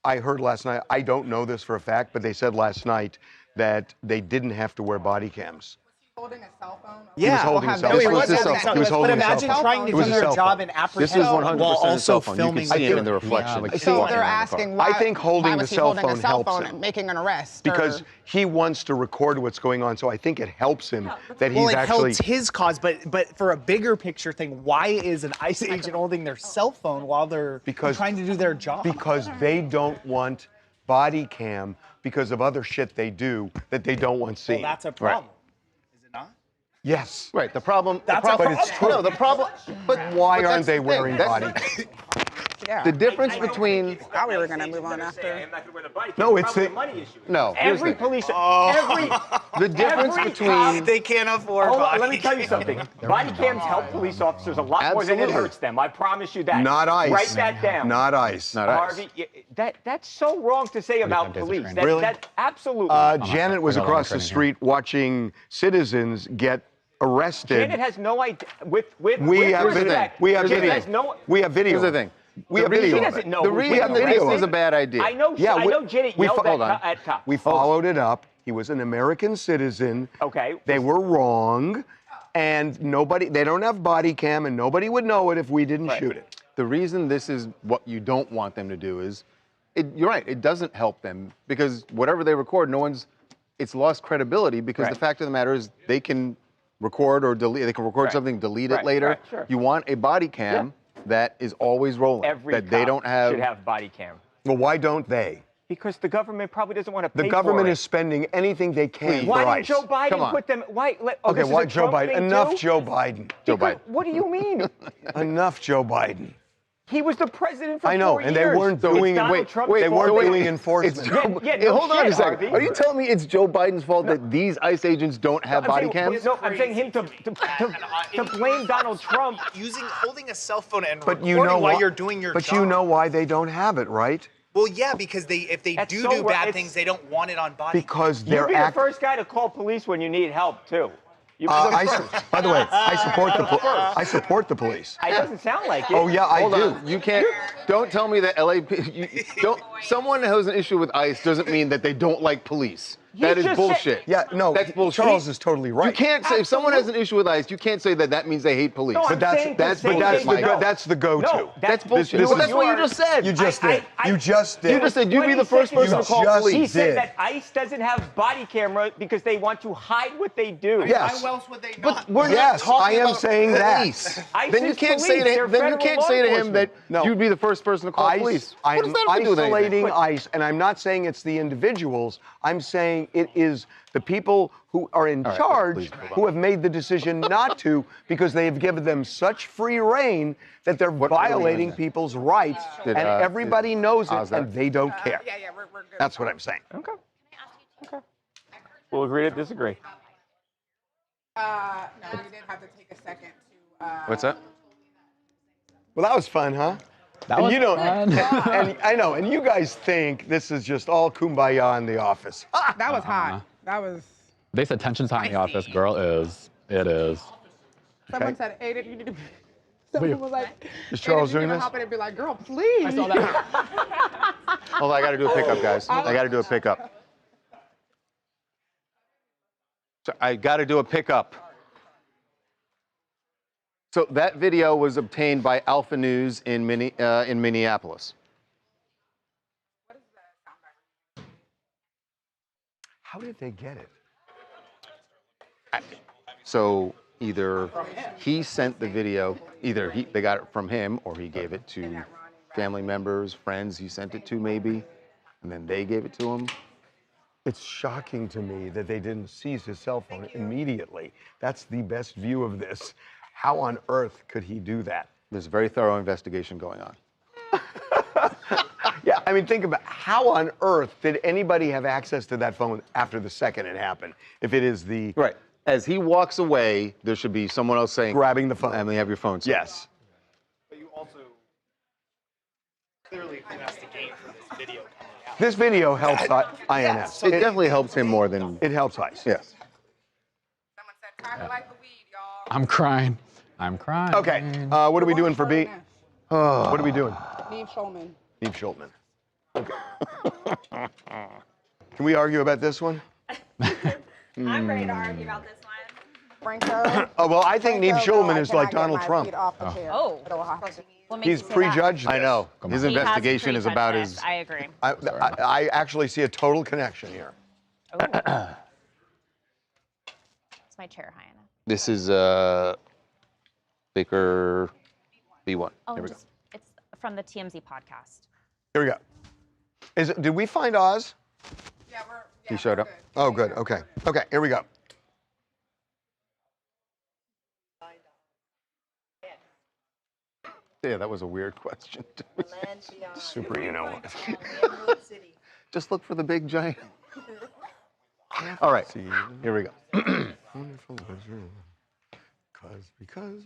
Speaker 7: I heard last night, I don't know this for a fact, but they said last night that they didn't have to wear body cams.
Speaker 6: Holding a cell phone?
Speaker 7: He was holding a cell
Speaker 5: No, he
Speaker 7: phone.
Speaker 5: was
Speaker 7: This
Speaker 5: holding
Speaker 7: is
Speaker 5: a cell
Speaker 7: he was
Speaker 5: phone.
Speaker 7: holding
Speaker 5: But
Speaker 7: a cell
Speaker 5: imagine
Speaker 7: phone.
Speaker 5: trying to
Speaker 7: It was
Speaker 5: do
Speaker 7: a
Speaker 5: your
Speaker 7: cell
Speaker 5: job
Speaker 7: phone.
Speaker 5: in apprehension
Speaker 8: This is 100%
Speaker 5: while
Speaker 8: a
Speaker 5: also
Speaker 8: cell phone. You
Speaker 5: filming
Speaker 8: can see it in the
Speaker 5: video.
Speaker 8: reflection.
Speaker 6: So they're asking why,
Speaker 7: I think holding
Speaker 6: why
Speaker 7: the
Speaker 6: was he
Speaker 7: cell
Speaker 6: holding
Speaker 7: phone
Speaker 6: a cell
Speaker 7: helps
Speaker 6: phone
Speaker 7: him.
Speaker 6: and making an arrest?
Speaker 7: Because
Speaker 6: or-
Speaker 7: he wants to record what's going on, so I think it helps him that
Speaker 5: Well,
Speaker 7: he's
Speaker 5: it
Speaker 7: actually.
Speaker 5: helps his cause, but for a bigger picture thing, why is an ICE agent holding their cell phone while they're trying to do their job?
Speaker 7: Because they don't want body cam because of other shit they do that they don't want seen.
Speaker 5: Well, that's a problem. Is it not?
Speaker 7: Yes.
Speaker 8: Right. The problem.
Speaker 5: That's
Speaker 8: the problem,
Speaker 7: but it's true.
Speaker 8: No, the problem. But
Speaker 7: Why
Speaker 8: but
Speaker 7: aren't
Speaker 8: that's
Speaker 7: they
Speaker 8: the thing.
Speaker 7: wearing
Speaker 8: That's-
Speaker 7: body?
Speaker 6: Yeah.
Speaker 8: The difference between
Speaker 6: Thought we were gonna move on after.
Speaker 7: No, it's the
Speaker 15: money issue.
Speaker 8: no. here's
Speaker 15: Every
Speaker 8: the thing.
Speaker 15: police,
Speaker 8: The difference
Speaker 15: every
Speaker 8: between
Speaker 15: cop-
Speaker 5: They can't afford
Speaker 15: Hold on,
Speaker 5: body
Speaker 15: let me tell you something. Body cams help police officers a lot more than it
Speaker 8: Absolutely.
Speaker 15: hurts them. I promise you that.
Speaker 7: Not ICE.
Speaker 15: Write that down.
Speaker 7: Not ICE.
Speaker 8: Not ICE.
Speaker 15: Harvey, that's so wrong to say about
Speaker 1: days of
Speaker 15: police.
Speaker 1: training.
Speaker 15: That,
Speaker 7: Really?
Speaker 15: That's absolutely.
Speaker 7: Janet was
Speaker 1: I got a lot of
Speaker 7: across the
Speaker 1: training
Speaker 7: street watching citizens get arrested.
Speaker 15: Janet has no idea. With
Speaker 7: We have
Speaker 15: respect,
Speaker 7: video. We have
Speaker 15: Janet
Speaker 7: video.
Speaker 15: has no.
Speaker 7: We have video.
Speaker 8: Here's the thing.
Speaker 7: We have video.
Speaker 15: She
Speaker 7: of
Speaker 15: doesn't
Speaker 7: it.
Speaker 15: know.
Speaker 8: The
Speaker 15: who's
Speaker 8: reason
Speaker 15: getting
Speaker 8: this
Speaker 15: arrested.
Speaker 8: is a bad idea.
Speaker 15: I know.
Speaker 7: Yeah,
Speaker 15: I know Janet
Speaker 7: we
Speaker 15: yelled
Speaker 7: hold on.
Speaker 15: at cops.
Speaker 7: We followed it up. He was an American citizen.
Speaker 15: Okay.
Speaker 7: They were wrong, and they don't have body cam, and nobody would know it if we didn't shoot it.
Speaker 8: The reason this is what you don't want them to do is, you're right, it doesn't help them because whatever they record, it's lost credibility because the fact of the matter is they can record or delete, they can record something, delete it later.
Speaker 15: Right, sure.
Speaker 8: You want a body cam that is always rolling,
Speaker 15: Every
Speaker 8: that they
Speaker 15: cop
Speaker 8: don't have.
Speaker 15: should have body cam.
Speaker 7: Well, why don't they?
Speaker 15: Because the government probably doesn't want to pay
Speaker 7: The government
Speaker 15: for it.
Speaker 7: is spending anything they can
Speaker 15: Why
Speaker 7: for
Speaker 15: didn't
Speaker 7: ICE.
Speaker 15: Joe Biden
Speaker 8: Come on.
Speaker 15: put them? Why?
Speaker 7: Okay,
Speaker 15: this is
Speaker 7: why
Speaker 15: a
Speaker 7: Joe
Speaker 15: Trump
Speaker 7: Biden?
Speaker 15: thing
Speaker 7: Enough
Speaker 15: too?
Speaker 7: Joe Biden.
Speaker 8: Joe Biden.
Speaker 15: What do you mean?
Speaker 7: Enough Joe Biden.
Speaker 15: He was the president for
Speaker 7: I know,
Speaker 15: 4
Speaker 7: and
Speaker 15: years.
Speaker 7: they weren't
Speaker 15: So it's
Speaker 7: doing
Speaker 15: Donald
Speaker 7: wait,
Speaker 15: Trump's
Speaker 7: they
Speaker 15: fault.
Speaker 7: weren't doing enforcement.
Speaker 15: No
Speaker 8: Hold on
Speaker 15: shit,
Speaker 8: a second.
Speaker 15: Harvey.
Speaker 8: Are you telling me it's Joe Biden's fault that these ICE agents don't have body cams?
Speaker 15: No, I'm saying him to blame Donald Trump.
Speaker 5: Holding a cell phone and
Speaker 7: But you
Speaker 5: recording
Speaker 7: know
Speaker 5: while
Speaker 7: why,
Speaker 5: you're doing your
Speaker 7: but
Speaker 5: job.
Speaker 7: you know why they don't have it, right?
Speaker 5: Well, yeah, because if they
Speaker 15: That's
Speaker 5: do
Speaker 15: so
Speaker 5: bad
Speaker 15: it's-
Speaker 5: things, they don't want it on body.
Speaker 7: Because
Speaker 15: You'd
Speaker 7: they're
Speaker 15: be the first guy to call police when you need help too.
Speaker 7: by the way, I support the police.
Speaker 15: It doesn't sound like it.
Speaker 7: Oh yeah, I
Speaker 8: Hold
Speaker 7: do.
Speaker 8: on. You can't. Don't tell me that someone who has an issue with ICE doesn't mean that they don't like police. That is
Speaker 15: just
Speaker 8: bullshit.
Speaker 7: Yeah, no,
Speaker 8: That's bullshit.
Speaker 7: Charles is totally right.
Speaker 8: You can't say if someone has an issue with ICE, you can't say that means they hate police.
Speaker 15: No,
Speaker 7: But
Speaker 15: I'm saying
Speaker 7: that's
Speaker 15: to say they don't.
Speaker 7: that's the go-to.
Speaker 15: No,
Speaker 8: That's bullshit.
Speaker 7: This
Speaker 8: Well,
Speaker 7: is-
Speaker 8: that's what you just said.
Speaker 7: You just did.
Speaker 15: I-
Speaker 7: You just did.
Speaker 8: You just said you'd be the first person to call
Speaker 7: just
Speaker 8: police.
Speaker 15: He said
Speaker 7: did.
Speaker 15: that ICE doesn't have body camera because they want to hide what they do.
Speaker 7: Yes.
Speaker 5: Why else would they
Speaker 8: But
Speaker 5: not?
Speaker 8: we're
Speaker 7: Yes,
Speaker 8: not talking
Speaker 7: I am
Speaker 8: about
Speaker 7: saying that.
Speaker 8: police.
Speaker 15: ICE
Speaker 8: Then you
Speaker 15: is
Speaker 8: can't
Speaker 15: police.
Speaker 8: say
Speaker 15: They're
Speaker 8: to, then you
Speaker 15: federal
Speaker 8: can't
Speaker 15: law
Speaker 8: say to him that
Speaker 15: enforcement.
Speaker 8: you'd be the first person to call police. What
Speaker 7: I'm
Speaker 8: does that have to do with anything?
Speaker 7: isolating ICE, and I'm not saying it's the individuals. I'm saying it is the people who are in
Speaker 8: right,
Speaker 7: charge
Speaker 8: please move on.
Speaker 7: who have made the decision not to because they have given them such free reign that they're
Speaker 8: what
Speaker 7: violating
Speaker 8: was that?
Speaker 7: people's rights,
Speaker 8: Did,
Speaker 7: and everybody knows it,
Speaker 8: how's that?
Speaker 7: and they don't care.
Speaker 6: Yeah, we're good.
Speaker 7: That's what I'm saying.
Speaker 15: Okay. Okay. We'll agree to disagree.
Speaker 6: No, we did have to take a second to.
Speaker 8: What's that?
Speaker 7: Well, that was fun, huh?
Speaker 1: That was
Speaker 7: you know,
Speaker 1: fun.
Speaker 7: and I know, and you guys think this is just all kumbaya in the office.
Speaker 6: That was hot. That was.
Speaker 1: They said tension's high in the office. Girl, it is.
Speaker 6: Someone said, Aiden, you need to be. Someone was like,
Speaker 7: Is Charles
Speaker 6: Aiden,
Speaker 7: doing
Speaker 6: you need to
Speaker 7: this?
Speaker 6: hop in and be like, girl, please. I saw that.
Speaker 8: Hold on, I got to do a pickup, guys. I got to do a pickup. So I got to do a pickup. So that video was obtained by Alpha News in Minneapolis.
Speaker 7: How did they get it?
Speaker 8: So either he sent the video, either they got it from him or he gave it to family members, friends he sent it to maybe, and then they gave it to him.
Speaker 7: It's shocking to me that they didn't seize his cell phone immediately. That's the best view of this. How on earth could he do that?
Speaker 8: There's a very thorough investigation going on.
Speaker 7: Yeah, I mean, think about how on earth did anybody have access to that phone after the second it happened? If it is the
Speaker 8: Right. as he walks away, there should be someone else saying,
Speaker 7: grabbing the phone.
Speaker 8: Emily, have your phone. Sir.
Speaker 7: Yes.
Speaker 5: But you also clearly finessed the game for this video coming out.
Speaker 7: This video helps INS.
Speaker 8: So it definitely helps him more than
Speaker 7: it helps ICE.
Speaker 8: Yes.
Speaker 1: I'm crying. I'm crying.
Speaker 7: Okay. What are we doing for B? What are we doing?
Speaker 6: Neve Schulman.
Speaker 7: Neve Schulman. Okay. Can we argue about this one?
Speaker 17: I'm ready to argue about this one.
Speaker 6: Franco.
Speaker 7: Oh, well, I think Neve
Speaker 6: Franco,
Speaker 7: Schulman
Speaker 6: I
Speaker 7: is like
Speaker 6: cannot get
Speaker 7: Donald
Speaker 6: my
Speaker 7: Trump.
Speaker 6: feet off the chair.
Speaker 17: Oh.
Speaker 6: It'll happen.
Speaker 17: What makes
Speaker 7: He's
Speaker 17: you say
Speaker 7: prejudged.
Speaker 8: I know. His
Speaker 17: He has
Speaker 8: investigation is about
Speaker 17: prejudged
Speaker 8: his.
Speaker 17: it. I agree.
Speaker 7: I actually see a total connection here.
Speaker 17: It's my chair high enough.
Speaker 18: This is Baker B1.
Speaker 17: Oh,
Speaker 18: Here we go.
Speaker 17: it's from the TMZ podcast.
Speaker 7: Here we go. Did we find Oz?
Speaker 8: He showed up.
Speaker 7: Oh, good. Okay. Okay, here we go.
Speaker 8: Yeah, that was a weird question.
Speaker 7: Super, you know what?
Speaker 8: Just look for the big giant. All right, here we go.
Speaker 7: Wonderful because.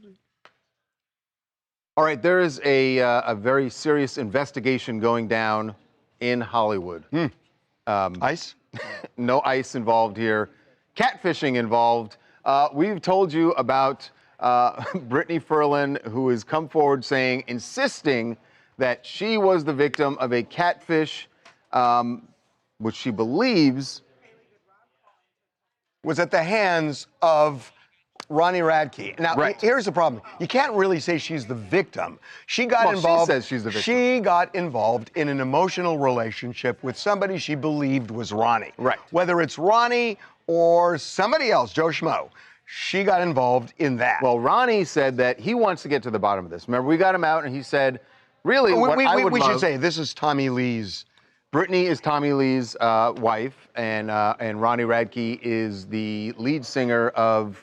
Speaker 8: All right, there is a very serious investigation going down in Hollywood.
Speaker 7: ICE?
Speaker 8: No ICE involved here. Catfishing involved. We've told you about Britney Ferlin, who has come forward insisting that she was the victim of a catfish, which she believes
Speaker 7: was at the hands of Ronnie Radke. Now, here's the problem. You can't really say she's the victim. She got involved.
Speaker 8: She says she's the victim.
Speaker 7: She got involved in an emotional relationship with somebody she believed was Ronnie.
Speaker 8: Right.
Speaker 7: Whether it's Ronnie or somebody else, Joe Schmo, she got involved in that.
Speaker 8: Well, Ronnie said that he wants to get to the bottom of this. Remember, we got him out, and he said, really,
Speaker 7: we should say this is Tommy Lee's.
Speaker 8: Britney is Tommy Lee's wife, and Ronnie Radke is the lead singer of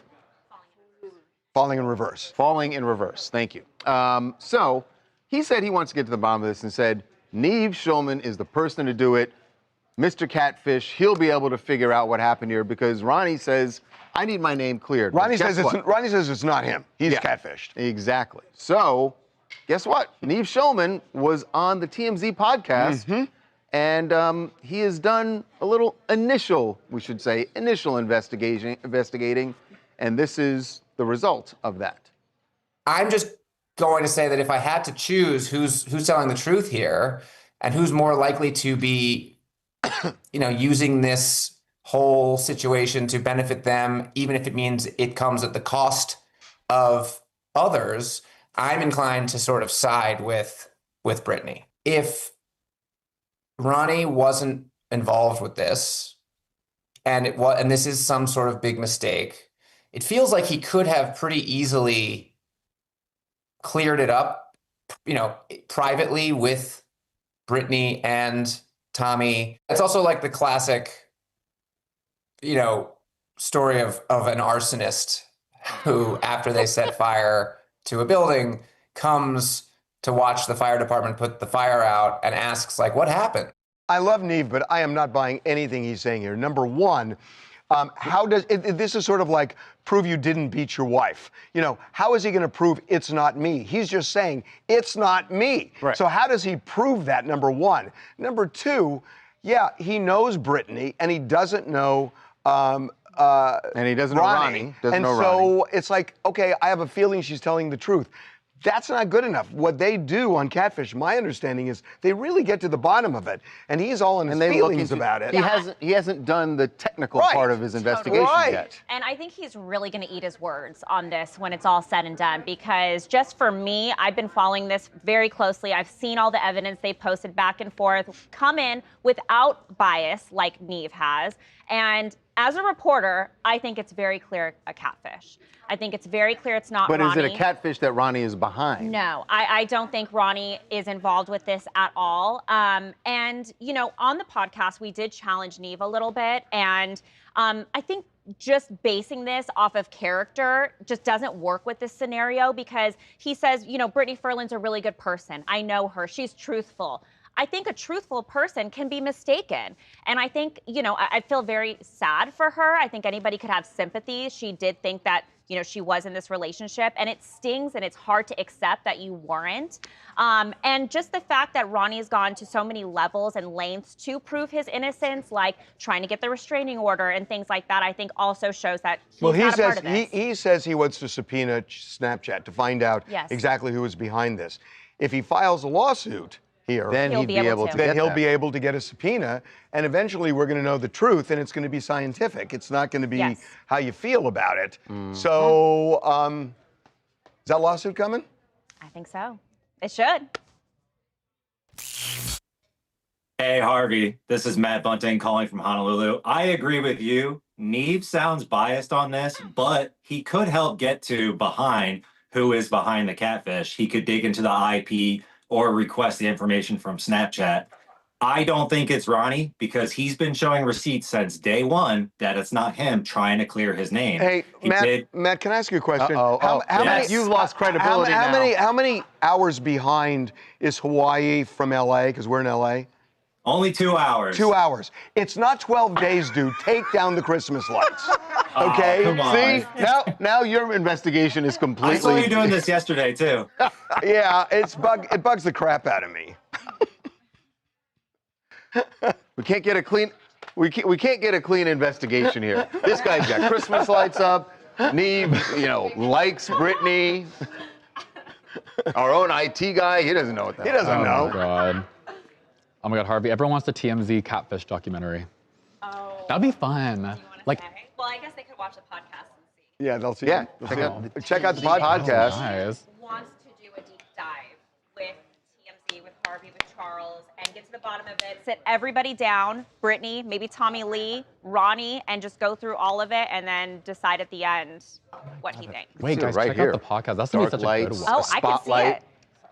Speaker 7: Falling in Reverse.
Speaker 8: Falling in Reverse, thank you. So he said he wants to get to the bottom of this and said, Neve Schulman is the person to do it. Mr. Catfish, he'll be able to figure out what happened here because Ronnie says, I need my name cleared.
Speaker 7: Ronnie says it's not him. He's catfished.
Speaker 8: Exactly. So guess what? Neve Schulman was on the TMZ podcast. And he has done a little initial investigating, and this is the result of that.
Speaker 19: I'm just going to say that if I had to choose who's telling the truth here and who's more likely to be, using this whole situation to benefit them, even if it means it comes at the cost of others, I'm inclined to sort of side with Britney. If Ronnie wasn't involved with this, and this is some sort of big mistake, it feels like he could have pretty easily cleared it up, privately with Britney and Tommy. It's also like the classic, story of an arsonist who, after they set fire to a building, comes to watch the fire department put the fire out and asks, what happened?
Speaker 7: I love Neve, but I am not buying anything he's saying here. Number one, how does this is sort of like prove you didn't beat your wife. How is he going to prove it's not me? He's just saying it's not me.
Speaker 8: Right.
Speaker 7: So how does he prove that? Number one. Number two, yeah, he knows Britney and he doesn't know.
Speaker 8: And he doesn't know Ronnie.
Speaker 7: So it's like, okay, I have a feeling she's telling the truth. That's not good enough. What they do on Catfish, my understanding is they really get to the bottom of it, and he's all in his feelings about it.
Speaker 8: He hasn't done the technical part of his investigation yet.
Speaker 17: And I think he's really going to eat his words on this when it's all said and done, because just for me, I've been following this very closely. I've seen all the evidence they posted back and forth come in without bias like Neve has. And as a reporter, I think it's very clear a catfish. I think it's very clear it's not Ronnie.
Speaker 8: But is it a catfish that Ronnie is behind?
Speaker 17: No, I don't think Ronnie is involved with this at all. And, on the podcast, we did challenge Neve a little bit. And I think just basing this off of character just doesn't work with this scenario, because he says, Britney Ferlin's a really good person. I know her. She's truthful. I think a truthful person can be mistaken. And I think, you know, I feel very sad for her. I think anybody could have sympathy. She did think that, you know, she was in this relationship, and it stings and it's hard to accept that you weren't. And just the fact that Ronnie's gone to so many levels and lengths to prove his innocence, like trying to get the restraining order and things like that, I think also shows that he's
Speaker 7: Well,
Speaker 17: not a part of this.
Speaker 7: he says he wants to subpoena Snapchat to find out exactly who is behind this. If he files a lawsuit here,
Speaker 8: then he'd be able to.
Speaker 7: Then he'll be able to get a subpoena, and eventually we're going to know the truth, and it's going to be scientific. It's not going to be how you feel about it. So, is that lawsuit coming?
Speaker 17: I think so. It should.
Speaker 20: Hey, Harvey. This is Matt Bunting calling from Honolulu. I agree with you. Neve sounds biased on this, but he could help get to behind who is behind the catfish. He could dig into the IP or request the information from Snapchat. I don't think it's Ronnie because he's been showing receipts since day one that it's not him trying to clear his name.
Speaker 7: Hey, Matt, can I ask you a question?
Speaker 8: How many, you've lost credibility now.
Speaker 7: How many hours behind is Hawaii from LA? Because we're in LA.
Speaker 20: Only 2 hours.
Speaker 7: 2 hours. It's not 12 days, dude. Take down the Christmas lights. Okay?
Speaker 20: Come on.
Speaker 8: See? Now your investigation is completely...
Speaker 20: I saw you doing this yesterday, too.
Speaker 7: Yeah, it bugs the crap out of me.
Speaker 8: We can't get a clean... We can't get a clean investigation here. This guy's got Christmas lights up. Neve, you know, likes Britney. Our own IT guy, he doesn't know what that is.
Speaker 7: He doesn't know.
Speaker 1: Oh, my God. Oh my God, Harvey, everyone wants the TMZ Catfish documentary.
Speaker 17: Oh.
Speaker 1: That'd be fun. Like,
Speaker 17: Well, I guess they could watch the podcast and see.
Speaker 7: Yeah, they'll see.
Speaker 8: Yeah,
Speaker 7: check out the podcast.
Speaker 1: Nice.
Speaker 17: Wants to do a deep dive with TMZ, with Harvey, with Charles, and get to the bottom of it. Sit everybody down, Britney, maybe Tommy Lee, Ronnie, and just go through all of it and then decide at the end what he thinks.
Speaker 1: Wait, guys,
Speaker 8: right
Speaker 1: check
Speaker 8: here.
Speaker 1: out the podcast. That's gonna be such a good one.
Speaker 17: Oh, I can see it.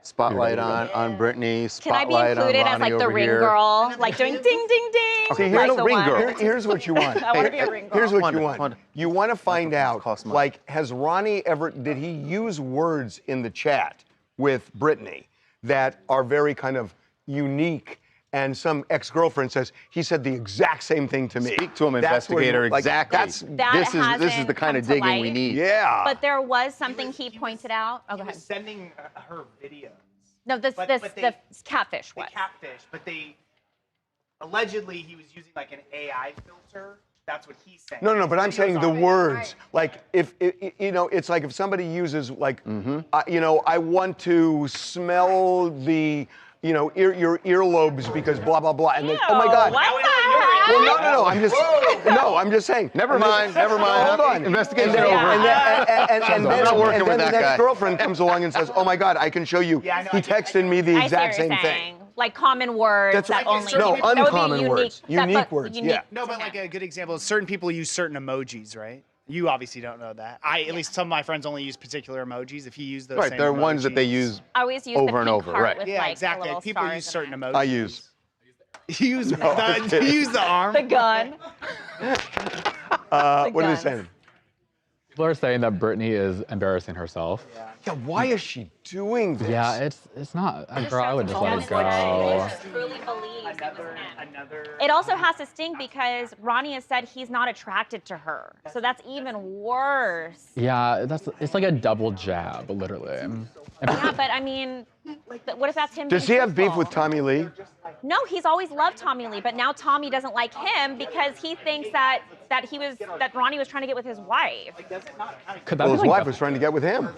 Speaker 8: Spotlight on Britney.
Speaker 17: Can I be
Speaker 8: Spotlight on
Speaker 17: included
Speaker 8: Ronnie
Speaker 17: as like the
Speaker 8: over
Speaker 17: ring
Speaker 8: here.
Speaker 17: girl, like doing ding, ding, ding?
Speaker 7: Okay,
Speaker 17: like
Speaker 7: here's
Speaker 17: the
Speaker 7: ring
Speaker 17: one.
Speaker 7: girl. Here's what you want.
Speaker 17: I want to be a ring girl.
Speaker 7: Here's what you want. You want to find out, like, has Ronnie ever, did he use words in the chat with Britney that are very kind of unique? And some ex-girlfriend says, he said the exact same thing to me.
Speaker 8: Speak to him,
Speaker 7: That's where
Speaker 8: investigator,
Speaker 7: you- like,
Speaker 8: exactly. This is the kind of digging we need.
Speaker 7: Yeah.
Speaker 17: But there was something he pointed out. Oh, go
Speaker 5: He
Speaker 17: ahead.
Speaker 5: was sending her videos.
Speaker 17: No, the catfish
Speaker 5: The
Speaker 17: was.
Speaker 5: catfish, but they allegedly he was using like an AI filter. That's what he's saying.
Speaker 7: No, but I'm
Speaker 5: Videos
Speaker 7: saying the
Speaker 5: on it.
Speaker 7: words. Like, if you know, it's like if somebody uses like, you know, I want to smell the, you know, your earlobes because blah blah blah, and then oh my God. Well, no. I'm just saying.
Speaker 8: Never mind.
Speaker 7: Hold on.
Speaker 8: Investigation
Speaker 7: And then-
Speaker 8: over.
Speaker 7: And then
Speaker 8: I'm not working with that
Speaker 7: the next
Speaker 8: guy.
Speaker 7: girlfriend comes along and says, "Oh my God, I can show you."
Speaker 5: Yeah, I know,
Speaker 7: He texted me the
Speaker 17: I see
Speaker 7: exact
Speaker 17: what you're
Speaker 7: same thing.
Speaker 17: saying. Like common words
Speaker 7: That's
Speaker 17: that
Speaker 7: right.
Speaker 17: only
Speaker 7: No,
Speaker 17: that would be
Speaker 7: uncommon
Speaker 17: unique,
Speaker 7: words. Unique words, yeah.
Speaker 5: No, but like a good example is certain people use certain emojis, right? You obviously don't know that. At least some of my friends only use particular emojis. If you use those
Speaker 8: Right,
Speaker 5: same
Speaker 8: they're ones that they
Speaker 5: emojis-
Speaker 8: use
Speaker 17: I always use
Speaker 8: over
Speaker 17: the
Speaker 8: and
Speaker 17: pink
Speaker 8: over,
Speaker 17: heart
Speaker 8: right.
Speaker 17: with
Speaker 5: Yeah,
Speaker 17: like
Speaker 5: exactly.
Speaker 17: the little
Speaker 5: People
Speaker 17: stars
Speaker 5: use
Speaker 17: in
Speaker 5: certain
Speaker 17: it.
Speaker 5: emojis.
Speaker 7: I use.
Speaker 5: You use you use the arm.
Speaker 17: The gun.
Speaker 7: What are they saying?
Speaker 1: People are saying that Britney is embarrassing herself.
Speaker 7: Yeah, why is she doing this?
Speaker 1: Yeah, it's not. Girl, I would just let it go.
Speaker 17: Truly believes it was him. It also has to sting because Ronnie has said he's not attracted to her, so that's even worse.
Speaker 1: Yeah, it's like a double jab, literally.
Speaker 17: Yeah, but I mean, what if that's him?
Speaker 7: Does he
Speaker 17: being
Speaker 7: have beef
Speaker 17: truthful?
Speaker 7: with Tommy Lee?
Speaker 17: No, he's always loved Tommy Lee, but now Tommy doesn't like him because he thinks that Ronnie was trying to get with his wife.
Speaker 1: Could that
Speaker 7: Well,
Speaker 1: be
Speaker 7: his
Speaker 1: like
Speaker 7: wife was trying to get with him.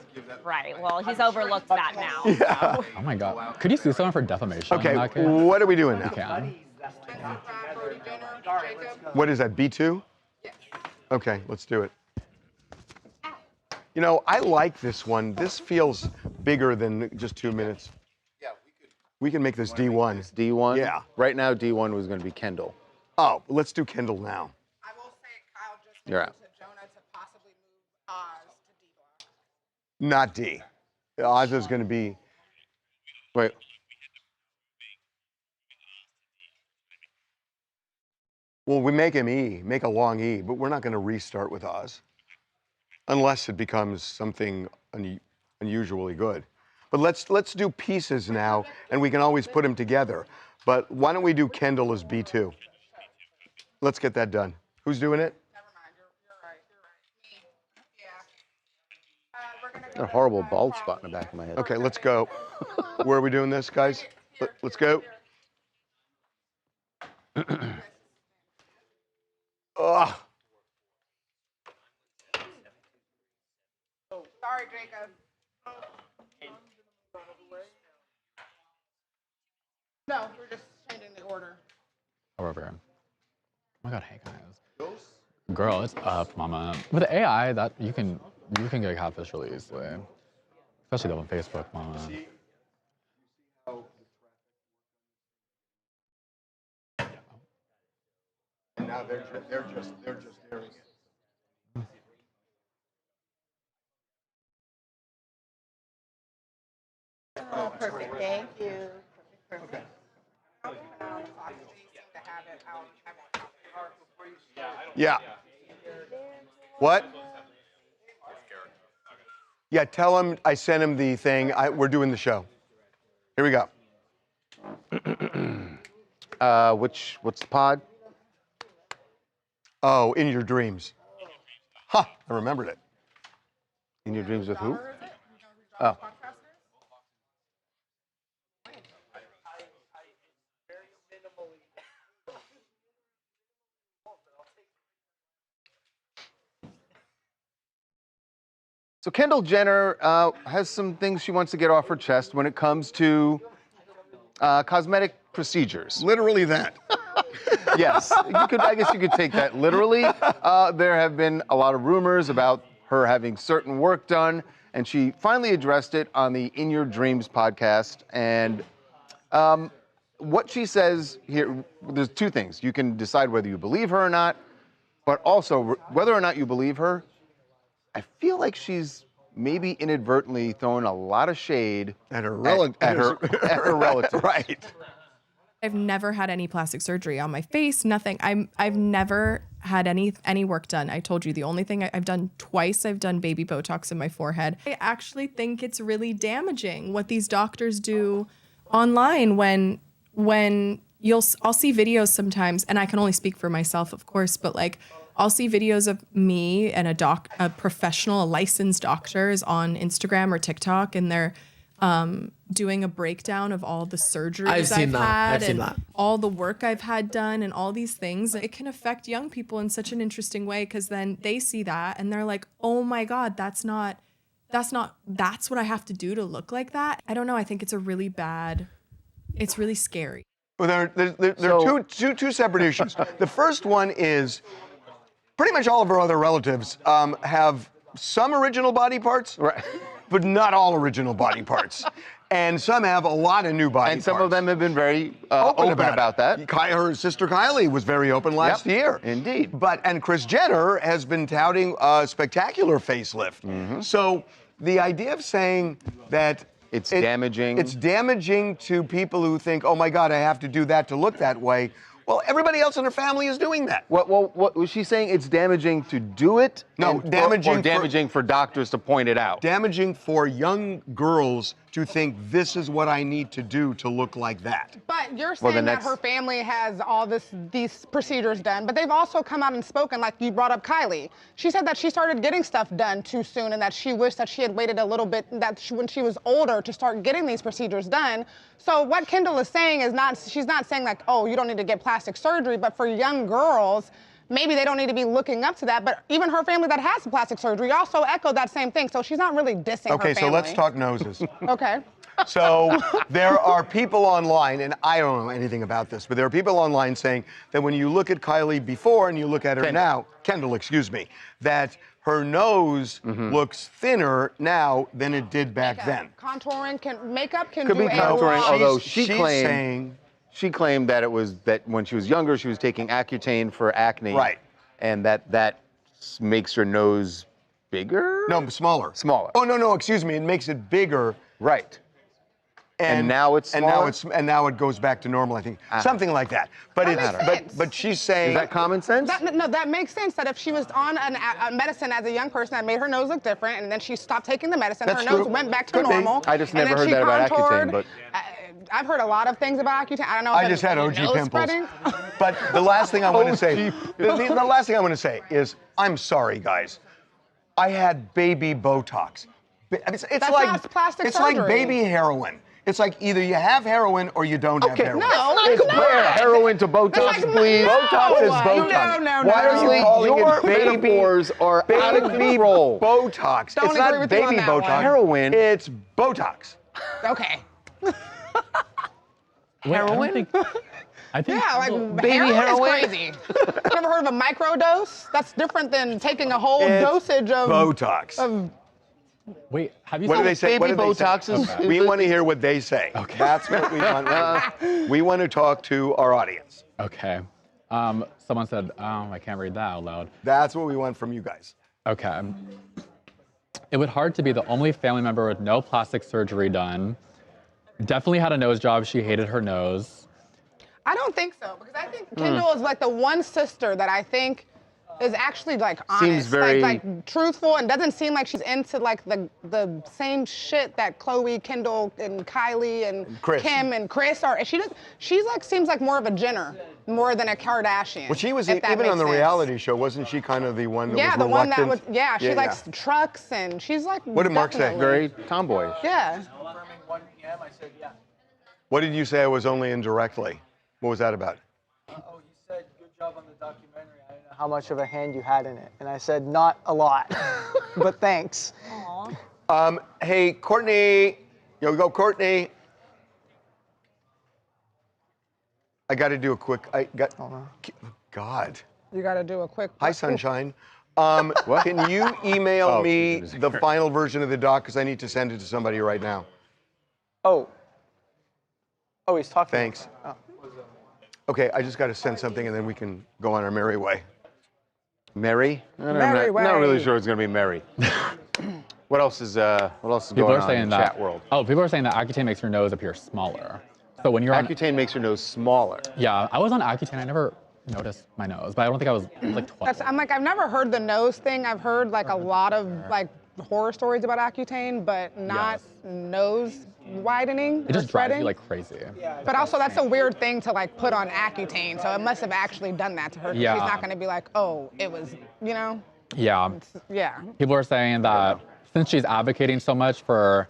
Speaker 17: Right. Well, he's overlooked that now.
Speaker 7: Yeah.
Speaker 1: Oh my God. Could you sue someone for defamation?
Speaker 7: Okay,
Speaker 1: in that case?
Speaker 7: what are we doing
Speaker 1: You
Speaker 7: now?
Speaker 1: can.
Speaker 7: What is that, B2? Okay, let's do it. You know, I like this one. This feels bigger than just 2 minutes. Yeah, we can make this D1.
Speaker 8: D1?
Speaker 7: Yeah.
Speaker 8: Right now, D1 was going to be Kendall.
Speaker 7: Oh, let's do Kendall now.
Speaker 8: You're out.
Speaker 7: Not D. Oz is going to be. Wait. Well, we make him E, make a long E, but we're not going to restart with Oz. Unless it becomes something unusually good. But let's do pieces now, and we can always put them together. But why don't we do Kendall as B2? Let's get that done. Who's doing it?
Speaker 8: A horrible bald spot in the back of my head.
Speaker 7: Okay, let's go. Where are we doing this, guys? Let's go. Ugh.
Speaker 6: Sorry, Jacob. No, we're just changing the order.
Speaker 1: Over here. Oh my God, hey guys. Girl, it's up, mama. With AI, that you can get catfish really easily, especially on Facebook, mama.
Speaker 7: And now they're just there.
Speaker 6: Oh, perfect. Thank you. Perfect.
Speaker 7: Yeah. What? Yeah, tell him I sent him the thing. We're doing the show. Here we go.
Speaker 8: What's the pod?
Speaker 7: Oh, In Your Dreams. Huh, I remembered it.
Speaker 8: In Your Dreams with who? Oh. So Kendall Jenner has some things she wants to get off her chest when it comes to cosmetic procedures.
Speaker 7: Literally that.
Speaker 8: Yes, I guess you could take that literally. There have been a lot of rumors about her having certain work done, and she finally addressed it on the In Your Dreams podcast. And what she says here, there's two things. You can decide whether you believe her or not, but also whether or not you believe her, I feel like she's maybe inadvertently throwing a lot of shade
Speaker 7: at her relatives.
Speaker 8: At her relatives.
Speaker 7: Right.
Speaker 21: I've never had any plastic surgery on my face, nothing. I've never had any work done. I told you the only thing I've done twice, I've done baby Botox in my forehead. I actually think it's really damaging what these doctors do online when I'll see videos sometimes, and I can only speak for myself, of course, but like I'll see videos of me and a professional, a licensed doctors on Instagram or TikTok, and they're doing a breakdown of all the surgeries I've had and all the work I've had done and all these things. It can affect young people in such an interesting way because then they see that and they're like, oh my God, that's what I have to do to look like that. I don't know. I think it's it's really scary.
Speaker 7: Well, there are two separate issues. The first one is pretty much all of her other relatives have some original body parts, right, but not all original body parts. And some have a lot of new body parts.
Speaker 8: And some of them have been very open about that.
Speaker 7: Her sister Kylie was very open last year.
Speaker 8: Indeed.
Speaker 7: And Kris Jenner has been touting a spectacular facelift.
Speaker 8: Mm-hmm.
Speaker 7: So the idea of saying that
Speaker 8: it's damaging.
Speaker 7: It's damaging to people who think, oh my God, I have to do that to look that way. Well, everybody else in her family is doing that.
Speaker 8: What was she saying? It's damaging to do it?
Speaker 7: No,
Speaker 8: damaging for doctors to point it out.
Speaker 7: Damaging for young girls to think this is what I need to do to look like that.
Speaker 6: But you're saying that her family has all these procedures done, but they've also come out and spoken, like you brought up Kylie. She said that she started getting stuff done too soon and that she wished that she had waited a little bit, when she was older to start getting these procedures done. So what Kendall is saying is she's not saying like, oh, you don't need to get plastic surgery, but for young girls, maybe they don't need to be looking up to that, but even her family that has plastic surgery also echoed that same thing, so she's not really dissing her family.
Speaker 7: Okay, so let's talk noses.
Speaker 6: Okay.
Speaker 7: So there are people online, and I don't know anything about this, but there are people online saying that when you look at Kylie before and you look at her now, Kendall, excuse me, that her nose looks thinner now than it did back then.
Speaker 6: Contouring makeup can
Speaker 8: Could
Speaker 6: do
Speaker 8: be contouring, although
Speaker 7: she's saying
Speaker 8: she claimed that it was that when she was younger, she was taking Accutane for acne.
Speaker 7: Right.
Speaker 8: And that makes her nose bigger?
Speaker 7: No, smaller.
Speaker 8: Smaller.
Speaker 7: Oh, no, excuse me. It makes it bigger.
Speaker 8: Right. And now it's smaller?
Speaker 7: And now it goes back to normal, I think. Something like that. But she's saying...
Speaker 8: Is that common sense?
Speaker 6: That makes sense, that if she was on a medicine as a young person that made her nose look different, and then she stopped taking the medicine, her nose went back to normal.
Speaker 8: I just never heard that about Accutane, but...
Speaker 6: I've heard a lot of things about Accutane. I don't know if
Speaker 7: I
Speaker 6: it's
Speaker 7: just had OG
Speaker 6: nose
Speaker 7: pimples.
Speaker 6: spreading.
Speaker 7: But the last thing I want to say, the last thing I want to say is, I'm sorry, guys. I had baby Botox. It's
Speaker 6: That's
Speaker 7: like
Speaker 6: not plastic
Speaker 7: it's like
Speaker 6: surgery.
Speaker 7: baby heroin. It's like either you have heroin or you don't have heroin.
Speaker 8: Compare heroin to Botox, please.
Speaker 7: Botox is Botox.
Speaker 6: No.
Speaker 7: Why are you calling
Speaker 8: Your
Speaker 7: it baby
Speaker 8: metaphors are out of
Speaker 7: baby
Speaker 8: control.
Speaker 7: Botox?
Speaker 6: Don't
Speaker 7: it's
Speaker 6: agree
Speaker 7: not
Speaker 6: with you on
Speaker 7: baby
Speaker 6: that
Speaker 7: Botox.
Speaker 6: one.
Speaker 8: Heroin.
Speaker 7: It's Botox.
Speaker 6: Okay.
Speaker 1: Heroin? I think
Speaker 6: Yeah, like
Speaker 7: Baby
Speaker 6: heroin
Speaker 7: heroin?
Speaker 6: is crazy. You ever heard of a microdose? That's different than taking a whole
Speaker 7: It's
Speaker 6: dosage of
Speaker 7: Botox.
Speaker 1: Wait, have you
Speaker 7: What
Speaker 1: seen
Speaker 7: do they say?
Speaker 8: Baby
Speaker 7: What do they say?
Speaker 8: Botox is-
Speaker 7: We want to hear what they say.
Speaker 1: Okay.
Speaker 7: That's what we want. We want to talk to our audience.
Speaker 1: Okay. Someone said, I can't read that out loud.
Speaker 7: That's what we want from you guys.
Speaker 1: Okay. It would hard to be the only family member with no plastic surgery done. Definitely had a nose job. She hated her nose.
Speaker 6: I don't think so, because I think Kendall is like the one sister that I think is actually like honest,
Speaker 8: Seems very-
Speaker 6: like truthful, and doesn't seem like she's into like the same shit that Khloe, Kendall, and Kylie and
Speaker 7: Kris.
Speaker 6: Kim and Kris are. She's like seems like more of a Jenner more than a Kardashian.
Speaker 7: Well, she was
Speaker 6: if that
Speaker 7: even on
Speaker 6: makes
Speaker 7: the
Speaker 6: sense.
Speaker 7: reality show, wasn't she kind of the one that
Speaker 6: Yeah,
Speaker 7: was
Speaker 6: the one that
Speaker 7: reluctant?
Speaker 6: was. Yeah, she likes trucks and she's like.
Speaker 7: What did Mark say?
Speaker 6: definitely-
Speaker 8: Very tomboyish.
Speaker 6: Yeah.
Speaker 12: Confirming 1 p.m. I said, yeah.
Speaker 7: What did you say I was only indirectly? What was that about?
Speaker 12: Oh, you said good job on the documentary. I didn't know how much of a hand you had in it. And I said, not a lot, but thanks.
Speaker 7: Hey, Courtney. Yo, go, Courtney. I got to do a quick. God.
Speaker 6: You got to do a quick.
Speaker 7: Hi, sunshine. Can you email me the final version of the doc? Because I need to send it to somebody right now.
Speaker 12: Oh, he's talking.
Speaker 7: Thanks. Okay, I just got to send something and then we can go on our merry way.
Speaker 8: Mary? I'm
Speaker 6: Merry
Speaker 8: not really
Speaker 6: way.
Speaker 8: sure it's going to be Mary. What else is
Speaker 1: People
Speaker 8: going
Speaker 1: are
Speaker 8: on
Speaker 1: saying
Speaker 8: in the
Speaker 1: that.
Speaker 8: chat world?
Speaker 1: Oh, people are saying that Accutane makes your nose appear smaller. So when you're on.
Speaker 8: Accutane makes your nose smaller.
Speaker 1: Yeah, I was on Accutane. I never noticed my nose, but I don't think I was like 12.
Speaker 6: I'm like, I've never heard the nose thing. I've heard like a lot of like horror stories about Accutane, but not nose widening
Speaker 1: It
Speaker 6: or
Speaker 1: just drives
Speaker 6: spreading.
Speaker 1: you like crazy.
Speaker 6: But also, that's a weird thing to like put on Accutane, so it must have actually done that to her. 'Cause
Speaker 1: Yeah.
Speaker 6: She's not going to be like, oh, it was, you know?
Speaker 1: Yeah.
Speaker 6: Yeah.
Speaker 1: People are saying that since she's advocating so much for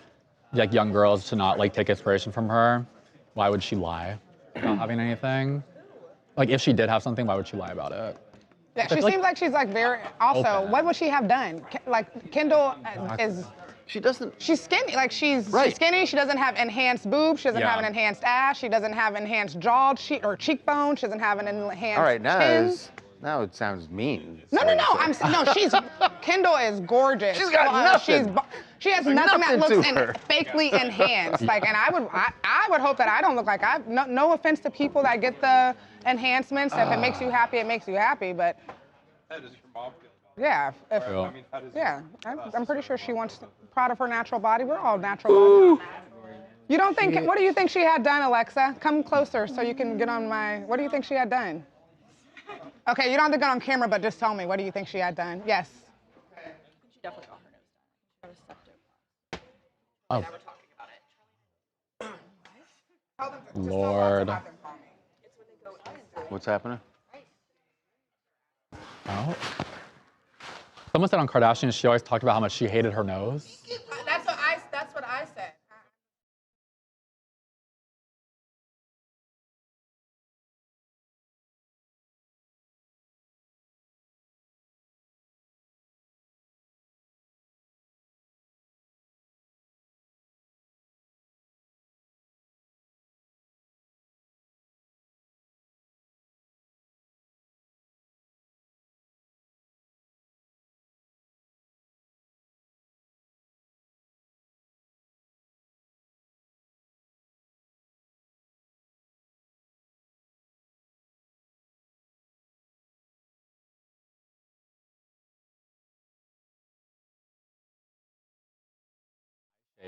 Speaker 1: like young girls to not like take inspiration from her, why would she lie about having anything? Like if she did have something, why would she lie about it?
Speaker 6: Yeah,
Speaker 1: I
Speaker 6: she
Speaker 1: feel
Speaker 6: seems like she's like very. Also,
Speaker 1: open.
Speaker 6: what would she have done? Like Kendall is.
Speaker 8: She doesn't.
Speaker 6: She's skinny. Like she's
Speaker 8: Right.
Speaker 6: skinny. She doesn't have enhanced boobs. She doesn't have an enhanced ass. She doesn't have enhanced jaw or cheekbone. She doesn't have an enhanced
Speaker 8: All right,
Speaker 6: chin.
Speaker 8: now it sounds mean.
Speaker 6: No. She's Kendall is gorgeous.
Speaker 8: She's got nothing.
Speaker 6: She has
Speaker 8: There's
Speaker 6: nothing that
Speaker 8: nothing
Speaker 6: looks
Speaker 8: to her.
Speaker 6: fakely enhanced. Like, and I would hope that I don't look like I. No offense to people that get the enhancements. If it makes you happy, it makes you happy. But
Speaker 4: How does your mom feel about
Speaker 6: yeah, if,
Speaker 1: True.
Speaker 4: it? I mean, how does
Speaker 6: yeah, I'm pretty sure she wants proud of her natural body. We're all natural. Bodies. You don't think? What do you think she had done, Alexa? Come closer so you can get on my. What do you think she had done? Okay, you don't have to get on camera, but just tell me. What do you think she had done? Yes.
Speaker 2: She definitely got her nose done. She got a septic.
Speaker 1: Oh.
Speaker 2: Never talking about it.
Speaker 1: Lord.
Speaker 8: What's happening?
Speaker 1: Oh. Someone said on Kardashian, she always talked about how much she hated her nose.
Speaker 6: That's what I said.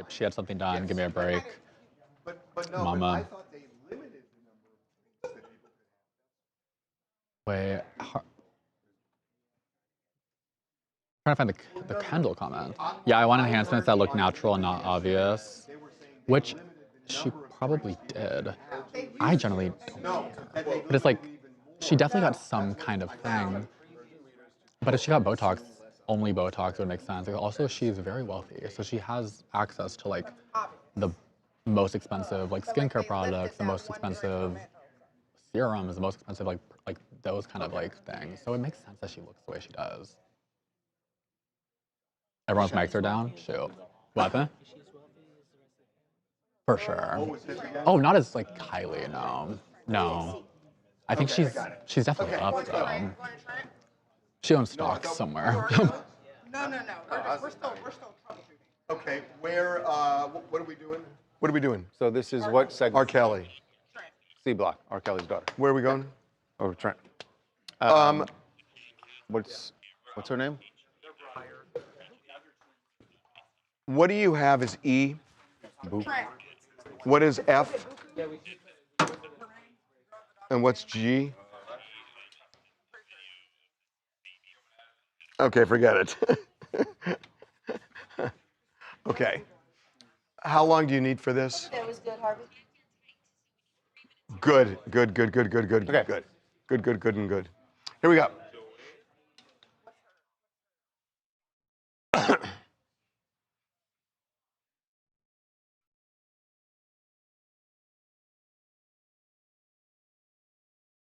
Speaker 1: She had something done. Give me a break.
Speaker 7: But no,
Speaker 1: Mama.
Speaker 7: I thought they limited the number of things that people could have.
Speaker 1: Wait. Trying to find the Kendall comment. Yeah, I want enhancements that look natural and not obvious. Which she probably did. I generally don't care. But it's like, she definitely got some kind of thing. But if she got Botox, only Botox would make sense. Like, also, she's very wealthy, so she has access to like the most expensive like skincare products, the most expensive serums, the most expensive like those kind of like things. So it makes sense that she looks the way she does. Everyone's mics are down. Shoot. What? Then? For sure. Oh, not as like Kylie. No, no. I think she's definitely up though. She owns stocks somewhere.
Speaker 6: No. We're still troubleshooting.
Speaker 7: Okay, where, what are we doing? What are we doing?
Speaker 8: So this is what segment?
Speaker 7: R. Kelly.
Speaker 8: C Block, R. Kelly's daughter.
Speaker 7: Where are we going?
Speaker 8: Over Trent. What's her name?
Speaker 7: What do you have as E?
Speaker 8: Boop.
Speaker 7: What is F? And what's G? Okay, forget it. Okay. How long do you need for this?
Speaker 3: That was good, Harvey.
Speaker 7: Good. Okay. Good and good. Here we go.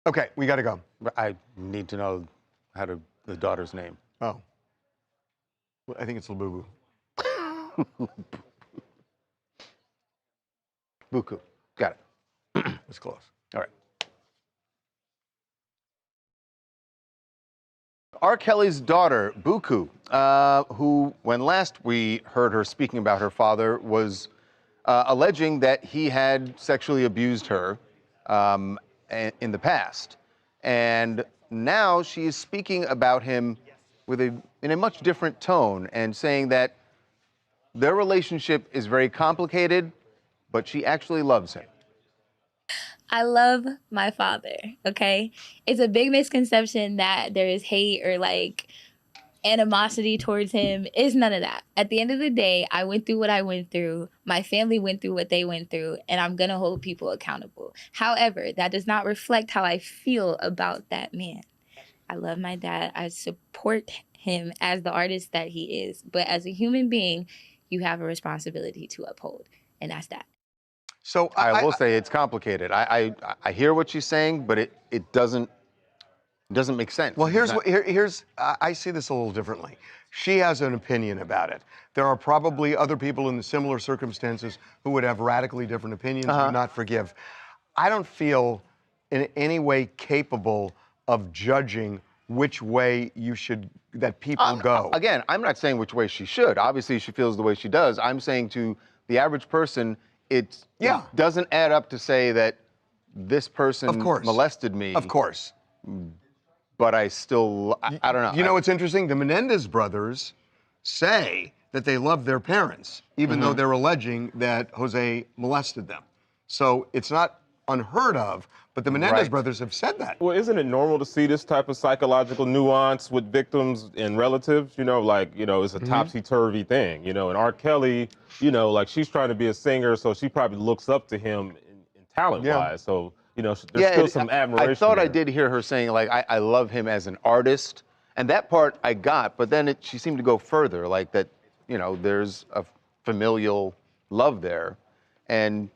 Speaker 7: Okay, we got to go.
Speaker 8: I need to know the daughter's name.
Speaker 7: Oh. Well, I think it's Labubu.
Speaker 8: Buku. Got it.
Speaker 7: It's close.
Speaker 8: All right. R. Kelly's daughter, Buku, who, when last we heard her speaking about her father, was alleging that he had sexually abused her in the past. And now she is speaking about him in a much different tone and saying that their relationship is very complicated, but she actually loves him.
Speaker 3: I love my father, okay? It's a big misconception that there is hate or like animosity towards him. It's none of that. At the end of the day, I went through what I went through. My family went through what they went through, and I'm gonna hold people accountable. However, that does not reflect how I feel about that man. I love my dad. I support him as the artist that he is. But as a human being, you have a responsibility to uphold, and that's that.
Speaker 8: So I will say it's complicated. I hear what she's saying, but it doesn't make sense.
Speaker 7: Well, here's I see this a little differently. She has an opinion about it. There are probably other people in the similar circumstances who would have radically different opinions, do not forgive. I don't feel in any way capable of judging which way that people go.
Speaker 8: Again, I'm not saying which way she should. Obviously, she feels the way she does. I'm saying to the average person, it doesn't add up to say that this person molested me.
Speaker 7: Of course.
Speaker 8: But I still, I don't know.
Speaker 7: You know what's interesting? The Menendez brothers say that they love their parents, even though they're alleging that Jose molested them. So it's not unheard of, but the Menendez brothers have said that.
Speaker 22: Well, isn't it normal to see this type of psychological nuance with victims and relatives? You know, like, it's a topsy-turvy thing, and R. Kelly, like she's trying to be a singer, so she probably looks up to him in talent-wise. So, there's still some admiration.
Speaker 8: I thought
Speaker 22: there.
Speaker 8: I did hear her saying, like, I love him as an artist. And that part I got, but then she seemed to go further, like that, there's a familial love there. And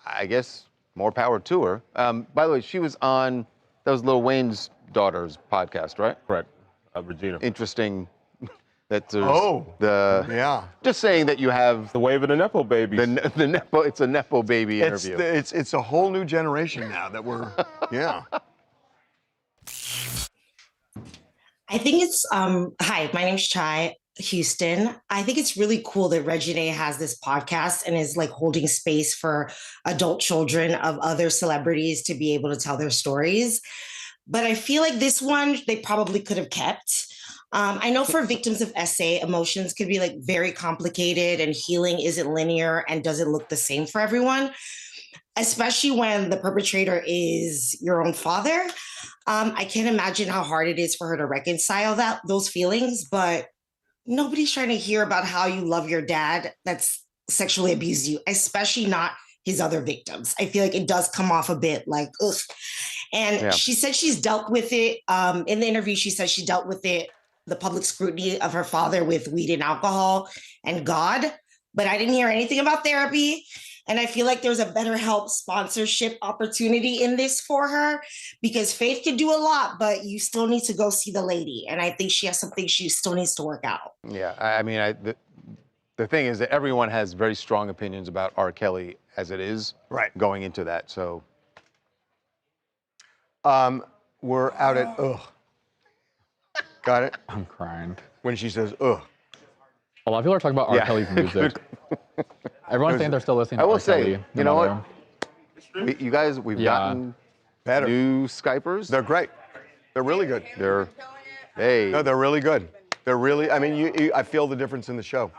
Speaker 8: I guess more power to her. By the way, she was on, that was Lil Wayne's daughter's podcast, right?
Speaker 22: Correct. Regina.
Speaker 8: Interesting that there's just saying that you have
Speaker 22: the wave of the Nepo babies.
Speaker 8: The Nepo, it's a Nepo baby interview.
Speaker 7: It's a whole new generation now that we're,
Speaker 23: I think it's, hi, my name's Chai Houston. I think it's really cool that Regine has this podcast and is like holding space for adult children of other celebrities to be able to tell their stories. But I feel like this one, they probably could have kept. I know for victims of SA, emotions could be like very complicated and healing isn't linear and doesn't look the same for everyone, especially when the perpetrator is your own father. I can't imagine how hard it is for her to reconcile those feelings, but nobody's trying to hear about how you love your dad that's sexually abused you, especially not his other victims. I feel like it does come off a bit like, ugh. And she said she's dealt with it. In the interview, she said she dealt with it, the public scrutiny of her father with weed and alcohol and God, but I didn't hear anything about therapy. And I feel like there's a BetterHelp sponsorship opportunity in this for her, because Faith can do a lot, but you still need to go see the lady. And I think she has something she still needs to work out.
Speaker 8: Yeah, I mean, the thing is that everyone has very strong opinions about R. Kelly as it is going into that. So we're out at ugh. Got it?
Speaker 1: I'm crying.
Speaker 8: When she says ugh.
Speaker 1: A lot of people are talking about R. Kelly's music. Everyone's saying they're still listening to
Speaker 8: I will
Speaker 1: R.
Speaker 8: say,
Speaker 1: Kelly.
Speaker 8: you know what? You guys, we've gotten
Speaker 7: better
Speaker 8: new Skypers.
Speaker 7: They're great. They're really good.
Speaker 8: They're
Speaker 7: they're really good. They're really, I mean, I feel the difference in the show.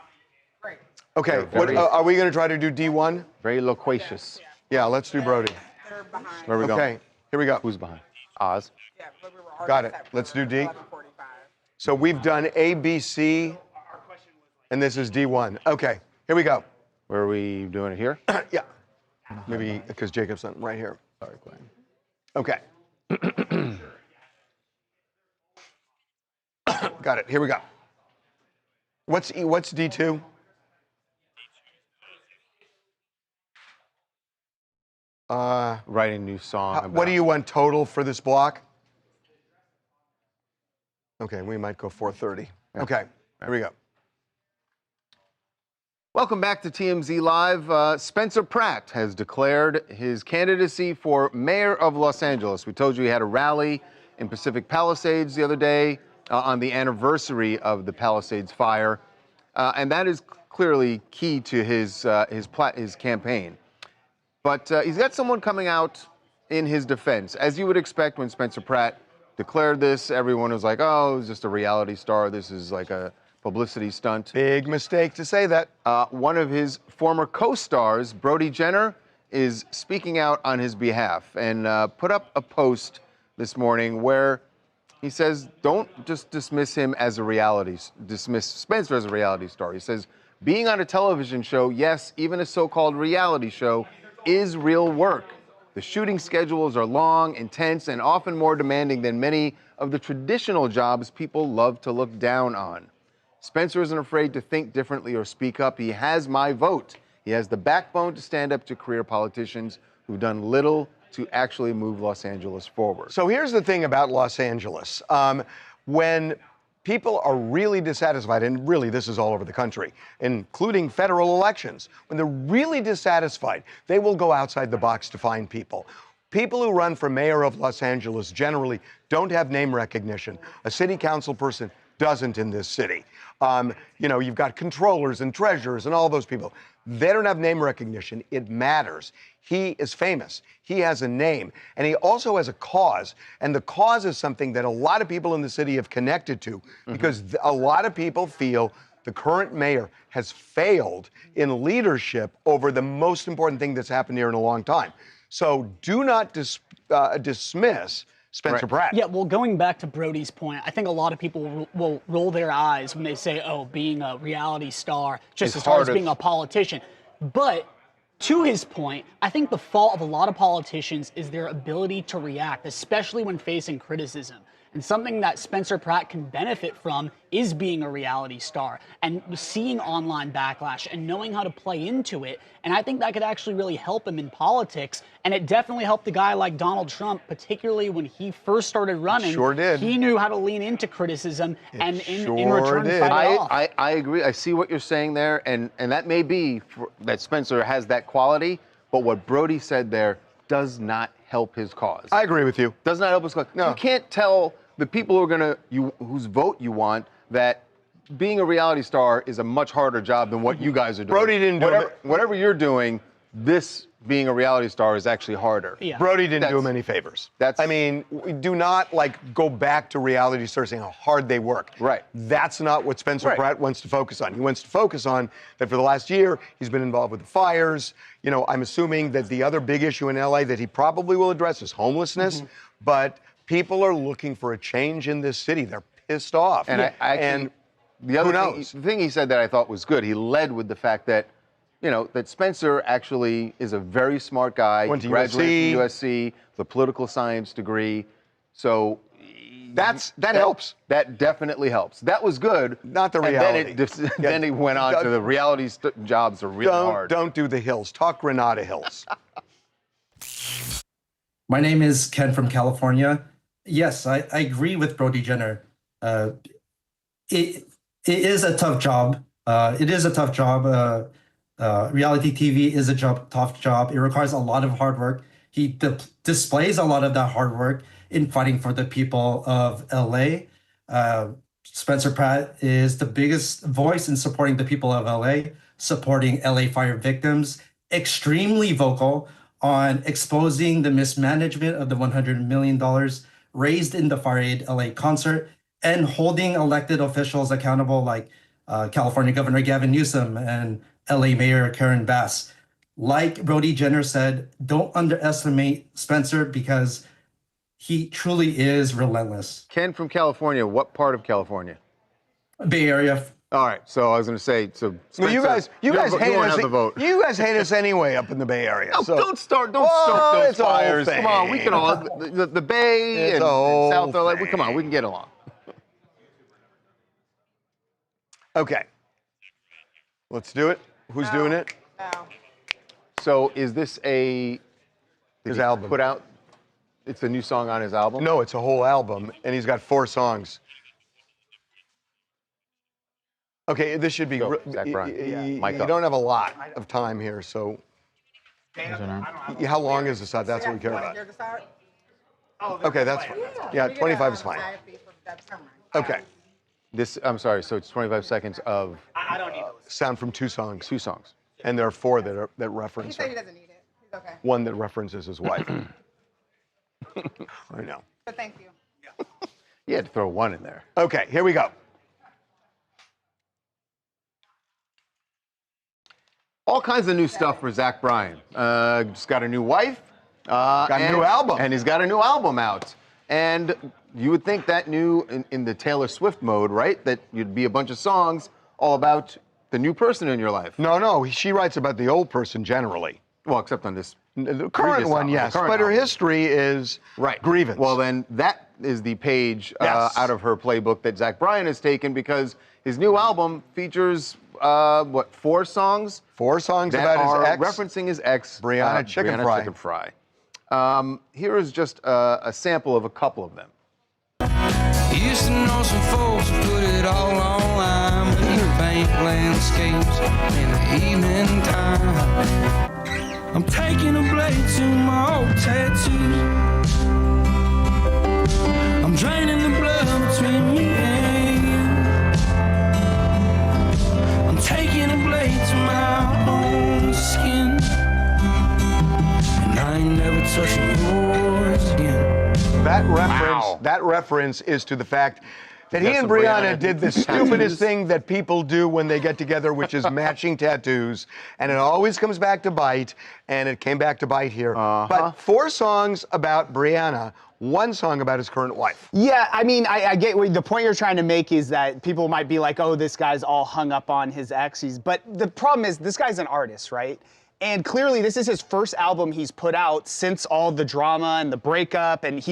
Speaker 7: Okay, are we going to try to do D1?
Speaker 8: Very loquacious.
Speaker 7: Yeah, let's do Brody.
Speaker 8: Where are we going?
Speaker 7: Okay, here we go.
Speaker 8: Who's behind? Oz.
Speaker 7: Got it. Let's do D. So we've done A, B, C, and this is D1. Okay, here we go.
Speaker 8: Where are we doing it here?
Speaker 7: Yeah. Maybe because Jacob's not right here.
Speaker 1: Sorry, Glenn.
Speaker 7: Okay. Got it. Here we go. What's D2?
Speaker 8: Writing new song.
Speaker 7: What do you want total for this block? Okay, we might go 430. Okay, here we go.
Speaker 8: Welcome back to TMZ Live. Spencer Pratt has declared his candidacy for mayor of Los Angeles. We told you he had a rally in Pacific Palisades the other day on the anniversary of the Palisades fire, and that is clearly key to his campaign. But he's got someone coming out in his defense. As you would expect when Spencer Pratt declared this, everyone was like, oh, he's just a reality star. This is like a publicity stunt.
Speaker 7: Big mistake to say that.
Speaker 8: One of his former co-stars, Brody Jenner, is speaking out on his behalf and put up a post this morning where he says, don't just dismiss Spencer as a reality star. He says, being on a television show, yes, even a so-called reality show, is real work. The shooting schedules are long, intense, and often more demanding than many of the traditional jobs people love to look down on. Spencer isn't afraid to think differently or speak up. He has my vote. He has the backbone to stand up to career politicians who've done little to actually move Los Angeles forward.
Speaker 7: So here's the thing about Los Angeles. When people are really dissatisfied, and really this is all over the country, including federal elections, when they're really dissatisfied, they will go outside the box to find people. People who run for mayor of Los Angeles generally don't have name recognition. A city council person doesn't in this city. You know, you've got controllers and treasurers and all those people. They don't have name recognition. It matters. He is famous. He has a name. And he also has a cause. And the cause is something that a lot of people in the city have connected to because a lot of people feel the current mayor has failed in leadership over the most important thing that's happened here in a long time. So do not dismiss Spencer Pratt.
Speaker 9: Yeah, well, going back to Brody's point, I think a lot of people will roll their eyes when they say, oh, being a reality star just as hard as being a politician. But to his point, I think the fault of a lot of politicians is their ability to react, especially when facing criticism. And something that Spencer Pratt can benefit from is being a reality star and seeing online backlash and knowing how to play into it. And I think that could actually really help him in politics. And it definitely helped a guy like Donald Trump, particularly when he first started running.
Speaker 7: Sure did.
Speaker 9: He knew how to lean into criticism and in return fight it off.
Speaker 8: I agree. I see what you're saying there. And that may be that Spencer has that quality. But what Brody said there does not help his cause.
Speaker 7: I agree with you.
Speaker 8: Does not help his cause. No. You can't tell the people who are whose vote you want that being a reality star is a much harder job than what you guys are doing.
Speaker 7: Brody didn't do it.
Speaker 8: Whatever you're doing, this being a reality star is actually harder.
Speaker 9: Yeah.
Speaker 7: Brody didn't do him any favors. I mean, we do not go back to reality stars saying how hard they work.
Speaker 8: Right.
Speaker 7: That's not what Spencer Pratt wants to focus on. He wants to focus on that for the last year, he's been involved with the fires. You know, I'm assuming that the other big issue in LA that he probably will address is homelessness. But people are looking for a change in this city. They're pissed off.
Speaker 8: And the other thing he said that I thought was good, he led with the fact that you know, that Spencer actually is a very smart guy.
Speaker 7: Went to
Speaker 8: Graduated from USC, the political science degree. So
Speaker 7: that helps.
Speaker 8: That definitely helps. That was good.
Speaker 7: Not the
Speaker 8: And
Speaker 7: reality.
Speaker 8: Then he went on to the reality jobs are really hard.
Speaker 7: Don't do the hills. Talk Granada Hills.
Speaker 10: My name is Ken from California. Yes, I agree with Brody Jenner. It is a tough job. It is a tough job. Reality TV is a tough job. It requires a lot of hard work. He displays a lot of that hard work in fighting for the people of LA. Spencer Pratt is the biggest voice in supporting the people of LA, supporting LA fire victims, extremely vocal on exposing the mismanagement of the $100 million raised in the Fire Aid LA concert, and holding elected officials accountable like California Governor Gavin Newsom and LA Mayor Karen Bass. Like Brody Jenner said, don't underestimate Spencer because he truly is relentless.
Speaker 8: Ken from California, what part of California?
Speaker 10: Bay Area.
Speaker 8: All right, so I was going to say, so
Speaker 7: Well, you guys hate us.
Speaker 8: The vote.
Speaker 7: You guys hate us anyway up in the Bay Area.
Speaker 8: No,
Speaker 7: so.
Speaker 8: don't start those
Speaker 7: it's a whole
Speaker 8: fires.
Speaker 7: thing.
Speaker 8: Come on, we can all the Bay and South LA. Come on, we can get along.
Speaker 7: Okay, let's do it. Who's doing it?
Speaker 8: So is this his
Speaker 7: album?
Speaker 8: Put out? It's a new song on his album?
Speaker 7: No, it's a whole album, and he's got 4 songs. Okay, this should be.
Speaker 8: Zach Bryan.
Speaker 7: You don't have a lot of time here, so. How long is this? That's what we care about. Okay, that's fine. Yeah, 25 is fine. Okay.
Speaker 8: I'm sorry. So it's 25 seconds of.
Speaker 5: I don't need those.
Speaker 7: Sound from 2 songs.
Speaker 8: 2 songs.
Speaker 7: And there are 4 that reference.
Speaker 6: He said he doesn't need it. He's okay.
Speaker 7: One that references his wife. I know.
Speaker 6: But thank you.
Speaker 8: You had to throw 1 in there.
Speaker 7: Okay, here we go.
Speaker 8: All kinds of new stuff for Zach Bryan. Just got a new wife.
Speaker 7: Got a new album.
Speaker 8: And he's got a new album out. And you would think that in the Taylor Swift mode, right? That you'd be a bunch of songs all about the new person in your life.
Speaker 7: No, she writes about the old person generally.
Speaker 8: Well, except on this
Speaker 7: The current one, yes. But her history is grievance.
Speaker 8: Well, then that is the page out of her playbook that Zach Bryan has taken, because his new album features, 4 songs?
Speaker 7: 4 songs
Speaker 8: that
Speaker 7: about
Speaker 8: are
Speaker 7: his ex.
Speaker 8: referencing his ex,
Speaker 7: Brianna Chicken Fry.
Speaker 8: Chicken Fry. Here is just a sample of a couple of them.
Speaker 11: Used to know some folks who put it all online when you paint landscapes in the evening time. I'm taking a blade to my old tattoos. I'm draining the blood between me and you. I'm taking a blade to my own skin, and I ain't never touching yours again.
Speaker 7: That reference is to the fact that he and Brianna did the stupidest thing that people do when they get together, which is matching tattoos. And it always comes back to bite, and it came back to bite here. But 4 songs about Brianna, 1 song about his current wife.
Speaker 5: Yeah, I mean, I get what the point you're trying to make is that people might be like, oh, this guy's all hung up on his exes. But the problem is, this guy's an artist, right? And clearly, this is his first album he's put out since all the drama and the breakup. And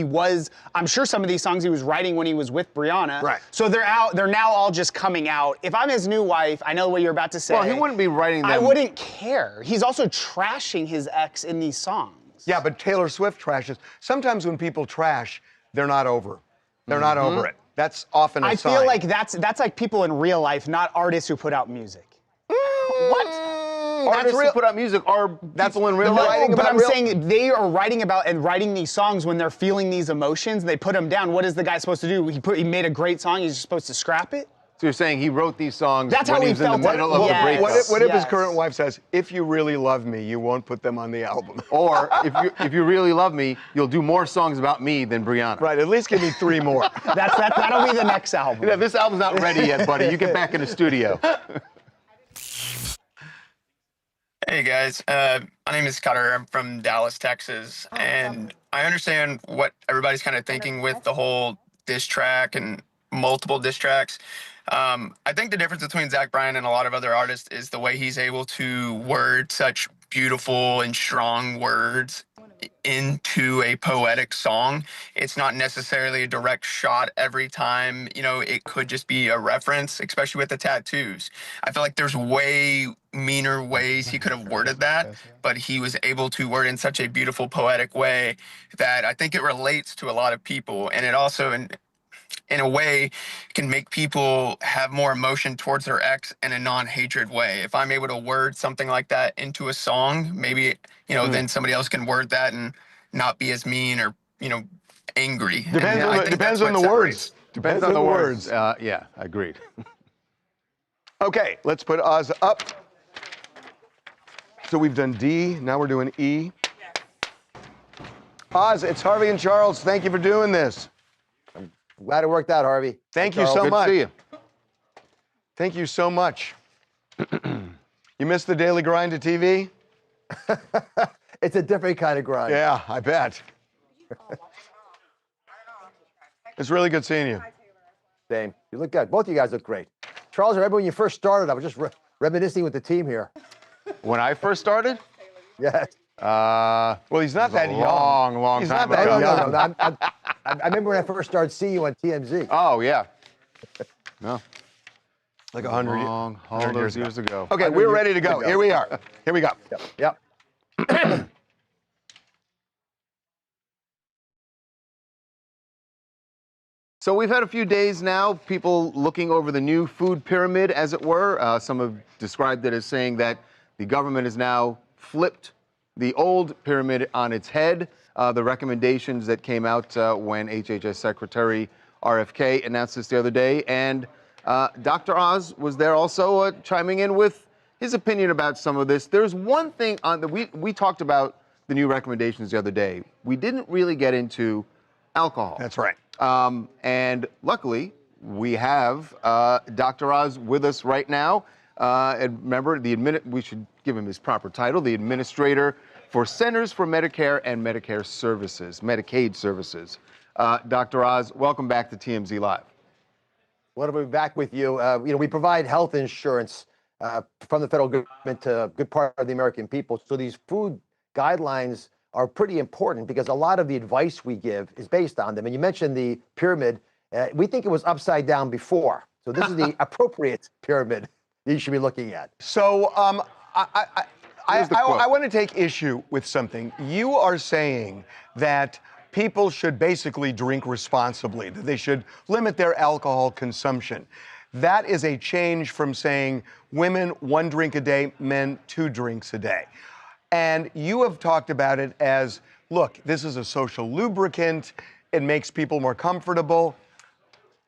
Speaker 5: I'm sure some of these songs he was writing when he was with Brianna.
Speaker 7: Right.
Speaker 5: So they're now all just coming out. If I'm his new wife, I know what you're about to say.
Speaker 8: Well, he wouldn't be writing them.
Speaker 5: I wouldn't care. He's also trashing his ex in these songs.
Speaker 7: Yeah, but Taylor Swift trashes. Sometimes when people trash, they're not over. They're not over it. That's often a sign.
Speaker 5: I feel like that's like people in real life, not artists who put out music.
Speaker 8: What? Artists who put out music are people in real life.
Speaker 5: But I'm saying they are writing about and writing these songs when they're feeling these emotions. They put them down. What is the guy supposed to do? He made a great song. He's supposed to scrap it?
Speaker 8: So you're saying he wrote these songs
Speaker 5: That's
Speaker 8: when
Speaker 5: how
Speaker 8: he
Speaker 5: he
Speaker 8: was in the
Speaker 5: felt
Speaker 8: middle of the breakup?
Speaker 7: What if his current wife says, if you really love me, you won't put them on the album?
Speaker 8: Or if you really love me, you'll do more songs about me than Brianna.
Speaker 7: Right, at least give me 3 more.
Speaker 5: That'll be the next album.
Speaker 8: Yeah, this album's not ready yet, buddy. You get back in the studio.
Speaker 13: Hey guys, my name is Cutter. I'm from Dallas, Texas, and I understand what everybody's kind of thinking with the whole diss track and multiple diss tracks. I think the difference between Zach Bryan and a lot of other artists is the way he's able to word such beautiful and strong words into a poetic song. It's not necessarily a direct shot every time. You know, it could just be a reference, especially with the tattoos. I feel like there's way meaner ways he could have worded that, but he was able to word in such a beautiful poetic way that I think it relates to a lot of people. And it also, in a way, can make people have more emotion towards their ex in a non-hatred way. If I'm able to word something like that into a song, maybe, you know, then somebody else can word that and not be as mean or, you know, angry.
Speaker 7: Depends on the, depends on the words.
Speaker 8: Depends on the words. Yeah, agreed.
Speaker 7: Okay, let's put Oz up. So we've done D, now we're doing E. Oz, it's Harvey and Charles. Thank you for doing this.
Speaker 14: I'm glad it worked out, Harvey.
Speaker 7: Thank you
Speaker 14: Charles.
Speaker 7: so
Speaker 14: Good
Speaker 7: much.
Speaker 14: to see you.
Speaker 7: Thank you so much. You missed the daily grind of TV?
Speaker 14: It's a different kind of grind.
Speaker 7: Yeah, I bet. It's really good seeing you.
Speaker 14: Same. You look good. Both of you guys look great. Charles, I remember when you first started, I was just reminiscing with the team here.
Speaker 8: When I first started?
Speaker 14: Yes.
Speaker 7: Well, he's not that young.
Speaker 8: Long
Speaker 7: He's
Speaker 8: time
Speaker 7: not that
Speaker 8: ago.
Speaker 7: young.
Speaker 14: No. I remember when I first started seeing you on TMZ.
Speaker 8: Oh, yeah. No.
Speaker 7: Like 100
Speaker 8: all those years ago.
Speaker 7: Okay, we're ready to go. Here we are. Here we go.
Speaker 14: Yep.
Speaker 8: So we've had a few days now, people looking over the new food pyramid, as it were. Some have described it as saying that the government has now flipped the old pyramid on its head. The recommendations that came out when HHS Secretary RFK announced this the other day. And Dr. Oz was there also chiming in with his opinion about some of this. There's one thing on the, we talked about the new recommendations the other day. We didn't really get into alcohol.
Speaker 7: That's right.
Speaker 8: And luckily, we have Dr. Oz with us right now. And remember, we should give him his proper title, the Administrator for Centers for Medicare and Medicare Services, Medicaid Services. Dr. Oz, welcome back to TMZ Live.
Speaker 14: What to be back with you. You know, we provide health insurance from the federal government to a good part of the American people. So these food guidelines are pretty important because a lot of the advice we give is based on them. And you mentioned the pyramid. We think it was upside down before. So this is the appropriate pyramid that you should be looking at.
Speaker 7: So I want to take issue with something. You are saying that people should basically drink responsibly, that they should limit their alcohol consumption. That is a change from saying women 1 drink a day, men 2 drinks a day. And you have talked about it as, look, this is a social lubricant. It makes people more comfortable.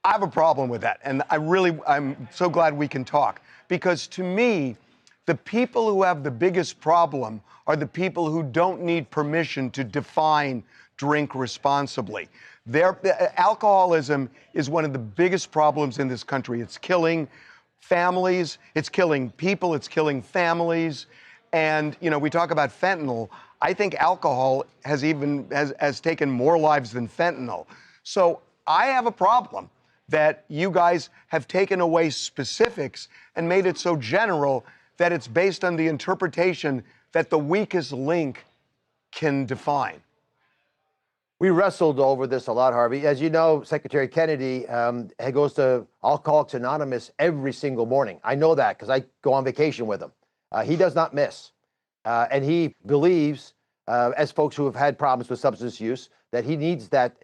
Speaker 7: I have a problem with that. And I'm so glad we can talk. Because to me, the people who have the biggest problem are the people who don't need permission to define drink responsibly. Alcoholism is one of the biggest problems in this country. It's killing families, it's killing people, it's killing families. And, you know, we talk about fentanyl. I think alcohol has taken more lives than fentanyl. So I have a problem that you guys have taken away specifics and made it so general that it's based on the interpretation that the weakest link can define.
Speaker 14: We wrestled over this a lot, Harvey. As you know, Secretary Kennedy goes to Alcoholics Anonymous every single morning. I know that because I go on vacation with him. He does not miss. And he believes, as folks who have had problems with substance use, that he needs that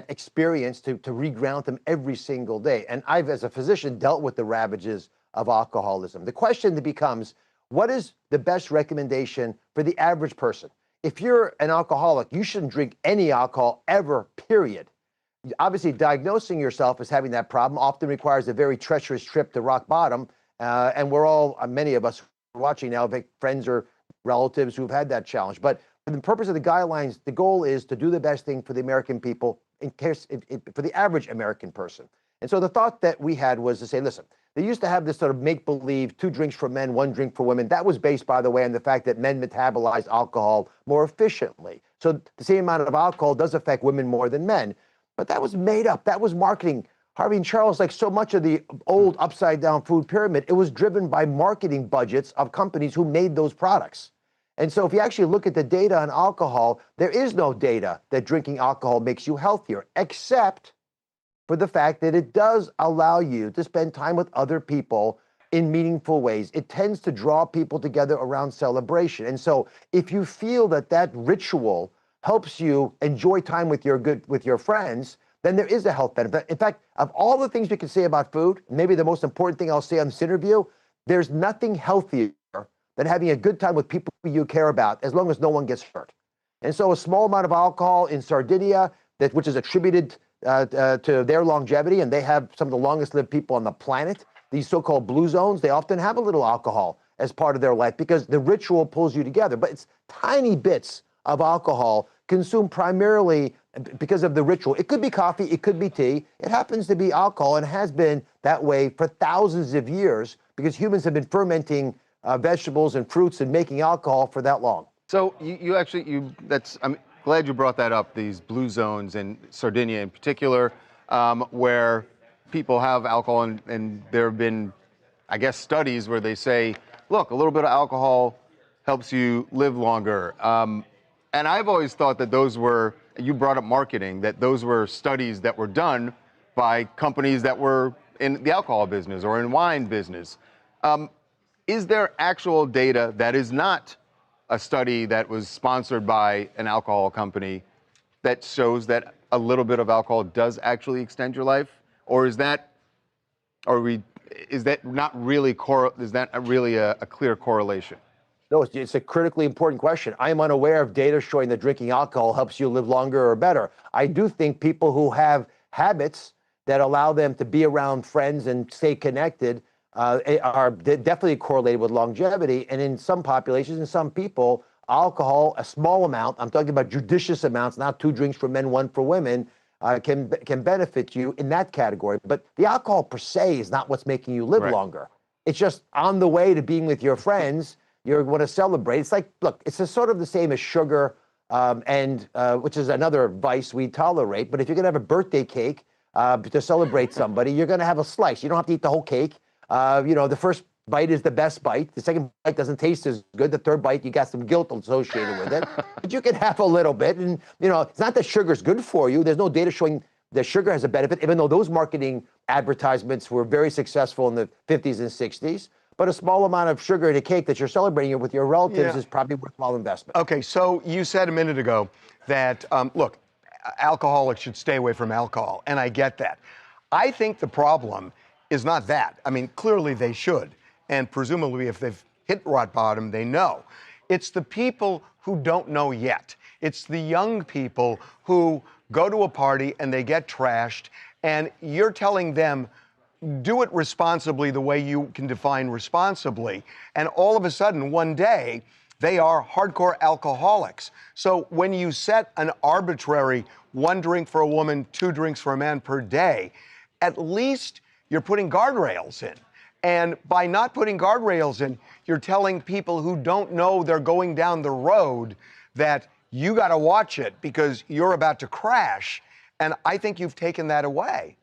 Speaker 14: experience to reground them every single day. And I've, as a physician, dealt with the ravages of alcoholism. The question that becomes, what is the best recommendation for the average person? If you're an alcoholic, you shouldn't drink any alcohol ever, period. Obviously, diagnosing yourself as having that problem often requires a very treacherous trip to rock bottom. And we're all, many of us watching now, have friends or relatives who've had that challenge. But for the purpose of the guidelines, the goal is to do the best thing for the American people, for the average American person. And so the thought that we had was to say, listen, they used to have this sort of make-believe, 2 drinks for men, 1 drink for women. That was based, by the way, on the fact that men metabolize alcohol more efficiently. So the same amount of alcohol does affect women more than men. But that was made up. That was marketing. Harvey and Charles, like so much of the old upside down food pyramid, it was driven by marketing budgets of companies who made those products. And so if you actually look at the data on alcohol, there is no data that drinking alcohol makes you healthier, except for the fact that it does allow you to spend time with other people in meaningful ways. It tends to draw people together around celebration. And so if you feel that that ritual helps you enjoy time with your friends, then there is a health benefit. In fact, of all the things we can say about food, maybe the most important thing I'll say on this interview, there's nothing healthier than having a good time with people you care about, as long as no one gets hurt. And so a small amount of alcohol in Sardinia, which is attributed to their longevity, and they have some of the longest lived people on the planet, these so-called blue zones, they often have a little alcohol as part of their life because the ritual pulls you together. But it's tiny bits of alcohol consumed primarily because of the ritual. It could be coffee, it could be tea. It happens to be alcohol and has been that way for thousands of years because humans have been fermenting vegetables and fruits and making alcohol for that long.
Speaker 8: So I'm glad you brought that up, these blue zones in Sardinia in particular, where people have alcohol and there have been, I guess, studies where they say, look, a little bit of alcohol helps you live longer. And I've always thought that those were, you brought up marketing, that those were studies that were done by companies that were in the alcohol business or in wine business. Is there actual data that is not a study that was sponsored by an alcohol company that shows that a little bit of alcohol does actually extend your life? Or is that not really a clear correlation?
Speaker 14: No, it's a critically important question. I am unaware of data showing that drinking alcohol helps you live longer or better. I do think people who have habits that allow them to be around friends and stay connected are definitely correlated with longevity. And in some populations, in some people, alcohol, a small amount, I'm talking about judicious amounts, not 2 drinks for men, 1 for women, can benefit you in that category. But the alcohol per se is not what's making you live longer. It's just on the way to being with your friends, you're going to celebrate. It's like, look, it's sort of the same as sugar, which is another vice we tolerate. But if you're going to have a birthday cake to celebrate somebody, you're going to have a slice. You don't have to eat the whole cake. The first bite is the best bite. The second bite doesn't taste as good. The third bite, you got some guilt associated with it. But you can have a little bit. And, it's not that sugar's good for you. There's no data showing that sugar has a benefit, even though those marketing advertisements were very successful in the 50s and 60s. But a small amount of sugar in a cake that you're celebrating with your relatives is probably a worthwhile investment.
Speaker 7: Okay, so you said a minute ago that, look, alcoholics should stay away from alcohol, and I get that. I think the problem is not that. I mean, clearly they should, and presumably if they've hit rock bottom, they know. It's the people who don't know yet. It's the young people who go to a party and they get trashed, and you're telling them, do it responsibly the way you can define responsibly. And all of a sudden, one day, they are hardcore alcoholics. So when you set an arbitrary 1 drink for a woman, 2 drinks for a man per day, at least you're putting guardrails in. And by not putting guardrails in, you're telling people who don't know they're going down the road that you got to watch it because you're about to crash. And I think you've taken that away.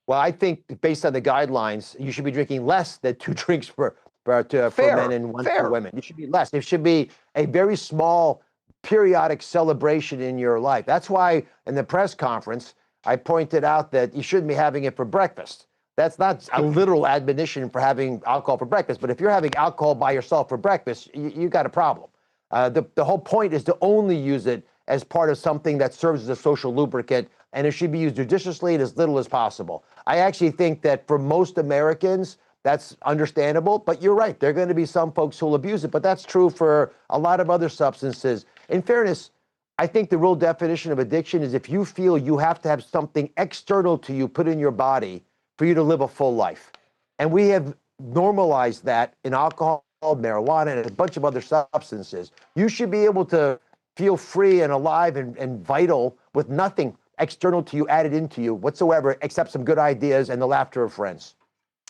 Speaker 14: Well, I think based on the guidelines, you should be drinking less than 2 drinks for men and 1 for women. It should be less. It should be a very small periodic celebration in your life. That's why in the press conference, I pointed out that you shouldn't be having it for breakfast. That's not a literal admonition for having alcohol for breakfast, but if you're having alcohol by yourself for breakfast, you got a problem. The whole point is to only use it as part of something that serves as a social lubricant, and it should be used judiciously and as little as possible. I actually think that for most Americans, that's understandable, but you're right. There are going to be some folks who'll abuse it, but that's true for a lot of other substances. In fairness, I think the real definition of addiction is if you feel you have to have something external to you put in your body for you to live a full life. And we have normalized that in alcohol, marijuana, and a bunch of other substances. You should be able to feel free and alive and vital with nothing external to you added into you whatsoever, except some good ideas and the laughter of friends.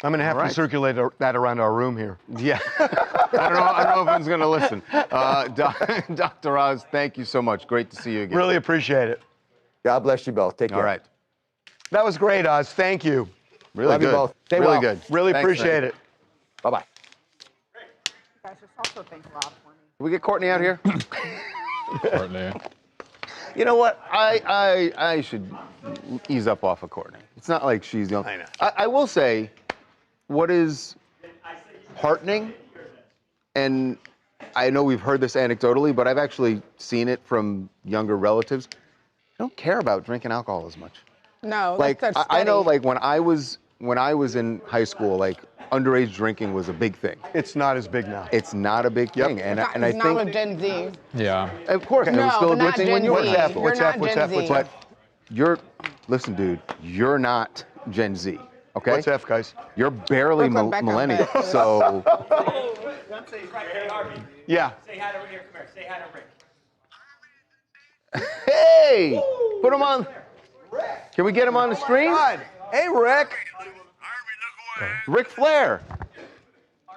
Speaker 7: I'm going to have to circulate that around our room here.
Speaker 8: Yeah. I don't know if anyone's going to listen. Dr. Oz, thank you so much. Great to see you again.
Speaker 7: Really appreciate it.
Speaker 14: God bless you both. Take care.
Speaker 8: All right.
Speaker 7: That was great, Oz. Thank you.
Speaker 14: Really
Speaker 7: Love you
Speaker 14: good.
Speaker 7: both. Stay
Speaker 14: Really
Speaker 7: well.
Speaker 14: good.
Speaker 7: Really
Speaker 14: Thanks,
Speaker 7: appreciate
Speaker 14: Nick.
Speaker 7: it. Bye-bye.
Speaker 6: Guys, just also thank Rob for me.
Speaker 8: Can we get Courtney out here?
Speaker 1: Courtney.
Speaker 8: You know what? I should ease up off of Courtney. It's not like she's the only. I will say, what is heartening, and I know we've heard this anecdotally, but I've actually seen it from younger relatives. They don't care about drinking alcohol as much.
Speaker 6: No,
Speaker 8: Like
Speaker 6: that's
Speaker 8: I know, like when I was in high school, like underage drinking was a big thing.
Speaker 7: It's not as big now.
Speaker 8: It's not a big thing, and I
Speaker 6: not
Speaker 8: think
Speaker 6: with Gen Z.
Speaker 1: Yeah.
Speaker 8: of course there was still a good thing when you were in school.
Speaker 7: What's F? What's F? What's F?
Speaker 8: Listen, dude, you're not Gen Z, okay?
Speaker 7: What's F, guys?
Speaker 8: You're barely millennial, so.
Speaker 7: Yeah.
Speaker 15: Say hi to Rick. Come here. Say hi to Rick.
Speaker 8: Hey, put him on. Can we get him on the stream?
Speaker 7: God. Hey, Rick.
Speaker 8: Ric Flair.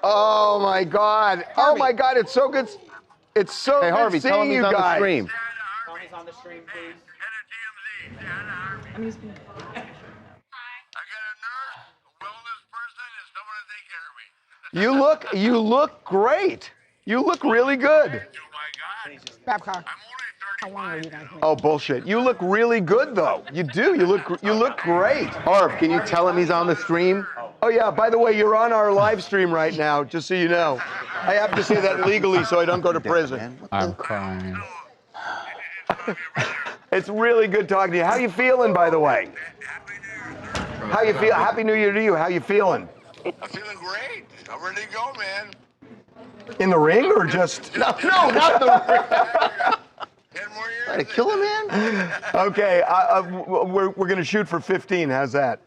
Speaker 8: Oh my God. Oh my God. It's so good. It's so
Speaker 14: Hey,
Speaker 8: good
Speaker 14: Harvey, tell him
Speaker 8: seeing
Speaker 14: he's
Speaker 8: you
Speaker 14: on the
Speaker 8: guys.
Speaker 14: stream.
Speaker 15: Tony's on the stream, please.
Speaker 7: You look great. You look really good.
Speaker 6: Babcock. How long are you guys making?
Speaker 7: Oh, bullshit. You look really good, though. You do. You look great.
Speaker 8: Harv, can you tell him he's on the stream?
Speaker 7: Oh, yeah. By the way, you're on our live stream right now, just so you know. I have to say that legally so I don't go to prison.
Speaker 1: I'm crying.
Speaker 7: It's really good talking to you. How you feeling, by the way? How you feel? Happy New Year to you. How you feeling?
Speaker 16: I'm feeling great. I'm ready to go, man.
Speaker 7: In the ring or just?
Speaker 8: No, not the ring. Trying to kill a man?
Speaker 7: Okay, we're going to shoot for 15. How's that?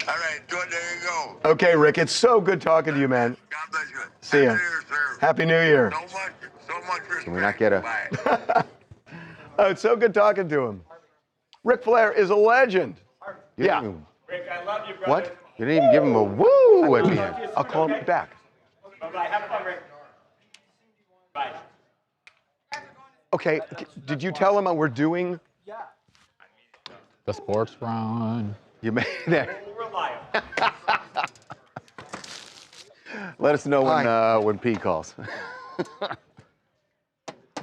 Speaker 16: All right, good. There you go.
Speaker 7: Okay, Rick, it's so good talking to you, man.
Speaker 16: God bless you.
Speaker 7: See ya.
Speaker 16: Happy New Year, sir.
Speaker 7: Happy New Year.
Speaker 16: So much respect.
Speaker 8: Can we not get a?
Speaker 7: Oh, it's so good talking to him. Ric Flair is a legend. Yeah.
Speaker 15: Rick, I love you, brother.
Speaker 8: What? You didn't even give him a woo at the end.
Speaker 7: I'll call him back.
Speaker 15: Bye-bye. Have fun, Rick. Bye.
Speaker 7: Okay, did you tell him we're doing?
Speaker 1: The sports run.
Speaker 8: You made it.
Speaker 15: We're live.
Speaker 8: Let us know when P calls.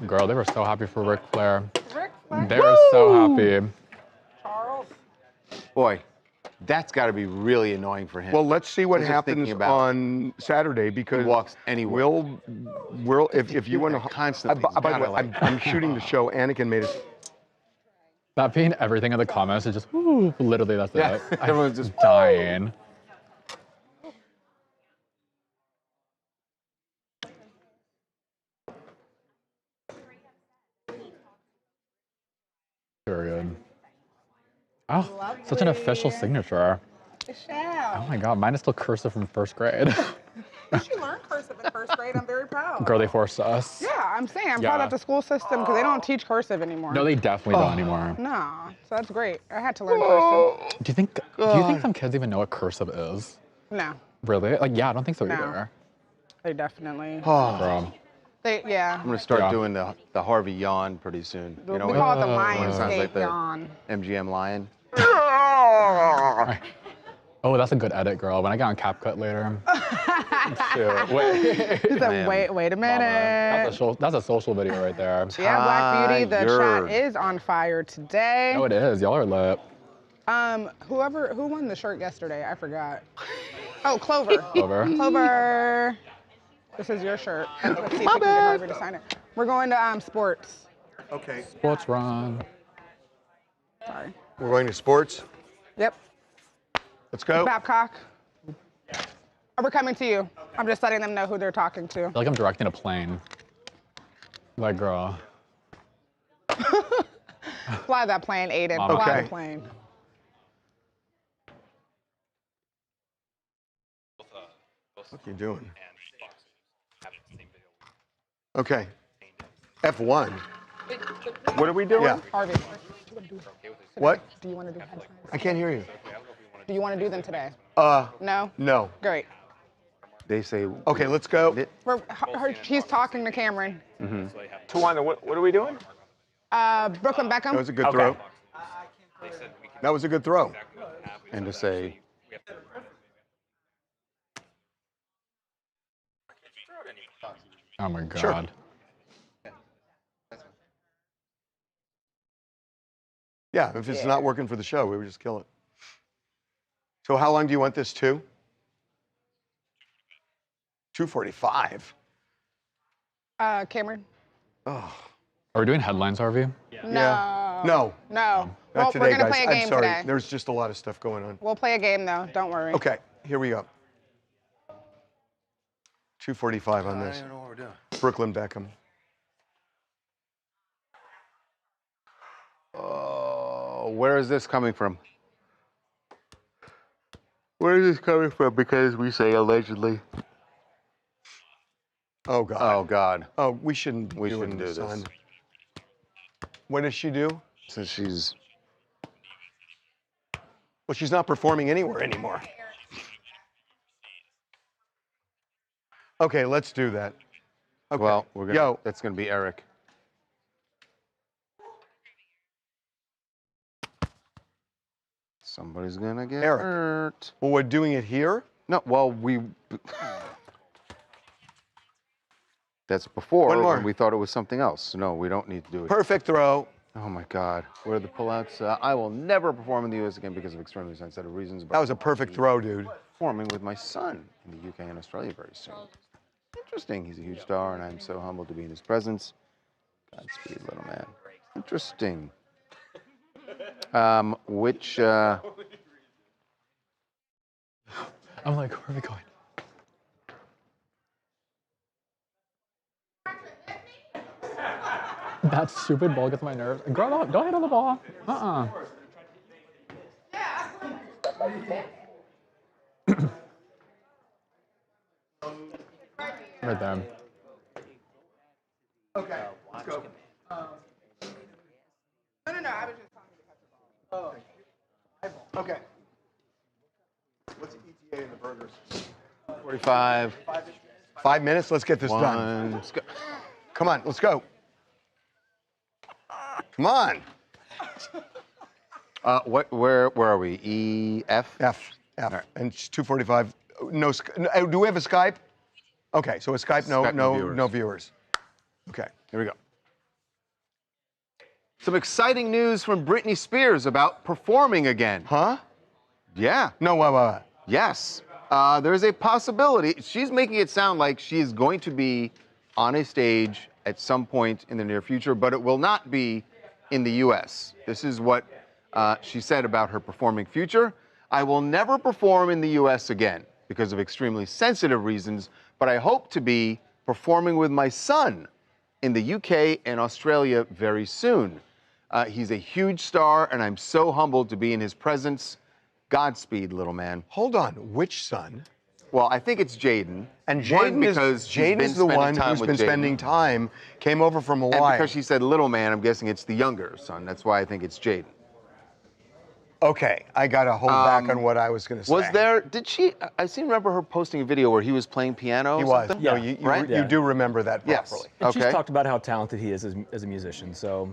Speaker 1: Girl, they were so happy for Ric Flair.
Speaker 6: Ric Flair.
Speaker 1: They were so happy.
Speaker 6: Charles.
Speaker 8: Boy, that's got to be really annoying for him.
Speaker 7: Well, let's see what
Speaker 8: I'm just
Speaker 7: happens
Speaker 8: thinking about
Speaker 7: on Saturday because
Speaker 8: he walks anywhere.
Speaker 7: We'll if you want to
Speaker 8: constantly.
Speaker 7: by the way, I'm shooting the show. Anakin made it.
Speaker 1: That being everything in the comments is just, woo, literally that's it.
Speaker 8: Everyone's just
Speaker 1: dying. Period. Oh, such an official signature.
Speaker 6: Michelle.
Speaker 1: Oh my God, mine is still cursive from first grade.
Speaker 6: She learned cursive in first grade. I'm very proud.
Speaker 1: Girl, they forced us.
Speaker 6: Yeah, I'm saying I'm
Speaker 1: Yeah.
Speaker 6: proud of the school system because they don't teach cursive anymore.
Speaker 1: No, they definitely don't anymore.
Speaker 6: No, so that's great. I had to learn cursive.
Speaker 1: Do you think some kids even know what cursive is?
Speaker 6: No,
Speaker 1: Really? Like, yeah, I don't think so
Speaker 6: No.
Speaker 1: either.
Speaker 6: they definitely.
Speaker 1: Girl.
Speaker 6: Yeah.
Speaker 8: I'm gonna start doing the Harvey yawn pretty soon.
Speaker 6: We call it the
Speaker 8: when it sounds like
Speaker 6: Lionsgate
Speaker 8: the
Speaker 6: yawn.
Speaker 8: MGM lion.
Speaker 1: Oh, that's a good edit, girl. When I get on CapCut later. Shoot, wait.
Speaker 6: He said, wait a minute.
Speaker 1: That's a social video right there.
Speaker 6: Yeah, Black Beauty, the chat is on fire today.
Speaker 1: Oh, it is. Y'all are lit.
Speaker 6: Who won the shirt yesterday? I forgot. Oh, Clover.
Speaker 1: Clover.
Speaker 6: Clover. This is your shirt. Let's see if we can get Harvey to sign it. We're going to sports.
Speaker 7: Okay.
Speaker 1: Sports run.
Speaker 6: Sorry.
Speaker 7: We're going to sports.
Speaker 6: Yep.
Speaker 7: Let's go.
Speaker 6: Babcock. We're coming to you. I'm just letting them know who they're talking to.
Speaker 1: I feel like I'm directing a plane. Like, girl.
Speaker 6: Fly that plane, Aiden.
Speaker 1: Mama.
Speaker 6: Fly
Speaker 7: Okay.
Speaker 6: the plane.
Speaker 7: What are you doing? Okay. F1. What are we doing? Yeah.
Speaker 6: Harvey.
Speaker 7: What?
Speaker 6: Do you want to do headlines?
Speaker 7: I can't hear you.
Speaker 6: Do you want to do them today?
Speaker 7: No.
Speaker 6: No? Great.
Speaker 8: They say.
Speaker 7: Okay, let's go.
Speaker 6: He's talking to Cameron.
Speaker 18: Tawana, what are we doing?
Speaker 6: Brooklyn Beckham.
Speaker 7: That was a good throw. That was a good throw.
Speaker 8: and to say,
Speaker 1: Oh my God.
Speaker 7: Sure. Yeah, if it's not working for the show, we would just kill it. So how long do you want this to? 2:45.
Speaker 6: Cameron?
Speaker 7: Oh.
Speaker 1: Are we doing headlines, Harvey?
Speaker 6: No.
Speaker 7: No.
Speaker 6: No.
Speaker 7: Not
Speaker 6: Well,
Speaker 7: today,
Speaker 6: we're gonna
Speaker 7: guys.
Speaker 6: play a
Speaker 7: I'm
Speaker 6: game
Speaker 7: sorry.
Speaker 6: today.
Speaker 7: There's just a lot of stuff going on.
Speaker 6: We'll play a game though. Don't worry.
Speaker 7: Okay, here we go. 2:45 on
Speaker 8: I
Speaker 7: this.
Speaker 8: don't even know what we're doing.
Speaker 7: Brooklyn Beckham.
Speaker 8: Where is this coming from? Where is this coming from? Because we say allegedly.
Speaker 7: Oh God.
Speaker 8: Oh God.
Speaker 7: Oh, we shouldn't
Speaker 8: We
Speaker 7: do
Speaker 8: shouldn't
Speaker 7: it,
Speaker 8: do this.
Speaker 7: son. What does she do?
Speaker 8: Since she's.
Speaker 7: Well, she's not performing anywhere anymore. Okay, let's do that. Okay.
Speaker 8: Well, we're gonna.
Speaker 7: Yo.
Speaker 8: That's gonna be Eric. Somebody's gonna get
Speaker 7: Eric.
Speaker 8: hurt.
Speaker 7: Well, we're doing it here?
Speaker 8: No. Well, we. That's before
Speaker 7: One more.
Speaker 8: when we thought it was something else. No, we don't need to do it.
Speaker 7: Perfect throw.
Speaker 8: Oh my God. Where are the pullouts? I will never perform in the U.S. again because of extremely sensitive reasons.
Speaker 7: That was a perfect throw, dude.
Speaker 8: Performing with my son in the UK and Australia very soon. Interesting. He's a huge star, and I'm so humbled to be in his presence. Godspeed, little man. Interesting. Which?
Speaker 1: I'm like, where are we going? That stupid ball gets my nerves. Girl, don't hit on the ball. Right there.
Speaker 7: Okay, let's go.
Speaker 6: No, I was just talking to
Speaker 7: Okay. What's the ETA in the burgers?
Speaker 8: 45.
Speaker 7: 5 minutes? Let's get this done.
Speaker 8: Let's go.
Speaker 7: Come on, let's go. Come on.
Speaker 8: Where are we? E, F?
Speaker 7: F. Right. And it's 2:45. No, do we have a Skype? Okay, so a Skype, no viewers. Okay,
Speaker 8: here we go. Some exciting news from Britney Spears about performing again.
Speaker 7: Huh?
Speaker 8: Yeah.
Speaker 7: No, what?
Speaker 8: Yes. There's a possibility. She's making it sound like she is going to be on a stage at some point in the near future, but it will not be in the U.S. This is what she said about her performing future. I will never perform in the U.S. again because of extremely sensitive reasons, but I hope to be performing with my son in the UK and Australia very soon. He's a huge star, and I'm so humbled to be in his presence. Godspeed, little man.
Speaker 7: Hold on, which son?
Speaker 8: Well, I think it's Jaden.
Speaker 7: And Jaden is the one who's been spending time, came over from Hawaii.
Speaker 8: And because she said little man, I'm guessing it's the younger son. That's why I think it's Jaden.
Speaker 7: Okay, I got to hold back on what I was going to say.
Speaker 8: Was there, I seem to remember her posting a video where he was playing piano
Speaker 7: He
Speaker 8: or
Speaker 7: was.
Speaker 8: something?
Speaker 7: No, you do remember that properly.
Speaker 17: And she's talked about how talented he is as a musician, so.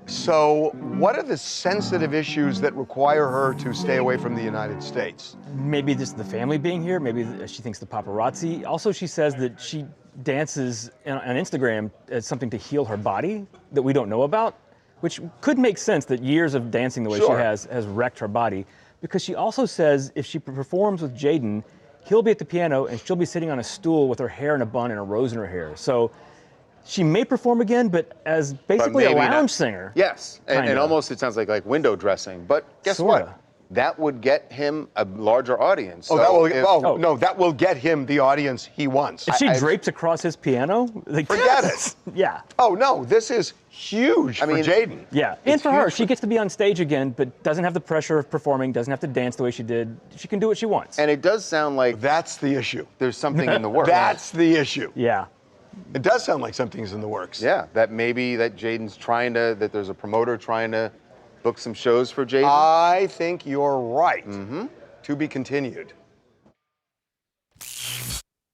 Speaker 7: So what are the sensitive issues that require her to stay away from the United States?
Speaker 17: Maybe just the family being here, maybe she thinks the paparazzi. Also, she says that she dances on Instagram as something to heal her body that we don't know about, which could make sense that years of dancing the way she has wrecked her body. Because she also says if she performs with Jaden, he'll be at the piano and she'll be sitting on a stool with her hair in a bun and a rose in her hair. So she may perform again, but as basically a lounge singer.
Speaker 8: Yes, and almost it sounds like window dressing. But guess what? That would get him a larger audience.
Speaker 7: No, that will get him the audience he wants.
Speaker 17: If she drapes across his piano,
Speaker 7: forget it.
Speaker 17: Yeah.
Speaker 7: Oh no, this is huge for Jaden.
Speaker 17: Yeah, and for her, she gets to be on stage again, but doesn't have the pressure of performing, doesn't have to dance the way she did. She can do what she wants.
Speaker 8: And it does sound like
Speaker 7: that's the issue.
Speaker 8: There's something in the works.
Speaker 7: That's the issue.
Speaker 17: Yeah.
Speaker 7: It does sound like something's in the works.
Speaker 8: Yeah, that maybe that Jaden's trying to, that there's a promoter trying to book some shows for Jaden.
Speaker 7: I think you're right. To be continued.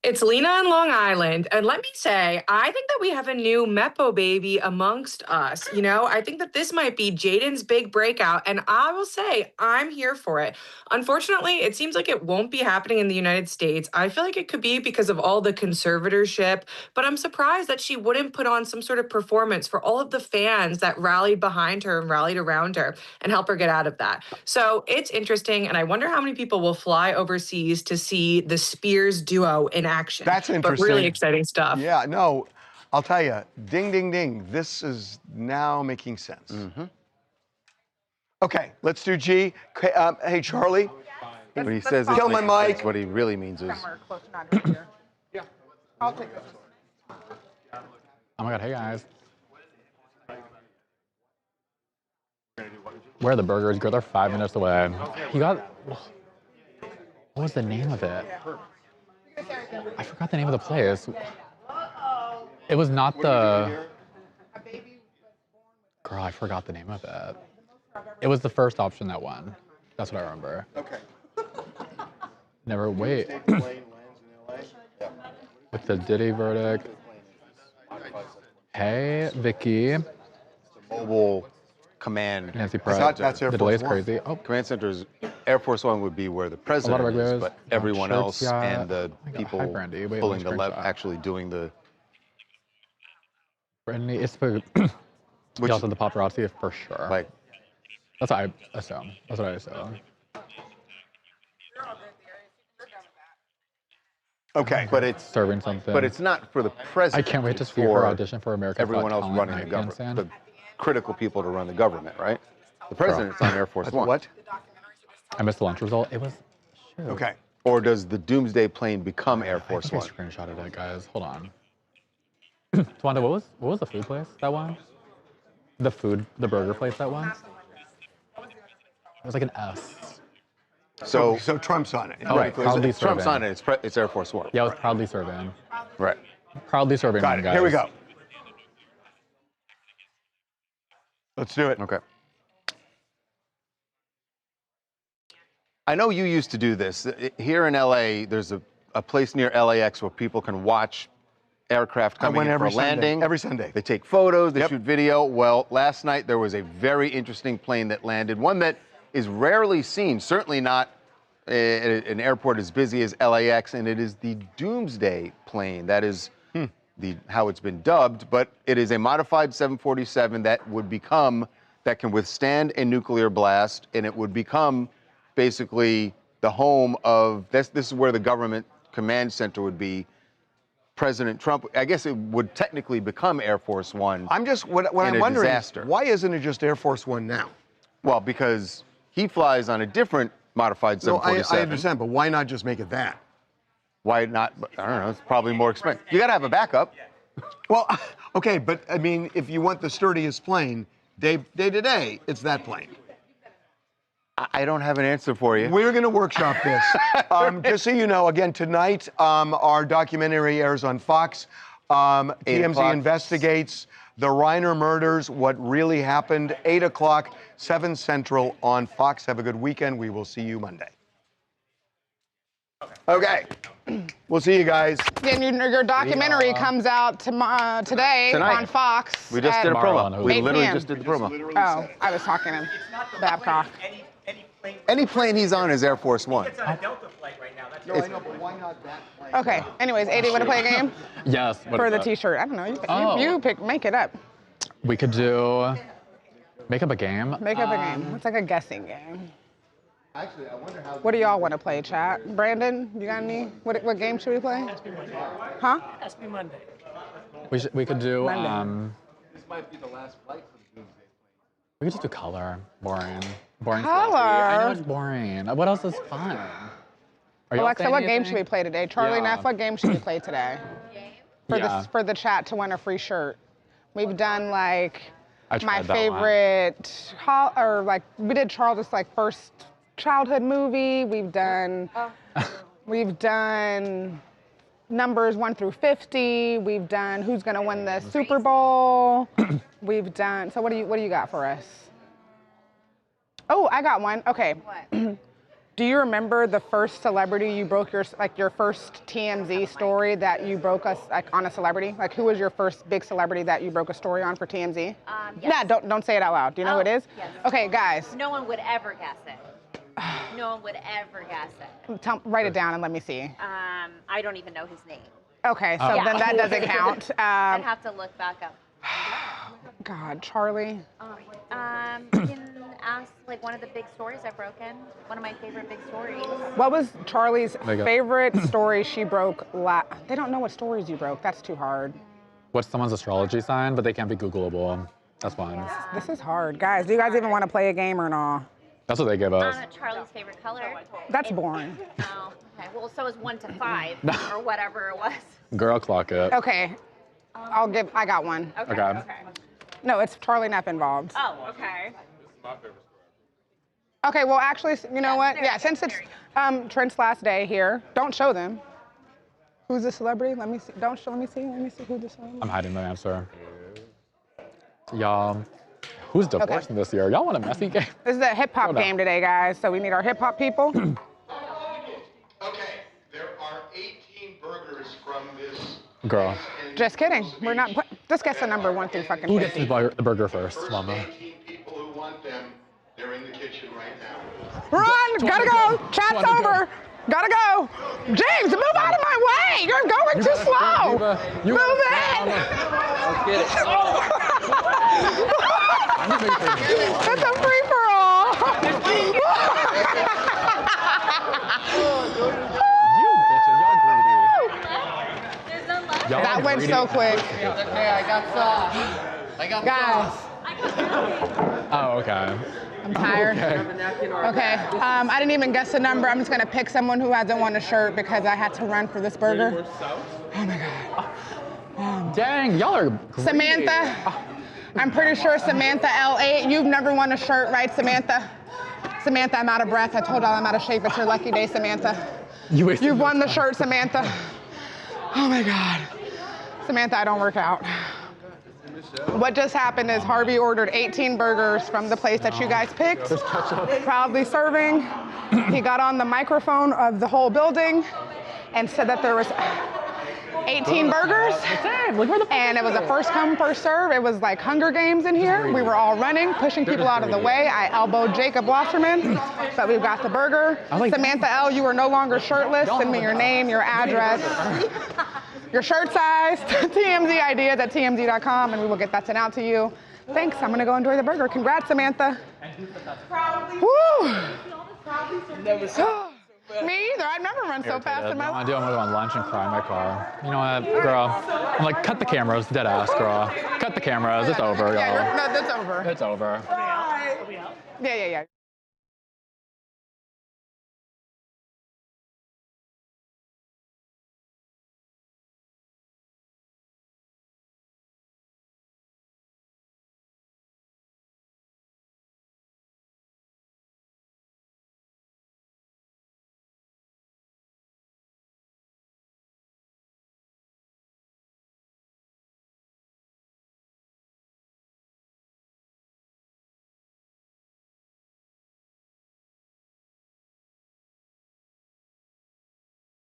Speaker 19: It's Lena in Long Island. And let me say, I think that we have a new Meppo baby amongst us. You know, I think that this might be Jaden's big breakout. And I will say, I'm here for it. Unfortunately, it seems like it won't be happening in the United States. I feel like it could be because of all the conservatorship, but I'm surprised that she wouldn't put on some sort of performance for all of the fans that rallied behind her and rallied around her and help her get out of that. So it's interesting. And I wonder how many people will fly overseas to see the Spears duo in action.
Speaker 7: That's interesting.
Speaker 19: But really exciting stuff.
Speaker 7: Yeah, no, I'll tell you, ding, ding, ding. This is now making sense. Okay, let's do G. Hey, Charlie.
Speaker 8: When he says
Speaker 7: kill my mic.
Speaker 8: What he really means is.
Speaker 6: I'll take this.
Speaker 1: Oh my God, hey guys. Where are the burgers? Girl, they're 5 minutes away. He got, what was the name of it? I forgot the name of the place. It was not the, girl, I forgot the name of it. It was the first option that won. That's what I remember.
Speaker 7: Okay.
Speaker 1: Never wait. With the Diddy verdict. Hey, Vicky.
Speaker 8: Mobile command.
Speaker 1: Nancy Pratt.
Speaker 8: That's Air
Speaker 1: The
Speaker 8: Force
Speaker 1: delay's
Speaker 8: One.
Speaker 1: crazy. Oh.
Speaker 8: Command centers. Air Force One would be where the president is,
Speaker 1: regulars.
Speaker 8: but everyone
Speaker 1: Church
Speaker 8: else
Speaker 1: yacht.
Speaker 8: and the
Speaker 1: Oh my God,
Speaker 8: people
Speaker 1: hi, Brandy. Wait,
Speaker 8: pulling the
Speaker 1: one
Speaker 8: lever,
Speaker 1: screenshot.
Speaker 8: actually doing the.
Speaker 1: Brittany, it's for,
Speaker 8: Which-
Speaker 1: also the paparazzi for sure.
Speaker 8: Like,
Speaker 1: that's what I assume. That's what I assume.
Speaker 7: Okay.
Speaker 8: But it's
Speaker 1: serving something.
Speaker 8: But it's not for the president.
Speaker 1: I can't wait to
Speaker 8: it's
Speaker 1: see her
Speaker 8: for
Speaker 1: audition for America's
Speaker 8: everyone
Speaker 1: Got
Speaker 8: else
Speaker 1: Talent
Speaker 8: running the
Speaker 1: night,
Speaker 8: government.
Speaker 1: Anson.
Speaker 8: The critical people to run the government, right? The president's on Air Force One.
Speaker 7: What?
Speaker 1: I missed the lunch result. It was. Shoot.
Speaker 7: Okay.
Speaker 8: Or does the Doomsday plane become Air Force
Speaker 1: I
Speaker 8: One?
Speaker 1: think I screenshotted it, guys. Hold on. Tawanda, what was the food place that won? The burger place that won? It was like an S.
Speaker 7: So Trump's on it.
Speaker 1: Oh, right. Proudly
Speaker 8: Trump's
Speaker 1: serving.
Speaker 8: on it. It's Air Force One.
Speaker 1: Yeah, it was proudly serving.
Speaker 8: Right.
Speaker 1: Proudly serving.
Speaker 7: Got it.
Speaker 1: guys.
Speaker 7: Here we go. Let's do it.
Speaker 8: Okay. I know you used to do this. Here in LA, there's a place near LAX where people can watch aircraft coming in for a landing.
Speaker 7: Every Sunday.
Speaker 8: They take photos, they shoot video. Well, last night there was a very interesting plane that landed, one that is rarely seen, certainly not an airport as busy as LAX, and it is the Doomsday plane. That is how it's been dubbed, but it is a modified 747 that can withstand a nuclear blast, and it would become basically the home of, this is where the government command center would be. President Trump, I guess it would technically become Air Force One.
Speaker 7: I'm just, what I'm wondering is, why isn't it just Air Force One now?
Speaker 8: Well, because he flies on a different modified 747.
Speaker 7: I understand, but why not just make it that?
Speaker 8: Why not? I don't know, it's probably more expensive. You gotta have a backup.
Speaker 7: Well, okay, but I mean, if you want the sturdiest plane, day to day, it's that plane.
Speaker 8: I don't have an answer for you.
Speaker 7: We're going to workshop this. Just so you know, again, tonight, our documentary airs on Fox. TMZ investigates the Reiner murders, what really happened, 8 o'clock, 7 Central on Fox. Have a good weekend. We will see you Monday. Okay. We'll see you guys.
Speaker 6: Then your documentary comes out today
Speaker 8: Tonight.
Speaker 6: on Fox.
Speaker 8: We just did a promo. We
Speaker 6: 8
Speaker 8: literally
Speaker 6: p.m.
Speaker 8: just did the promo.
Speaker 6: Oh, I was talking to Babcock.
Speaker 8: Any plane he's on is Air Force One.
Speaker 15: It's on a Delta flight right now. That's
Speaker 7: No, I know, but why not that plane?
Speaker 6: Okay. Anyways, AD, want to play a game?
Speaker 1: Yes. what
Speaker 6: For
Speaker 1: is
Speaker 6: the
Speaker 1: that?
Speaker 6: T-shirt. I don't know.
Speaker 1: Oh.
Speaker 6: You pick. Make it up.
Speaker 1: We could do. Make up a game.
Speaker 6: Make up a game. It's like a guessing game.
Speaker 14: Actually, I wonder how.
Speaker 6: What do y'all want to play, chat? Brandon, you got any? What game should we play? Huh?
Speaker 15: Ask me Monday.
Speaker 1: We could do.
Speaker 6: Monday.
Speaker 14: This might be the last flight for the Doomsday plane.
Speaker 1: We could just do color. Boring. Boring.
Speaker 6: Color?
Speaker 1: Stuff. I know it's boring. What else is fun? Are y'all
Speaker 6: Alexa,
Speaker 1: saying
Speaker 6: what game
Speaker 1: anything?
Speaker 6: should we play today? Charlie
Speaker 1: Yeah.
Speaker 6: Neff, what game should we play today? For the chat to win a free shirt. We've done like
Speaker 1: I tried
Speaker 6: my
Speaker 1: that one.
Speaker 6: favorite, or like we did Charles' like first childhood movie. We've done numbers 1 through 50. We've done who's gonna win the Super Bowl. We've done. So what do you got for us? Oh, I got one. Okay. Do you remember the first celebrity you broke your first TMZ story that you broke us like on a celebrity? Like, who was your first big celebrity that you broke a story on for TMZ?
Speaker 12: Yes.
Speaker 6: Nah, don't say it out loud. Do you know who it is?
Speaker 12: Yes.
Speaker 6: Okay, guys.
Speaker 12: No one would ever guess it. No one would ever guess it.
Speaker 6: Write it down and let me see.
Speaker 12: I don't even know his name.
Speaker 6: Okay, so then that doesn't count.
Speaker 12: I'd have to look back up.
Speaker 6: God, Charlie.
Speaker 12: You can ask like one of the big stories I've broken. One of my favorite big stories.
Speaker 6: What was Charlie's favorite story she broke? They don't know what stories you broke. That's too hard.
Speaker 1: What's someone's astrology sign, but they can't be Googleable. That's fine.
Speaker 6: This is hard. Guys, do you guys even want to play a game or not?
Speaker 1: That's what they give us.
Speaker 12: Charlie's favorite color.
Speaker 6: That's boring.
Speaker 12: Oh, okay. Well, so is 1 to 5 or whatever it was.
Speaker 1: Girl, clock it.
Speaker 6: Okay. I got one.
Speaker 1: Okay.
Speaker 6: No, it's Charlie Neff involved.
Speaker 12: Oh, okay.
Speaker 6: Okay, well, actually, you know what? Yeah, since it's Trent's last day here, don't show them. Who's the celebrity? Let me see. Let me see who the celebrity.
Speaker 1: I'm hiding the answer. Y'all, who's divorcing this year? Y'all want a messy game?
Speaker 6: This is a hip hop game today, guys. So we need our hip hop people.
Speaker 7: Okay, there are 18 burgers from this.
Speaker 1: Girl.
Speaker 6: Just kidding. We're not. Just guess the number 1 through fucking
Speaker 1: Who
Speaker 6: 50.
Speaker 1: gets the burger first, Mama?
Speaker 7: 18 people who want them, they're in the kitchen right now.
Speaker 6: Run! Gotta go! Chat's over! Gotta go! James, move out of my way! You're going too slow! Move in!
Speaker 4: Let's get it.
Speaker 6: It's a free-for-all! That went so quick.
Speaker 4: Okay, I got sauce. I got
Speaker 6: Guys.
Speaker 1: Oh, okay.
Speaker 6: I'm tired. Okay. I didn't even guess the number. I'm just gonna pick someone who hasn't won a shirt because I had to run for this burger. Oh my God.
Speaker 1: Dang, y'all are greedy.
Speaker 6: Samantha. I'm pretty sure Samantha L8. You've never won a shirt, right, Samantha? Samantha, I'm out of breath. I told y'all I'm out of shape. It's your lucky day, Samantha. You've won the shirt, Samantha. Oh my God. Samantha, I don't work out. What just happened is Harvey ordered 18 burgers from the place that you guys picked. Proudly serving. He got on the microphone of the whole building and said that there was 18 burgers. And it was a first come, first serve. It was like Hunger Games in here. We were all running, pushing people out of the way. I elbowed Jacob Wasserman, but we've got the burger. Samantha L., you are no longer shirtless. Send me your name, your address, your shirt size, tmzideas@tmz.com, and we will get that sent out to you. Thanks, I'm gonna go enjoy the burger. Congrats, Samantha. Woo! Me either. I've never run so fast in my life.
Speaker 1: I'm gonna go on lunch and cry in my car. You know what, girl? I'm like, cut the cameras, dead ass, girl. Cut the cameras. It's over, y'all.
Speaker 6: Yeah, no, that's over.
Speaker 1: It's over.
Speaker 6: Yeah.